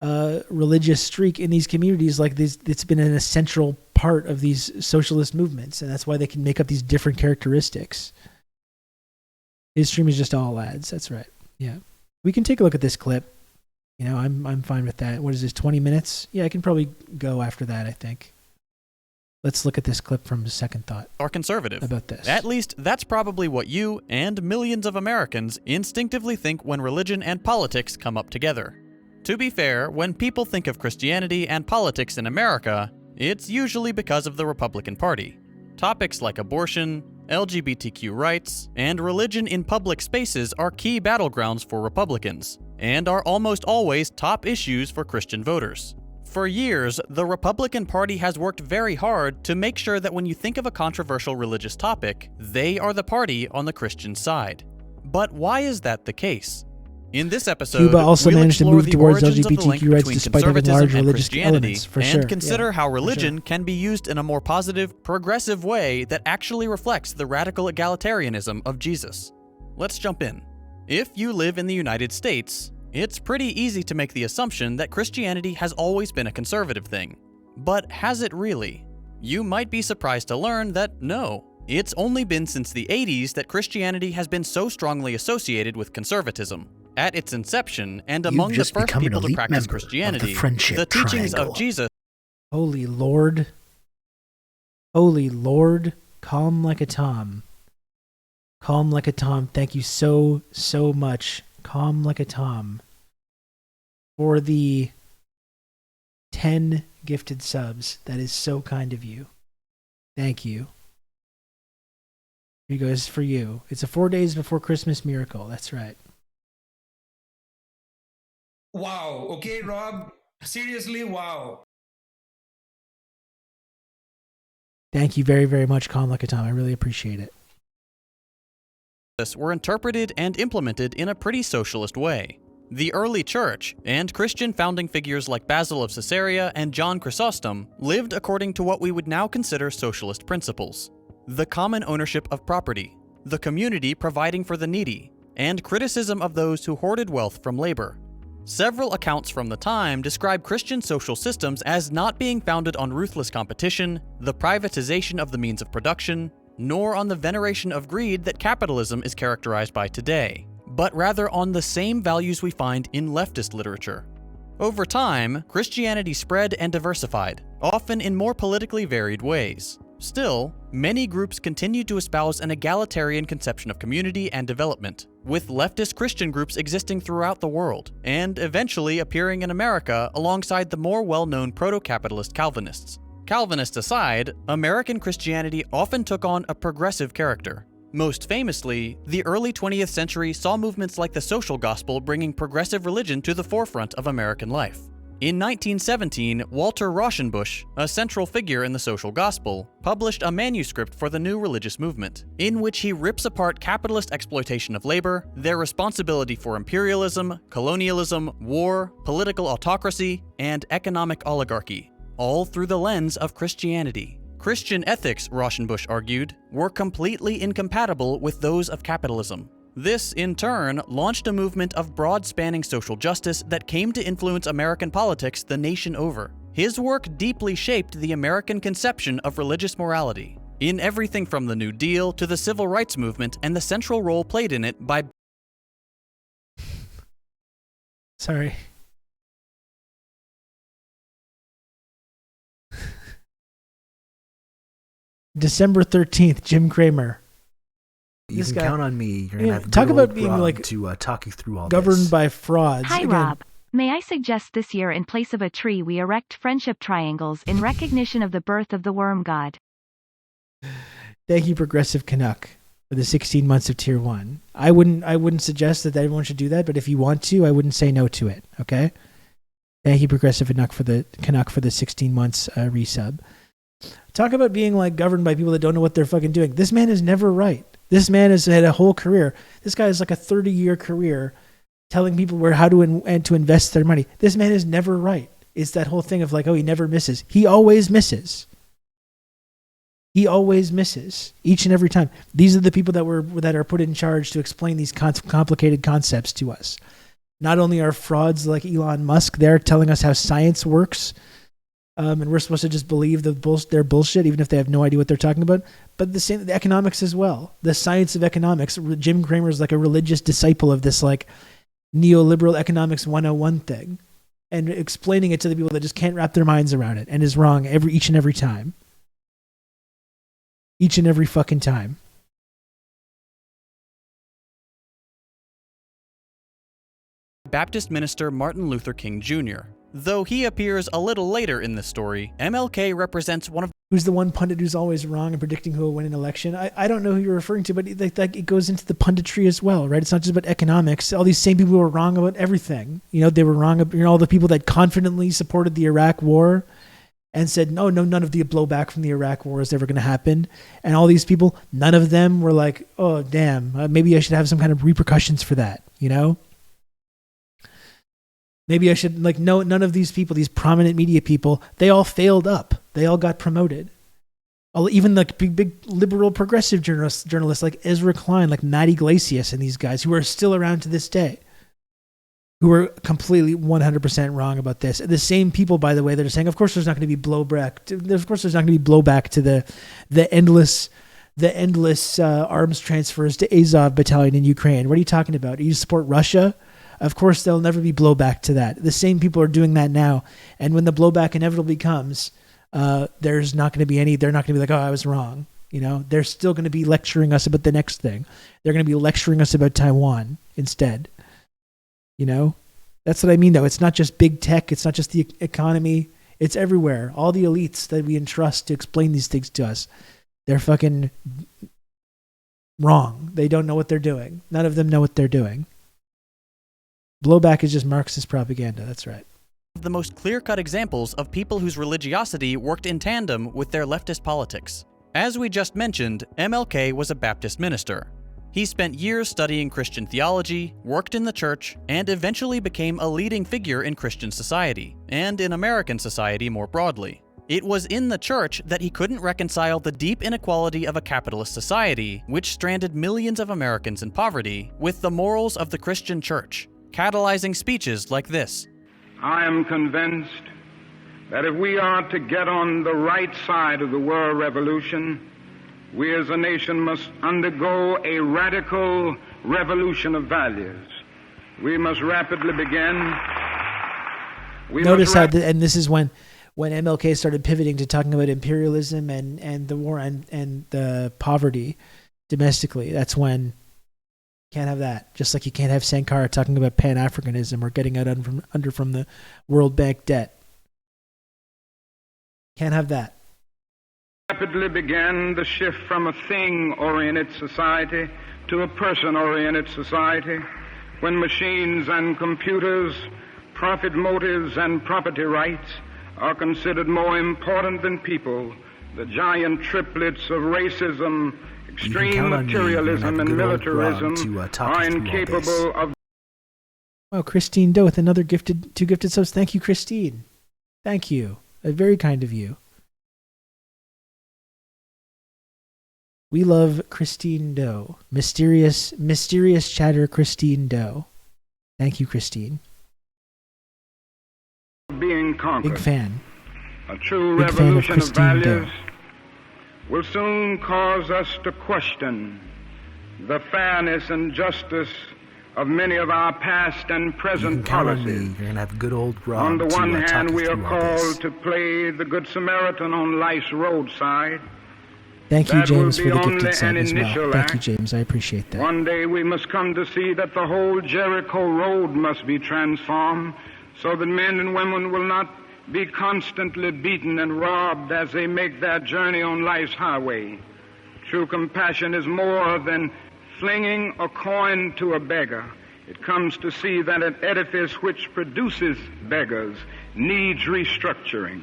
religious streak in these communities. Like this, it's been an essential part of these socialist movements, and that's why they can make up these different characteristics. His stream is just all ads. That's right. Yeah, we can take a look at this clip. You know, I'm fine with that. What is this? 20 minutes? Yeah, I can probably go after that. I think. Let's look at this clip from Second Thought. Are conservative. About this. At least that's probably what you and millions of Americans instinctively think when religion and politics come up together. To be fair, when people think of Christianity and politics in America, it's usually because of the Republican Party. Topics like abortion, LGBTQ rights, and religion in public spaces are key battlegrounds for Republicans, and are almost always top issues for Christian voters. For years, the Republican Party has worked very hard to make sure that when you think of a controversial religious topic, they are the party on the Christian side. But why is that the case? In this episode, Cuba also we'll managed to explore move the towards origins of the LGBTQ link rights between despite having conservatism large and religious Christianity, elements, for and sure. consider Yeah, how for religion sure. can be used in a more positive, progressive way that actually reflects the radical egalitarianism of Jesus. Let's jump in. If you live in the United States, it's pretty easy to make the assumption that Christianity has always been a conservative thing. But has it really? You might be surprised to learn that no. It's only been since the 80s that Christianity has been so strongly associated with conservatism. At its inception, and among the first people to practice Christianity, the teachings of Jesus. Holy Lord. Holy Lord. Calm like a Tom. Calm like a Tom. Thank you so, so much. Calm like a Tom. For the 10 gifted subs. That is so kind of you. Thank you. Here you go. This is for you. It's a 4 days before Christmas miracle. That's right. Wow. Okay, Rob. Seriously, wow. Thank you very, very much, Calm Like a Tom. I really appreciate it. Were interpreted and implemented in a pretty socialist way. The early church and Christian founding figures like Basil of Caesarea and John Chrysostom lived according to what we would now consider socialist principles. The common ownership of property, the community providing for the needy, and criticism of those who hoarded wealth from labor. Several accounts from the time describe Christian social systems as not being founded on ruthless competition, the privatization of the means of production, nor on the veneration of greed that capitalism is characterized by today, but rather on the same values we find in leftist literature. Over time, Christianity spread and diversified, often in more politically varied ways. Still, many groups continued to espouse an egalitarian conception of community and development, with leftist Christian groups existing throughout the world, and eventually appearing in America alongside the more well-known proto-capitalist Calvinists. Calvinists aside, American Christianity often took on a progressive character. Most famously, the early 20th century saw movements like the social gospel bringing progressive religion to the forefront of American life. In 1917, Walter Rauschenbusch, a central figure in the social gospel, published a manuscript for the new religious movement, in which he rips apart capitalist exploitation of labor, their responsibility for imperialism, colonialism, war, political autocracy, and economic oligarchy, all through the lens of Christianity. Christian ethics, Rauschenbusch argued, were completely incompatible with those of capitalism. This, in turn, launched a movement of broad-spanning social justice that came to influence American politics the nation over. His work deeply shaped the American conception of religious morality, in everything from the New Deal to the Civil Rights Movement and the central role played in it by... Sorry. December 13th, Jim Cramer. You can count on me. You're gonna have talk good about old being Rob like to talk you through all governed this. by frauds. Hi, Again, Rob. May I suggest this year in place of a tree we erect friendship triangles in recognition of the birth of the worm god? Thank you, Progressive Canuck, for the 16 months of Tier 1. I wouldn't suggest that everyone should do that, but if you want to, I wouldn't say no to it, okay? Thank you, Progressive Canuck, for the 16 months resub. Talk about being like governed by people that don't know what they're fucking doing. This man is never right. This man has had a whole career. This guy has like a 30-year career telling people how to invest their money. This man is never right. It's that whole thing of like, oh, he never misses. He always misses. He always misses each and every time. These are the people that are put in charge to explain these complicated concepts to us. Not only are frauds like Elon Musk there telling us how science works, and we're supposed to just believe their bullshit, even if they have no idea what they're talking about. But the economics as well, the science of economics. Jim Cramer is like a religious disciple of this like neoliberal economics 101 thing, and explaining it to the people that just can't wrap their minds around it and is wrong each and every time. Each and every fucking time. Baptist minister Martin Luther King Jr. Though he appears a little later in this story, MLK represents one of... Who's the one pundit who's always wrong in predicting who will win an election? I don't know who you're referring to, but it goes into the punditry as well, right? It's not just about economics. All these same people were wrong about everything. You know, they were wrong about all the people that confidently supported the Iraq war and said, no, none of the blowback from the Iraq war is ever going to happen. And all these people, none of them were like, oh, damn, maybe I should have some kind of repercussions for that, you know? Maybe I should, like, no, none of these people, these prominent media people, they all failed up. They all got promoted. Even like big liberal progressive journalists like Ezra Klein, like Matt Iglesias and these guys who are still around to this day, who are completely 100% wrong about this. The same people, by the way, that are saying, of course there's not going to be blowback. Of course there's not going to be blowback to the endless arms transfers to Azov battalion in Ukraine. What are you talking about? Do you support Russia? Of course, there'll never be blowback to that. The same people are doing that now. And when the blowback inevitably comes, there's not going to be any, they're not going to be like, oh, I was wrong. You know, they're still going to be lecturing us about the next thing. They're going to be lecturing us about Taiwan instead. You know, that's what I mean, though. It's not just big tech. It's not just the economy. It's everywhere. All the elites that we entrust to explain these things to us, they're fucking wrong. They don't know what they're doing. None of them know what they're doing. Blowback is just Marxist propaganda. That's right. The most clear-cut examples of people whose religiosity worked in tandem with their leftist politics. As we just mentioned, MLK was a Baptist minister. He spent years studying Christian theology, worked in the church, and eventually became a leading figure in Christian society, and in American society more broadly. It was in the church that he couldn't reconcile the deep inequality of a capitalist society, which stranded millions of Americans in poverty, with the morals of the Christian church, catalyzing speeches like this. I am convinced that if we are to get on the right side of the world revolution, we as a nation must undergo a radical revolution of values. We must rapidly begin. Notice how, and this is when MLK started pivoting to talking about imperialism and the war and the poverty domestically. That's when you can't have that. Just like you can't have Sankara talking about Pan-Africanism or getting out from the World Bank debt. Can't have that. Rapidly began the shift from a thing-oriented society to a person-oriented society, when machines and computers, profit motives and property rights are considered more important than people. The giant triplets of racism, extreme materialism, and militarism are incapable of... Wow, Christine Doe with another two gifted subs. Thank you, Christine. Thank you. Very kind of you. We love Christine Doe. Mysterious chatter Christine Doe. Thank you, Christine. Being conquered. Big fan. A true Big fan of revolution of Christine values Doe. will soon cause us to question the fairness and justice of many of our past and present policies. You're going to have good old Rob. On the one talk hand, you we are through all this. called to play the Good Samaritan on life's roadside. Thank you, That will James, be for the only gifted sub an as well. initial Thank you, act. James. I appreciate that. One day we must come to see that the whole Jericho road must be transformed so that men and women will not be constantly beaten and robbed as they make their journey on life's highway. True compassion is more than flinging a coin to a beggar. It comes to see that an edifice which produces beggars needs restructuring.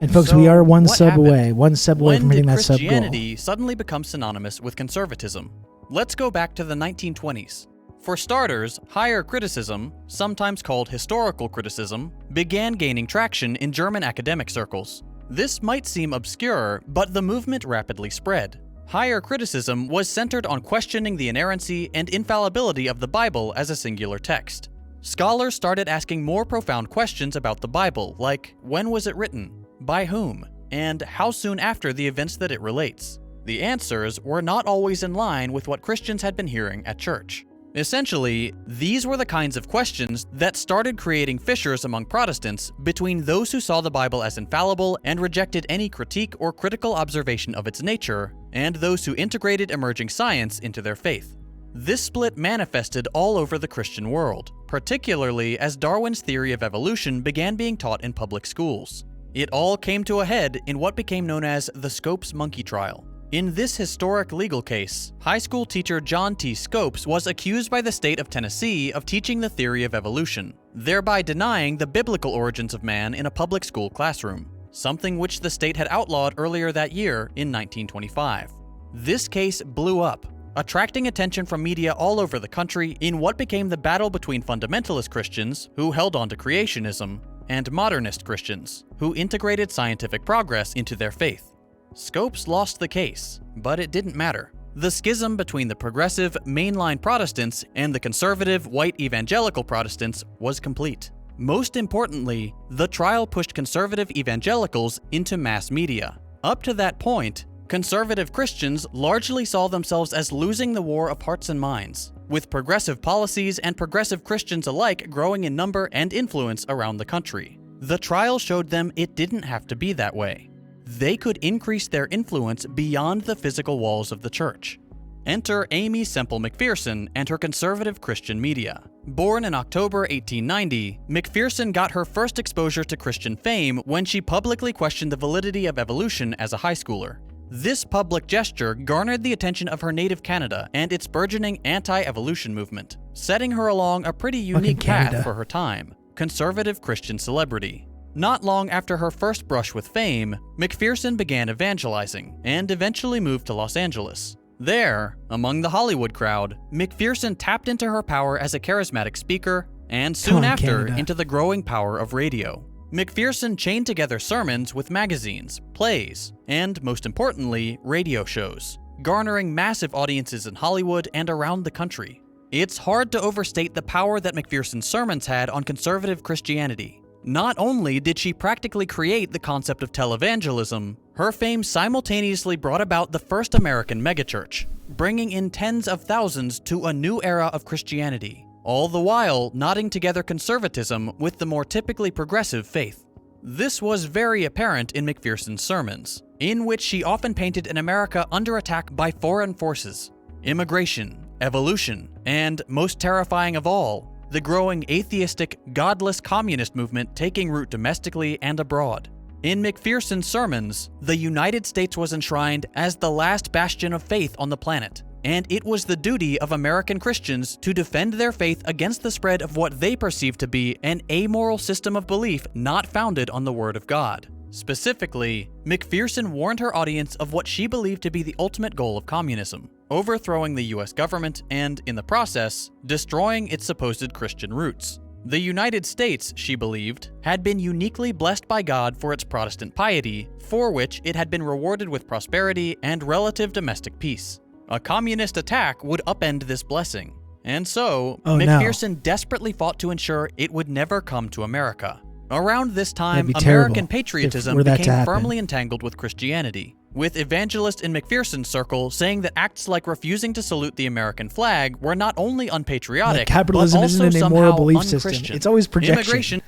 And folks, we are one sub away from hitting that sub goal. When did Christianity suddenly become synonymous with conservatism? Let's go back to the 1920s. For starters, higher criticism, sometimes called historical criticism, began gaining traction in German academic circles. This might seem obscure, but the movement rapidly spread. Higher criticism was centered on questioning the inerrancy and infallibility of the Bible as a singular text. Scholars started asking more profound questions about the Bible, like when was it written, by whom, and how soon after the events that it relates. The answers were not always in line with what Christians had been hearing at church. Essentially, these were the kinds of questions that started creating fissures among Protestants between those who saw the Bible as infallible and rejected any critique or critical observation of its nature, and those who integrated emerging science into their faith. This split manifested all over the Christian world, particularly as Darwin's theory of evolution began being taught in public schools. It all came to a head in what became known as the Scopes monkey trial. In this historic legal case, high school teacher John T. Scopes was accused by the state of Tennessee of teaching the theory of evolution, thereby denying the biblical origins of man in a public school classroom, something which the state had outlawed earlier that year in 1925. This case blew up, attracting attention from media all over the country in what became the battle between fundamentalist Christians, who held on to creationism, and modernist Christians, who integrated scientific progress into their faith. Scopes lost the case, but it didn't matter. The schism between the progressive, mainline Protestants and the conservative, white evangelical Protestants was complete. Most importantly, the trial pushed conservative evangelicals into mass media. Up to that point, conservative Christians largely saw themselves as losing the war of hearts and minds, with progressive policies and progressive Christians alike growing in number and influence around the country. The trial showed them it didn't have to be that way. They could increase their influence beyond the physical walls of the church. Enter Amy Semple McPherson and her conservative Christian media. Born in October 1890, McPherson got her first exposure to Christian fame when she publicly questioned the validity of evolution as a high schooler. This public gesture garnered the attention of her native Canada and its burgeoning anti-evolution movement, setting her along a pretty unique path for her time: conservative Christian celebrity. Not long after her first brush with fame, McPherson began evangelizing and eventually moved to Los Angeles. There, among the Hollywood crowd, McPherson tapped into her power as a charismatic speaker, and soon after Canada. into the growing power of radio. McPherson chained together sermons with magazines, plays, and, most importantly, radio shows, garnering massive audiences in Hollywood and around the country. It's hard to overstate the power that McPherson's sermons had on conservative Christianity. Not only did she practically create the concept of televangelism, her fame simultaneously brought about the first American megachurch, bringing in tens of thousands to a new era of Christianity, all the while knotting together conservatism with the more typically progressive faith. This was very apparent in McPherson's sermons, in which she often painted an America under attack by foreign forces, immigration, evolution, and, most terrifying of all, the growing atheistic, godless communist movement taking root domestically and abroad. In McPherson's sermons, the United States was enshrined as the last bastion of faith on the planet, and it was the duty of American Christians to defend their faith against the spread of what they perceived to be an amoral system of belief not founded on the Word of God. Specifically, McPherson warned her audience of what she believed to be the ultimate goal of communism: overthrowing the US government and, in the process, destroying its supposed Christian roots. The United States, she believed, had been uniquely blessed by God for its Protestant piety, for which it had been rewarded with prosperity and relative domestic peace. A communist attack would upend this blessing, and so McPherson desperately fought to ensure it would never come to America. Around this time, American patriotism became firmly entangled with Christianity, with evangelists in McPherson's circle saying that acts like refusing to salute the American flag were not only unpatriotic, capitalism but also isn't an somehow immoral belief system. unchristian. It's always projection. Immigration.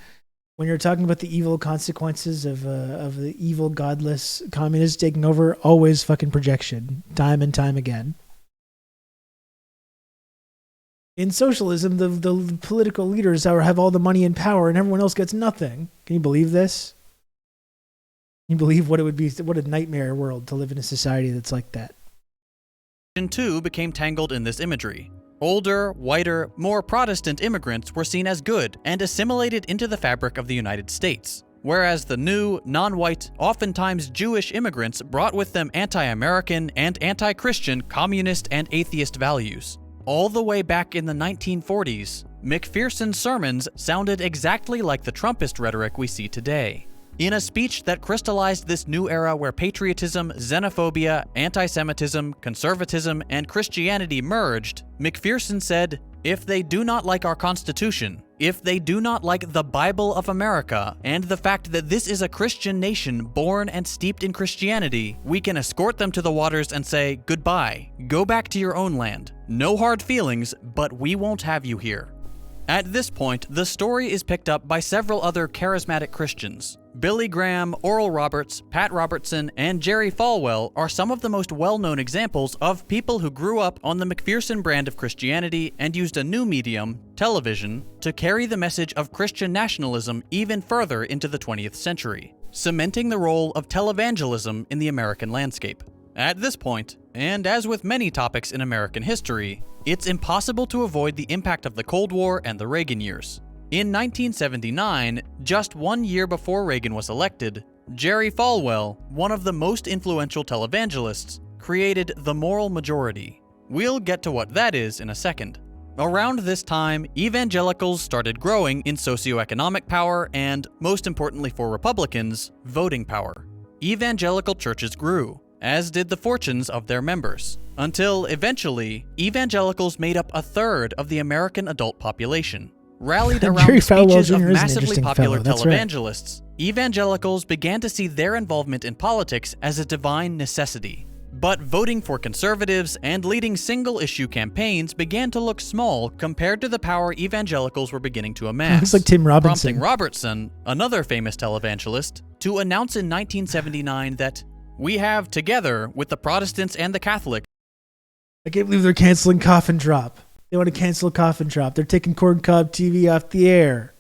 When you're talking about the evil consequences of the evil, godless communists taking over, always fucking projection, time and time again. In socialism, the political leaders have all the money and power, and everyone else gets nothing. Can you believe this? Can you believe what it would be? What a nightmare world to live in a society that's like that. Too became tangled in this imagery. Older, whiter, more Protestant immigrants were seen as good and assimilated into the fabric of the United States, whereas the new, non-white, oftentimes Jewish immigrants brought with them anti-American and anti-Christian communist and atheist values. All the way back in the 1940s, McPherson's sermons sounded exactly like the Trumpist rhetoric we see today. In a speech that crystallized this new era where patriotism, xenophobia, anti-Semitism, conservatism, and Christianity merged, McPherson said, "If they do not like our Constitution, if they do not like the Bible of America, and the fact that this is a Christian nation born and steeped in Christianity, we can escort them to the waters and say, goodbye, go back to your own land. No hard feelings, but we won't have you here." At this point, the story is picked up by several other charismatic Christians. Billy Graham, Oral Roberts, Pat Robertson, and Jerry Falwell are some of the most well-known examples of people who grew up on the McPherson brand of Christianity and used a new medium, television, to carry the message of Christian nationalism even further into the 20th century, cementing the role of televangelism in the American landscape. At this point, and as with many topics in American history, it's impossible to avoid the impact of the Cold War and the Reagan years. In 1979, just 1 year before Reagan was elected, Jerry Falwell, one of the most influential televangelists, created the moral majority. We'll get to what that is in a second. Around this time, evangelicals started growing in socioeconomic power and, most importantly for Republicans, voting power. Evangelical churches grew, as did the fortunes of their members, until eventually, evangelicals made up a third of the American adult population. Rallied around the speeches of massively popular televangelists, evangelicals began to see their involvement in politics as a divine necessity. But voting for conservatives and leading single-issue campaigns began to look small compared to the power evangelicals were beginning to amass. Looks like Tim Robinson. Prompting Robertson, another famous televangelist, to announce in 1979 that we have, together with the Protestants and the Catholics. I can't believe they're canceling Coffin Drop. They want to cancel Coffin Drop. They're taking Corn Cob TV off the air.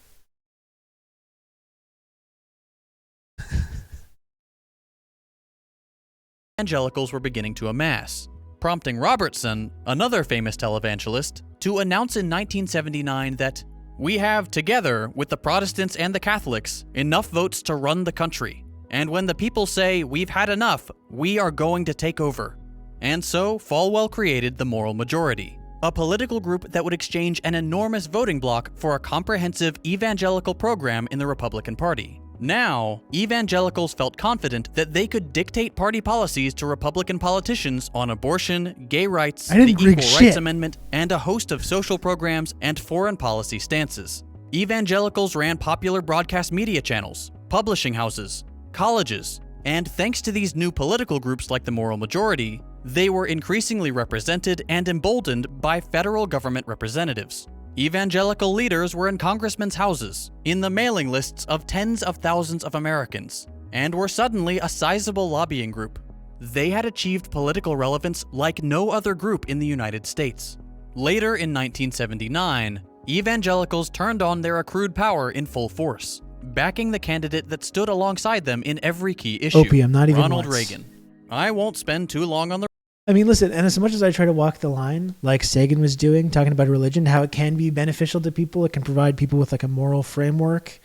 Evangelicals were beginning to amass, prompting Robertson, another famous televangelist, to announce in 1979 that we have, together with the Protestants and the Catholics, enough votes to run the country. And when the people say we've had enough, we are going to take over. And so Falwell created the moral majority. a political group that would exchange an enormous voting bloc for a comprehensive evangelical program in the Republican Party. Now, evangelicals felt confident that they could dictate party policies to Republican politicians on abortion, gay rights, the Equal Rights Amendment, and a host of social programs and foreign policy stances. Evangelicals ran popular broadcast media channels, publishing houses, colleges, and thanks to these new political groups like the Moral Majority, they were increasingly represented and emboldened by federal government representatives. Evangelical leaders were in congressmen's houses, in the mailing lists of tens of thousands of Americans, and were suddenly a sizable lobbying group. They had achieved political relevance like no other group in the United States. Later in 1979, evangelicals turned on their accrued power in full force, backing the candidate that stood alongside them in every key issue, Opium, not even Ronald once. Reagan. I won't spend too long on the I mean, listen, and as much as I try to walk the line, like Sagan was doing, talking about religion, how it can be beneficial to people, it can provide people with like a moral framework.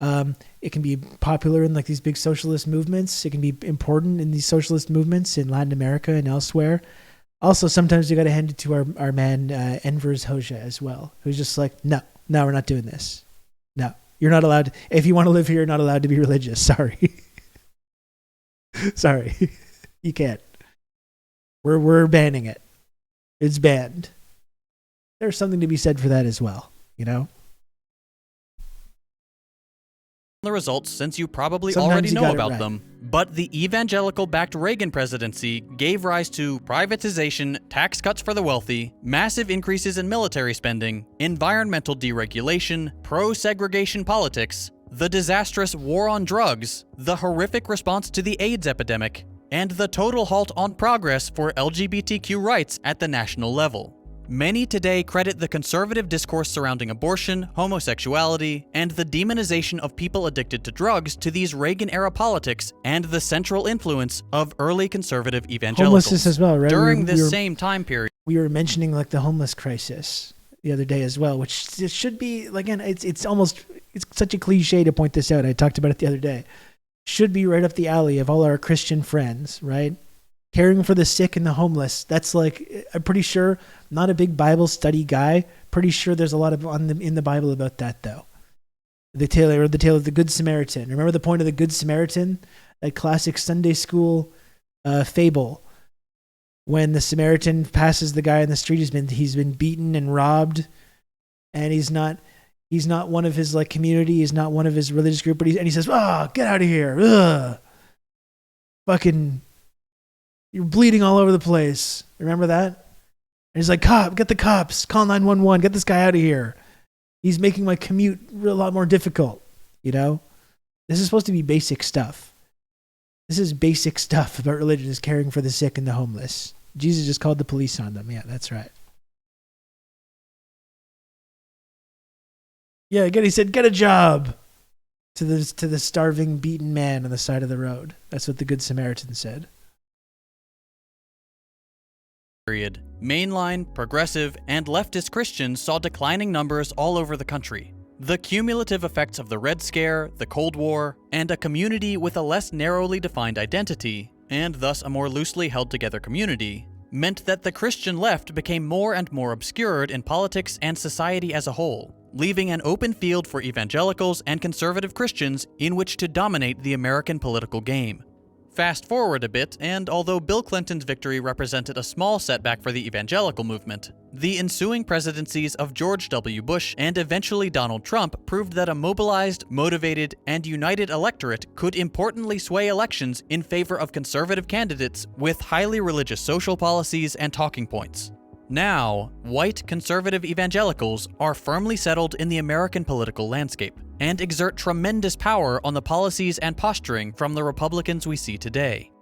It can be popular in like these big socialist movements. It can be important in these socialist movements in Latin America and elsewhere. Also, sometimes you got to hand it to our man Enver's Hoxha as well, who's just like, no, we're not doing this. No, you're not allowed. If you want to live here, you're not allowed to be religious. Sorry, sorry, you can't. We're banning it. It's banned. There's something to be said for that as well, you know? The results, since you probably Sometimes already you know got it about right. them, but the evangelical-backed Reagan presidency gave rise to privatization, tax cuts for the wealthy, massive increases in military spending, environmental deregulation, pro-segregation politics, the disastrous war on drugs, the horrific response to the AIDS epidemic, and the total halt on progress for LGBTQ rights at the national level. Many today credit the conservative discourse surrounding abortion, homosexuality, and the demonization of people addicted to drugs to these Reagan-era politics and the central influence of early conservative evangelicals. Homelessness as well, right? During this same time period. We were mentioning like the homeless crisis the other day as well, which it should be, again, it's such a cliche to point this out. I talked about it the other day. Should be right up the alley of all our Christian friends, right? Caring for the sick and the homeless. That's like, I'm pretty sure, not a big Bible study guy. Pretty sure there's a lot of in the Bible about that though. The tale of the Good Samaritan. Remember the point of the Good Samaritan? That classic Sunday school fable. When the Samaritan passes the guy in the street, he's been beaten and robbed, and he's not one of his like community, he's not one of his religious group, but he says, "Oh, get out of here. Ugh. Fucking, you're bleeding all over the place." Remember that? And he's like, get the cops, call 911, get this guy out of here. He's making my commute a lot more difficult, you know? This is supposed to be basic stuff. This is basic stuff about religion, is caring for the sick and the homeless. Jesus just called the police on them. Yeah, that's right. Yeah, again, he said, "Get a job," to the starving, beaten man on the side of the road. That's what the Good Samaritan said. Mainline, progressive, and leftist Christians saw declining numbers all over the country. The cumulative effects of the Red Scare, the Cold War, and a community with a less narrowly defined identity, and thus a more loosely held together community, meant that the Christian left became more and more obscured in politics and society as a whole, leaving an open field for evangelicals and conservative Christians in which to dominate the American political game. Fast forward a bit, and although Bill Clinton's victory represented a small setback for the evangelical movement, the ensuing presidencies of George W. Bush and eventually Donald Trump proved that a mobilized, motivated, and united electorate could importantly sway elections in favor of conservative candidates with highly religious social policies and talking points. Now, white conservative evangelicals are firmly settled in the American political landscape and exert tremendous power on the policies and posturing from the Republicans we see today.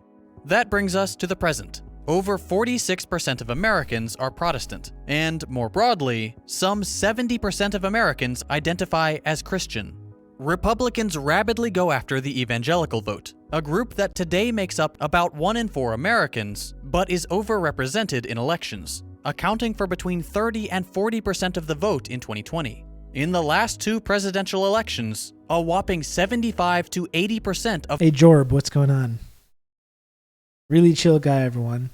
That brings us to the present. Over 46% of Americans are Protestant, and more broadly, some 70% of Americans identify as Christian. Republicans rapidly go after the evangelical vote, a group that today makes up about 1 in 4 Americans, but is overrepresented in elections, accounting for between 30 and 40% of the vote in 2020. In the last 2 presidential elections, a whopping 75 to 80% of— Hey Jorb, what's going on? Really chill guy, everyone.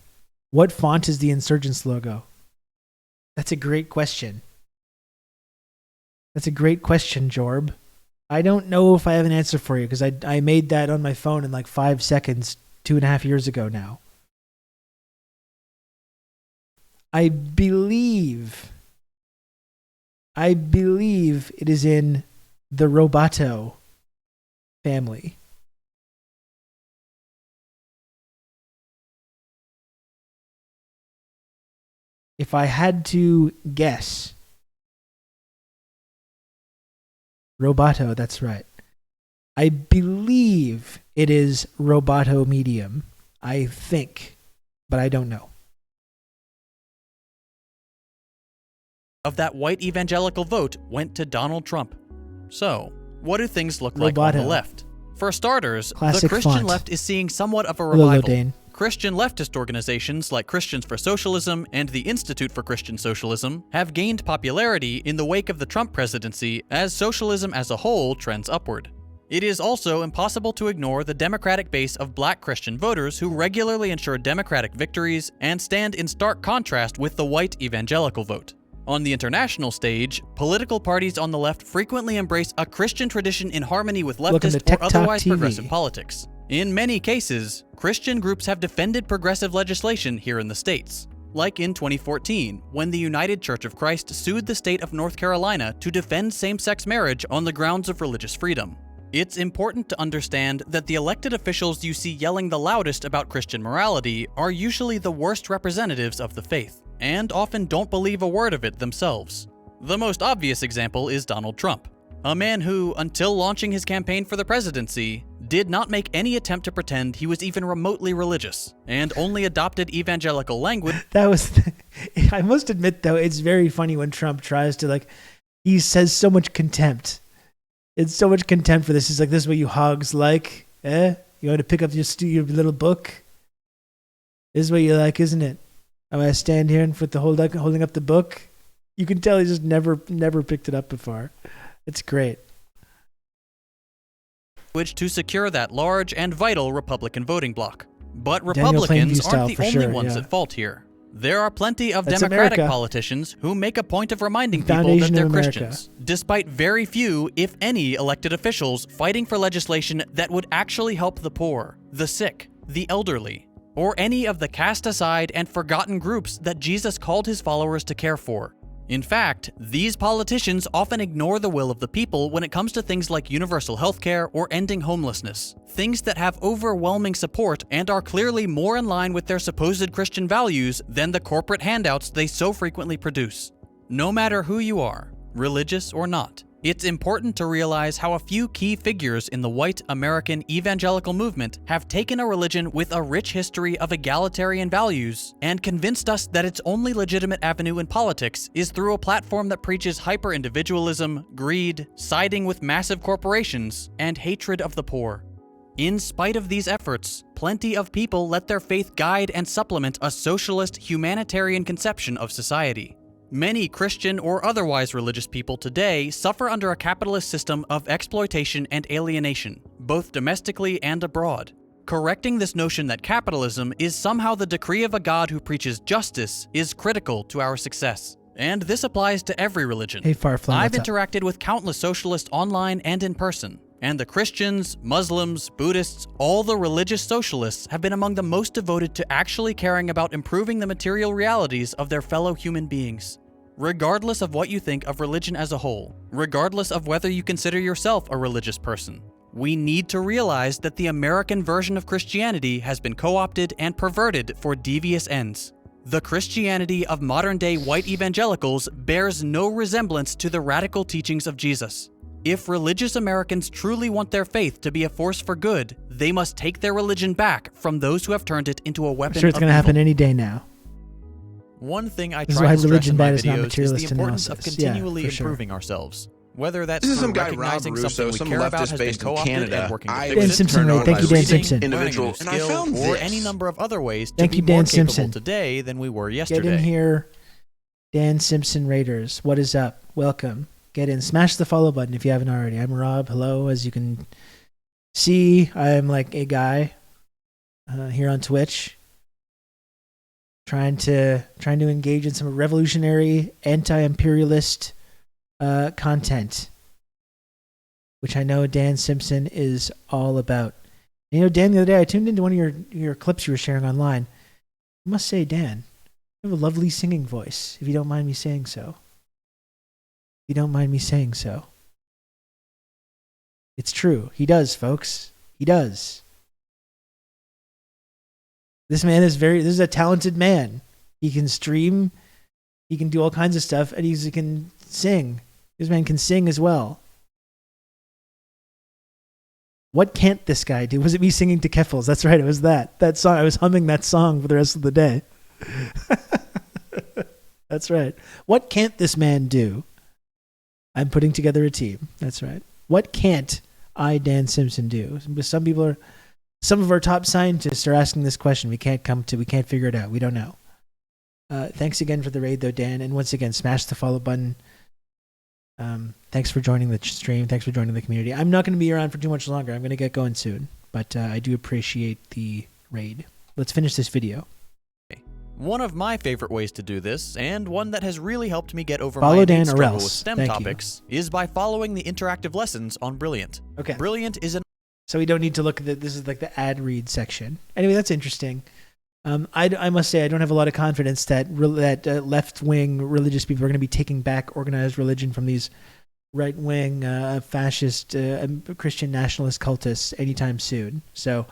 What font is the Insurgents logo? That's a great question. That's a great question, Jorb. I don't know if I have an answer for you because I made that on my phone in like 5 seconds 2.5 years ago now. I believe it is in the Roboto family. If I had to guess, Roboto, that's right. I believe it is Roboto Medium. I think, but I don't know. Of that white evangelical vote went to Donald Trump. So, what do things look like on the Roboto. left? For starters, Classic the Christian font. left is seeing somewhat of a Hello, revival. Dane. Christian leftist organizations like Christians for Socialism and the Institute for Christian Socialism have gained popularity in the wake of the Trump presidency as socialism as a whole trends upward. It is also impossible to ignore the Democratic base of black Christian voters who regularly ensure Democratic victories and stand in stark contrast with the white evangelical vote. On the international stage, political parties on the left frequently embrace a Christian tradition in harmony with Welcome to leftist Tech or Talk otherwise TV. progressive politics. In many cases, Christian groups have defended progressive legislation here in the States. Like in 2014, when the United Church of Christ sued the state of North Carolina to defend same-sex marriage on the grounds of religious freedom. It's important to understand that the elected officials you see yelling the loudest about Christian morality are usually the worst representatives of the faith, and often don't believe a word of it themselves. The most obvious example is Donald Trump, a man who, until launching his campaign for the presidency, did not make any attempt to pretend he was even remotely religious, and only adopted evangelical language. That was, I must admit though, it's very funny when Trump tries to he says so much contempt. It's so much contempt for this. He's like, this is what you hogs like, eh? You want to pick up your little book? This is what you like, isn't it? I'm going to stand here and holding up the book. You can tell he just never picked it up before. It's great. To secure that large and vital Republican voting bloc. But Daniel Republicans Plainview aren't the style, for only sure, ones yeah. at fault here. There are plenty of That's Democratic America. politicians who make a point of reminding people Foundation that they're of America. Christians, despite very few, if any, elected officials fighting for legislation that would actually help the poor, the sick, the elderly, or any of the cast aside and forgotten groups that Jesus called his followers to care for. In fact, these politicians often ignore the will of the people when it comes to things like universal healthcare or ending homelessness, things that have overwhelming support and are clearly more in line with their supposed Christian values than the corporate handouts they so frequently produce. No matter who you are, religious or not, it's important to realize how a few key figures in the white American evangelical movement have taken a religion with a rich history of egalitarian values and convinced us that its only legitimate avenue in politics is through a platform that preaches hyper-individualism, greed, siding with massive corporations, and hatred of the poor. In spite of these efforts, plenty of people let their faith guide and supplement a socialist, humanitarian conception of society. Many Christian or otherwise religious people today suffer under a capitalist system of exploitation and alienation, both domestically and abroad. Correcting this notion that capitalism is somehow the decree of a God who preaches justice is critical to our success. And this applies to every religion. Hey, Farfly, I've what's up? interacted with countless socialists online and in person, and the Christians, Muslims, Buddhists, all the religious socialists have been among the most devoted to actually caring about improving the material realities of their fellow human beings. Regardless of what you think of religion as a whole, regardless of whether you consider yourself a religious person, we need to realize that the American version of Christianity has been co-opted and perverted for devious ends. The Christianity of modern-day white evangelicals bears no resemblance to the radical teachings of Jesus. If religious Americans truly want their faith to be a force for good, they must take their religion back from those who have turned it into a weapon I'm sure it's of going to evil. happen any day now. One thing I This is try why to stress religion in my bad is not videos is the materialist importance of analysis. Yeah, continually for sure. improving ourselves. Whether that's This is through some guy, Rob recognizing Russo, something we some care about leftist has been based in co-opted Canada. and working to I fix Dan it, Simpson, right? or Thank by you, Dan reading, Simpson. learning a new Individual, and I skill, found or this. any number of other ways to Thank be you, more Dan capable Simpson. today than we were yesterday. Get in here, Dan Simpson Raiders. What is up? Welcome. Get in. Smash the follow button if you haven't already. I'm Rob. Hello. As you can see, I'm like a guy here on Twitch. trying to engage in some revolutionary, anti-imperialist content, which I know Dan Simpson is all about. You know, Dan, the other day I tuned into one of your clips you were sharing online. I must say, Dan, you have a lovely singing voice, if you don't mind me saying so. If you don't mind me saying so. It's true. He does, folks. He does. This is a talented man. He can stream, he can do all kinds of stuff, and he can sing. This man can sing as well. What can't this guy do? Was it me singing to Keffels? That's right, it was that song. I was humming that song for the rest of the day. That's right. What can't this man do? I'm putting together a team. That's right. What can't Dan Simpson do? Some of our top scientists are asking this question. We can't figure it out. We don't know. Thanks again for the raid, though, Dan. And once again, smash the follow button. Thanks for joining the stream. Thanks for joining the community. I'm not going to be around for too much longer. I'm going to get going soon. But I do appreciate the raid. Let's finish this video. One of my favorite ways to do this, and one that has really helped me get over Follow my Dan innate or struggle else. with STEM Thank topics, is by following the interactive lessons on Brilliant. Okay. Brilliant is an... So we don't need to look at this is like the ad read section. Anyway, that's interesting. I must say I don't have a lot of confidence that left-wing religious people are going to be taking back organized religion from these right-wing fascist Christian nationalist cultists anytime soon. So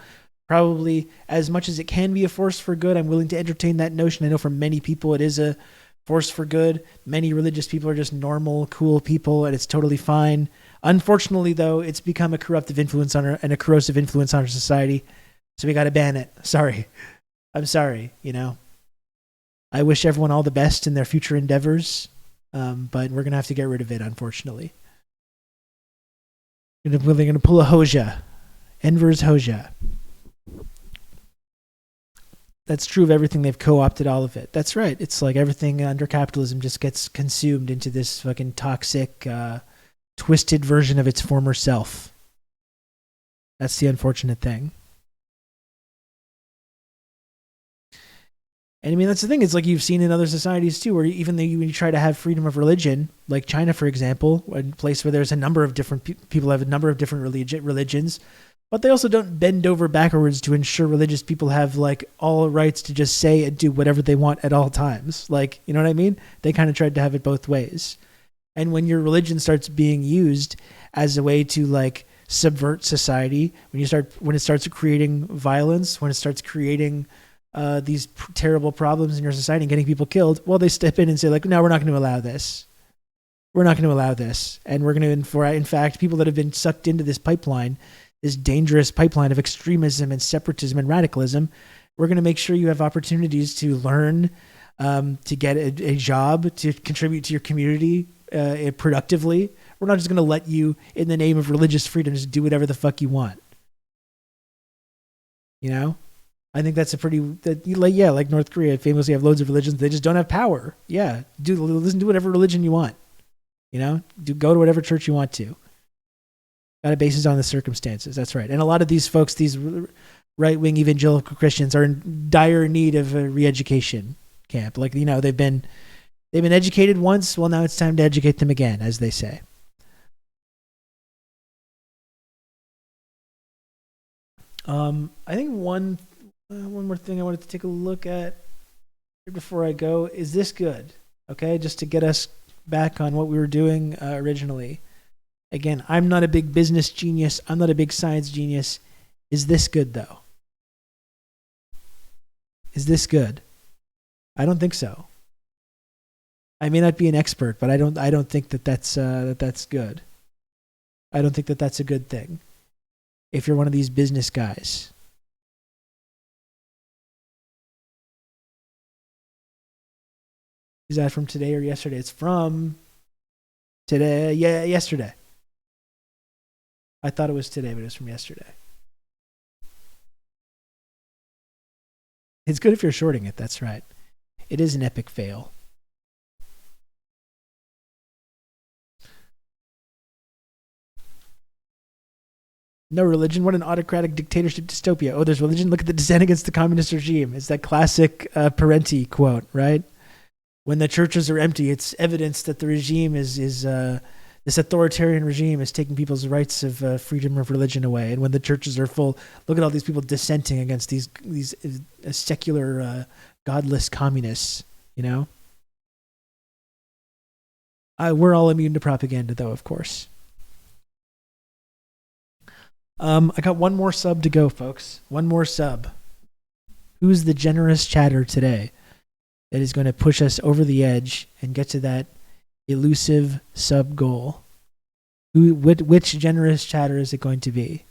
probably as much as it can be a force for good, I'm willing to entertain that notion. I know for many people it is a force for good. Many religious people are just normal, cool people, and it's totally fine. Unfortunately, though, it's become a corruptive influence and a corrosive influence on our society. So we got to ban it. Sorry. I'm sorry, I wish everyone all the best in their future endeavors, but we're going to have to get rid of it, unfortunately. We're going to pull a Hoja. Enver's Hoja. That's true of everything. They've co-opted all of it. That's right. It's like everything under capitalism just gets consumed into this fucking toxic, twisted version of its former self. That's the unfortunate thing. And I mean, that's the thing. It's like you've seen in other societies too, where even though you try to have freedom of religion, like China, for example, a place where there's a number of different people have a number of different religions, but they also don't bend over backwards to ensure religious people have like all rights to just say and do whatever they want at all times. Like, you know what I mean? They kind of tried to have it both ways. And when your religion starts being used as a way to like subvert society, when it starts creating violence, when it starts creating these terrible problems in your society and getting people killed, well, they step in and say like, no, we're not going to allow this. We're not going to allow this. And we're going to, in fact, people that have been sucked into this pipeline, this dangerous pipeline of extremism and separatism and radicalism, we're going to make sure you have opportunities to learn, to get a job, to contribute to your community productively. We're not just going to let you, in the name of religious freedom, just do whatever the fuck you want. I think that's like North Korea famously have loads of religions. They just don't have power. Yeah. Listen to whatever religion you want. Go to whatever church you want to. Got to base it on the circumstances. That's right. And a lot of these folks, these right-wing evangelical Christians, are in dire need of a re-education camp. Like, they've been educated once. Well, now it's time to educate them again, as they say. I think one more thing I wanted to take a look at before I go. Is this good? Okay, just to get us back on what we were doing originally. Again, I'm not a big business genius. I'm not a big science genius. Is this good, though? Is this good? I don't think so. I may not be an expert, but I don't think that's good. I don't think that's a good thing. If you're one of these business guys. Is that from today or yesterday? It's from today. Yeah, yesterday. I thought it was today, but it was from yesterday. It's good if you're shorting it. That's right. It is an epic fail. No religion. What an autocratic dictatorship dystopia. Oh, there's religion. Look at the dissent against the communist regime. It's that classic Parenti quote, right? When the churches are empty, it's evidence that the regime is this authoritarian regime is taking people's rights of freedom of religion away. And when the churches are full, look at all these people dissenting against these secular, godless communists. You know, we're all immune to propaganda, though, of course. I got one more sub to go, folks. One more sub. Who's the generous chatter today that is going to push us over the edge and get to that elusive sub goal? Which generous chatter is it going to be?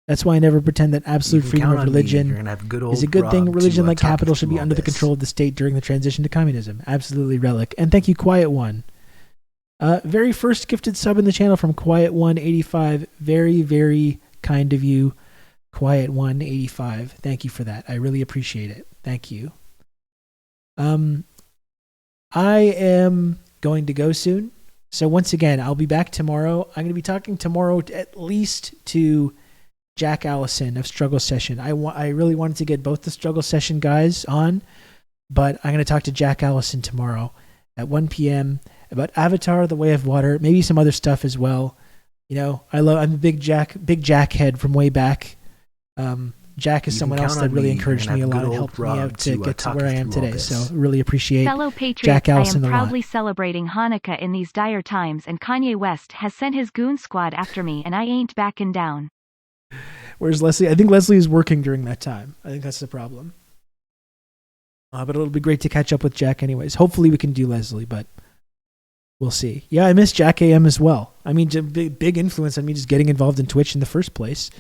That's why I never pretend that absolute freedom of religion is a good thing. Religion, like capital, should be under the control of the state during the transition to communism. Absolutely, Relic. And thank you, Quiet One. Very first gifted sub in the channel from Quiet 185. Very, very kind of you, Quiet 185. Thank you for that. I really appreciate it. Thank you. I am going to go soon. So once again, I'll be back tomorrow. I'm going to be talking tomorrow at least to Jack Allison of Struggle Session. I really wanted to get both the Struggle Session guys on, but I'm going to talk to Jack Allison tomorrow at 1 p.m. about Avatar: The Way of Water, maybe some other stuff as well. You know, I'm a big Jack head from way back. Jack is someone else that really encouraged me a lot and helped me out to get to where I am today. So really appreciate Fellow patriots, Jack Allison I am a lot. proudly celebrating Hanukkah in these dire times, and Kanye West has sent his goon squad after me, and I ain't backing down. Where's Leslie? I think Leslie is working during that time. I think that's the problem. But it'll be great to catch up with Jack anyways. Hopefully we can do Leslie, but we'll see. Yeah, I miss Jack AM as well. I mean, big influence on me just getting involved in Twitch in the first place.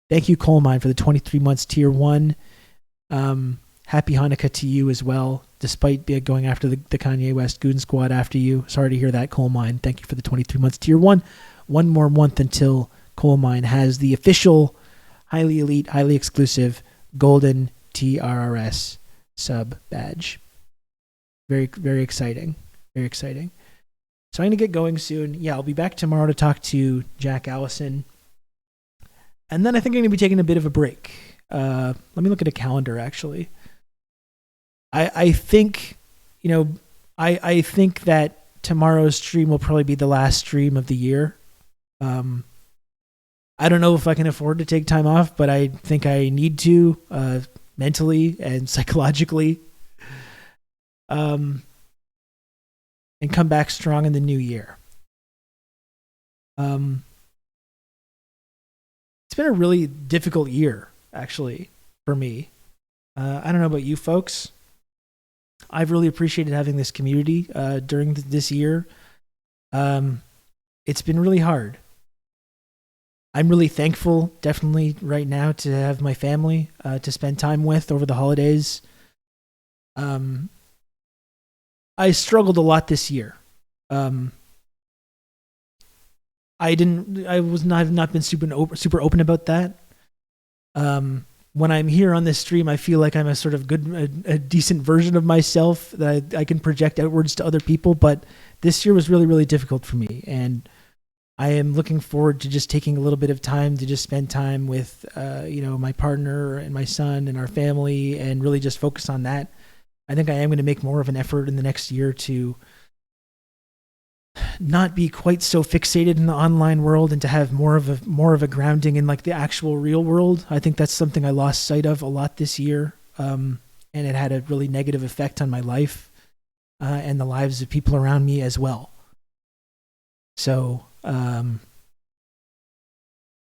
Thank you, Coal Mine, for the 23 months tier 1. Happy Hanukkah to you as well, despite going after the Kanye West Goon Squad after you. Sorry to hear that, Coal Mine. Thank you for the 23 months tier 1. One more month until Coal Mine has the official, highly elite, highly exclusive golden TRRS sub badge. Very, very exciting. Very exciting. So I'm going to get going soon. Yeah, I'll be back tomorrow to talk to Jack Allison. And then I think I'm going to be taking a bit of a break. Let me look at a calendar, actually. I think, I think that tomorrow's stream will probably be the last stream of the year. I don't know if I can afford to take time off, but I think I need to, mentally and psychologically, and come back strong in the new year. It's been a really difficult year, actually, for me. I don't know about you folks. I've really appreciated having this community during this year. It's been really hard. I'm really thankful, definitely, right now to have my family to spend time with over the holidays. I struggled a lot this year. I've not been super open about that. When I'm here on this stream, I feel like I'm a sort of a decent version of myself that I can project outwards to other people. But this year was really, really difficult for me, and I am looking forward to just taking a little bit of time to just spend time with, my partner and my son and our family, and really just focus on that. I think I am going to make more of an effort in the next year to not be quite so fixated in the online world and to have more of a grounding in like the actual real world. I think that's something I lost sight of a lot this year. And it had a really negative effect on my life, and the lives of people around me as well. So,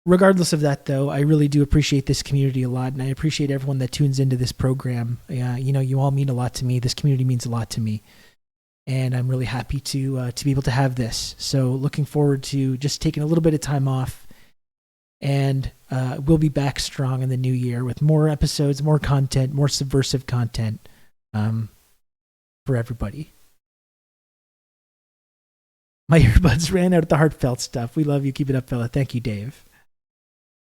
regardless of that though, I really do appreciate this community a lot, and I appreciate everyone that tunes into this program. You all mean a lot to me. This community means a lot to me. And I'm really happy to be able to have this. So looking forward to just taking a little bit of time off, and we'll be back strong in the new year with more episodes, more content, more subversive content for everybody. My earbuds ran out of the heartfelt stuff. We love you. Keep it up, fella. Thank you, Dave.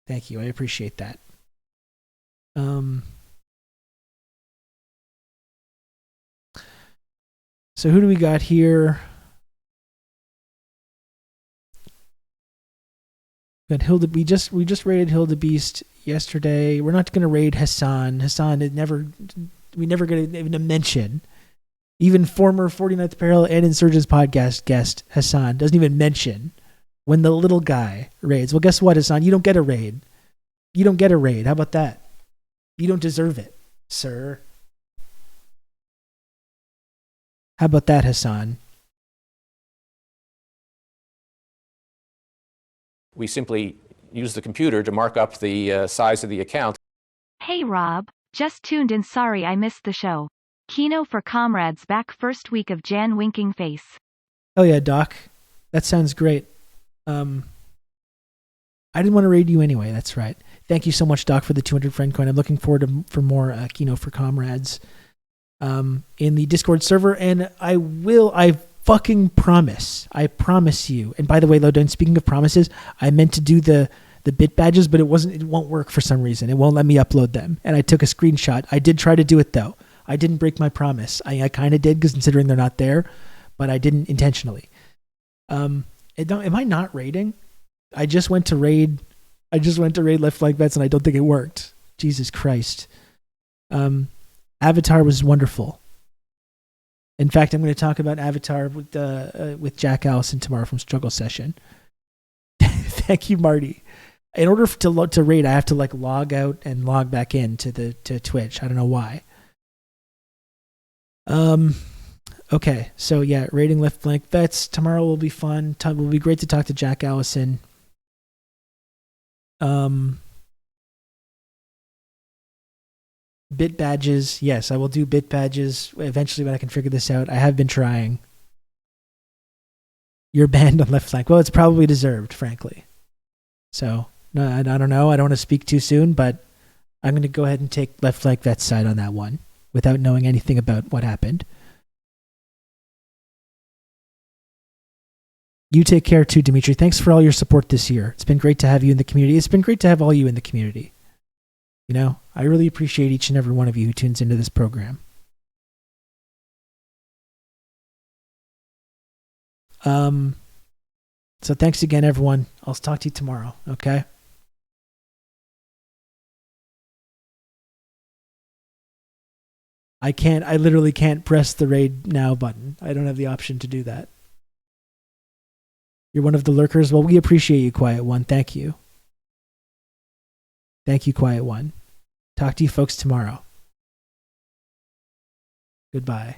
Thank you. I appreciate that. So who do we got here? But Hilda, we just raided Hilda Beast yesterday. We're not going to raid Hassan. Hassan, we never going to even mention. Even former 49th Apparel and Insurgents podcast guest Hassan doesn't even mention when the little guy raids. Well, guess what, Hassan? You don't get a raid. You don't get a raid. How about that? You don't deserve it, sir. How about that, Hassan? We simply use the computer to mark up the size of the account. Hey Rob, just tuned in. Sorry I missed the show. Kino for Comrades back first week of Jan winking face. Oh yeah, Doc. That sounds great. I didn't want to raid you anyway. That's right. Thank you so much, Doc, for the 200 friend coin. I'm looking forward for more Kino for Comrades in the Discord server, and I fucking promise. I promise you. And by the way, Lowdown, speaking of promises, I meant to do the bit badges, but it won't work for some reason. It won't let me upload them. And I took a screenshot. I did try to do it though. I didn't break my promise. I kind of did, because considering they're not there, but I didn't intentionally. Am I not raiding? I just went to raid Left Flank Vets, and I don't think it worked. Jesus Christ. Avatar was wonderful. In fact, I'm going to talk about Avatar with Jack Allison tomorrow from Struggle Session. Thank you, Marty. In order to raid, I have to log out and log back in to Twitch. I don't know why. Okay, so yeah, raiding Left Flank Vets tomorrow will be fun. It will be great to talk to Jack Allison. Bit badges, yes, I will do bit badges eventually when I can figure this out. I have been trying. You're banned on Left Flank. Well, it's probably deserved, frankly. So, no, I don't know. I don't want to speak too soon, but I'm going to go ahead and take Left Flank Vet's side on that one without knowing anything about what happened. You take care too, Dimitri. Thanks for all your support this year. It's been great to have you in the community. It's been great to have all you in the community. You know, I really appreciate each and every one of you who tunes into this program. So thanks again, everyone. I'll talk to you tomorrow, okay? I literally can't press the raid now button. I don't have the option to do that. You're one of the lurkers. Well, we appreciate you, Quiet One. Thank you. Thank you, Quiet One. Talk to you folks tomorrow. Goodbye.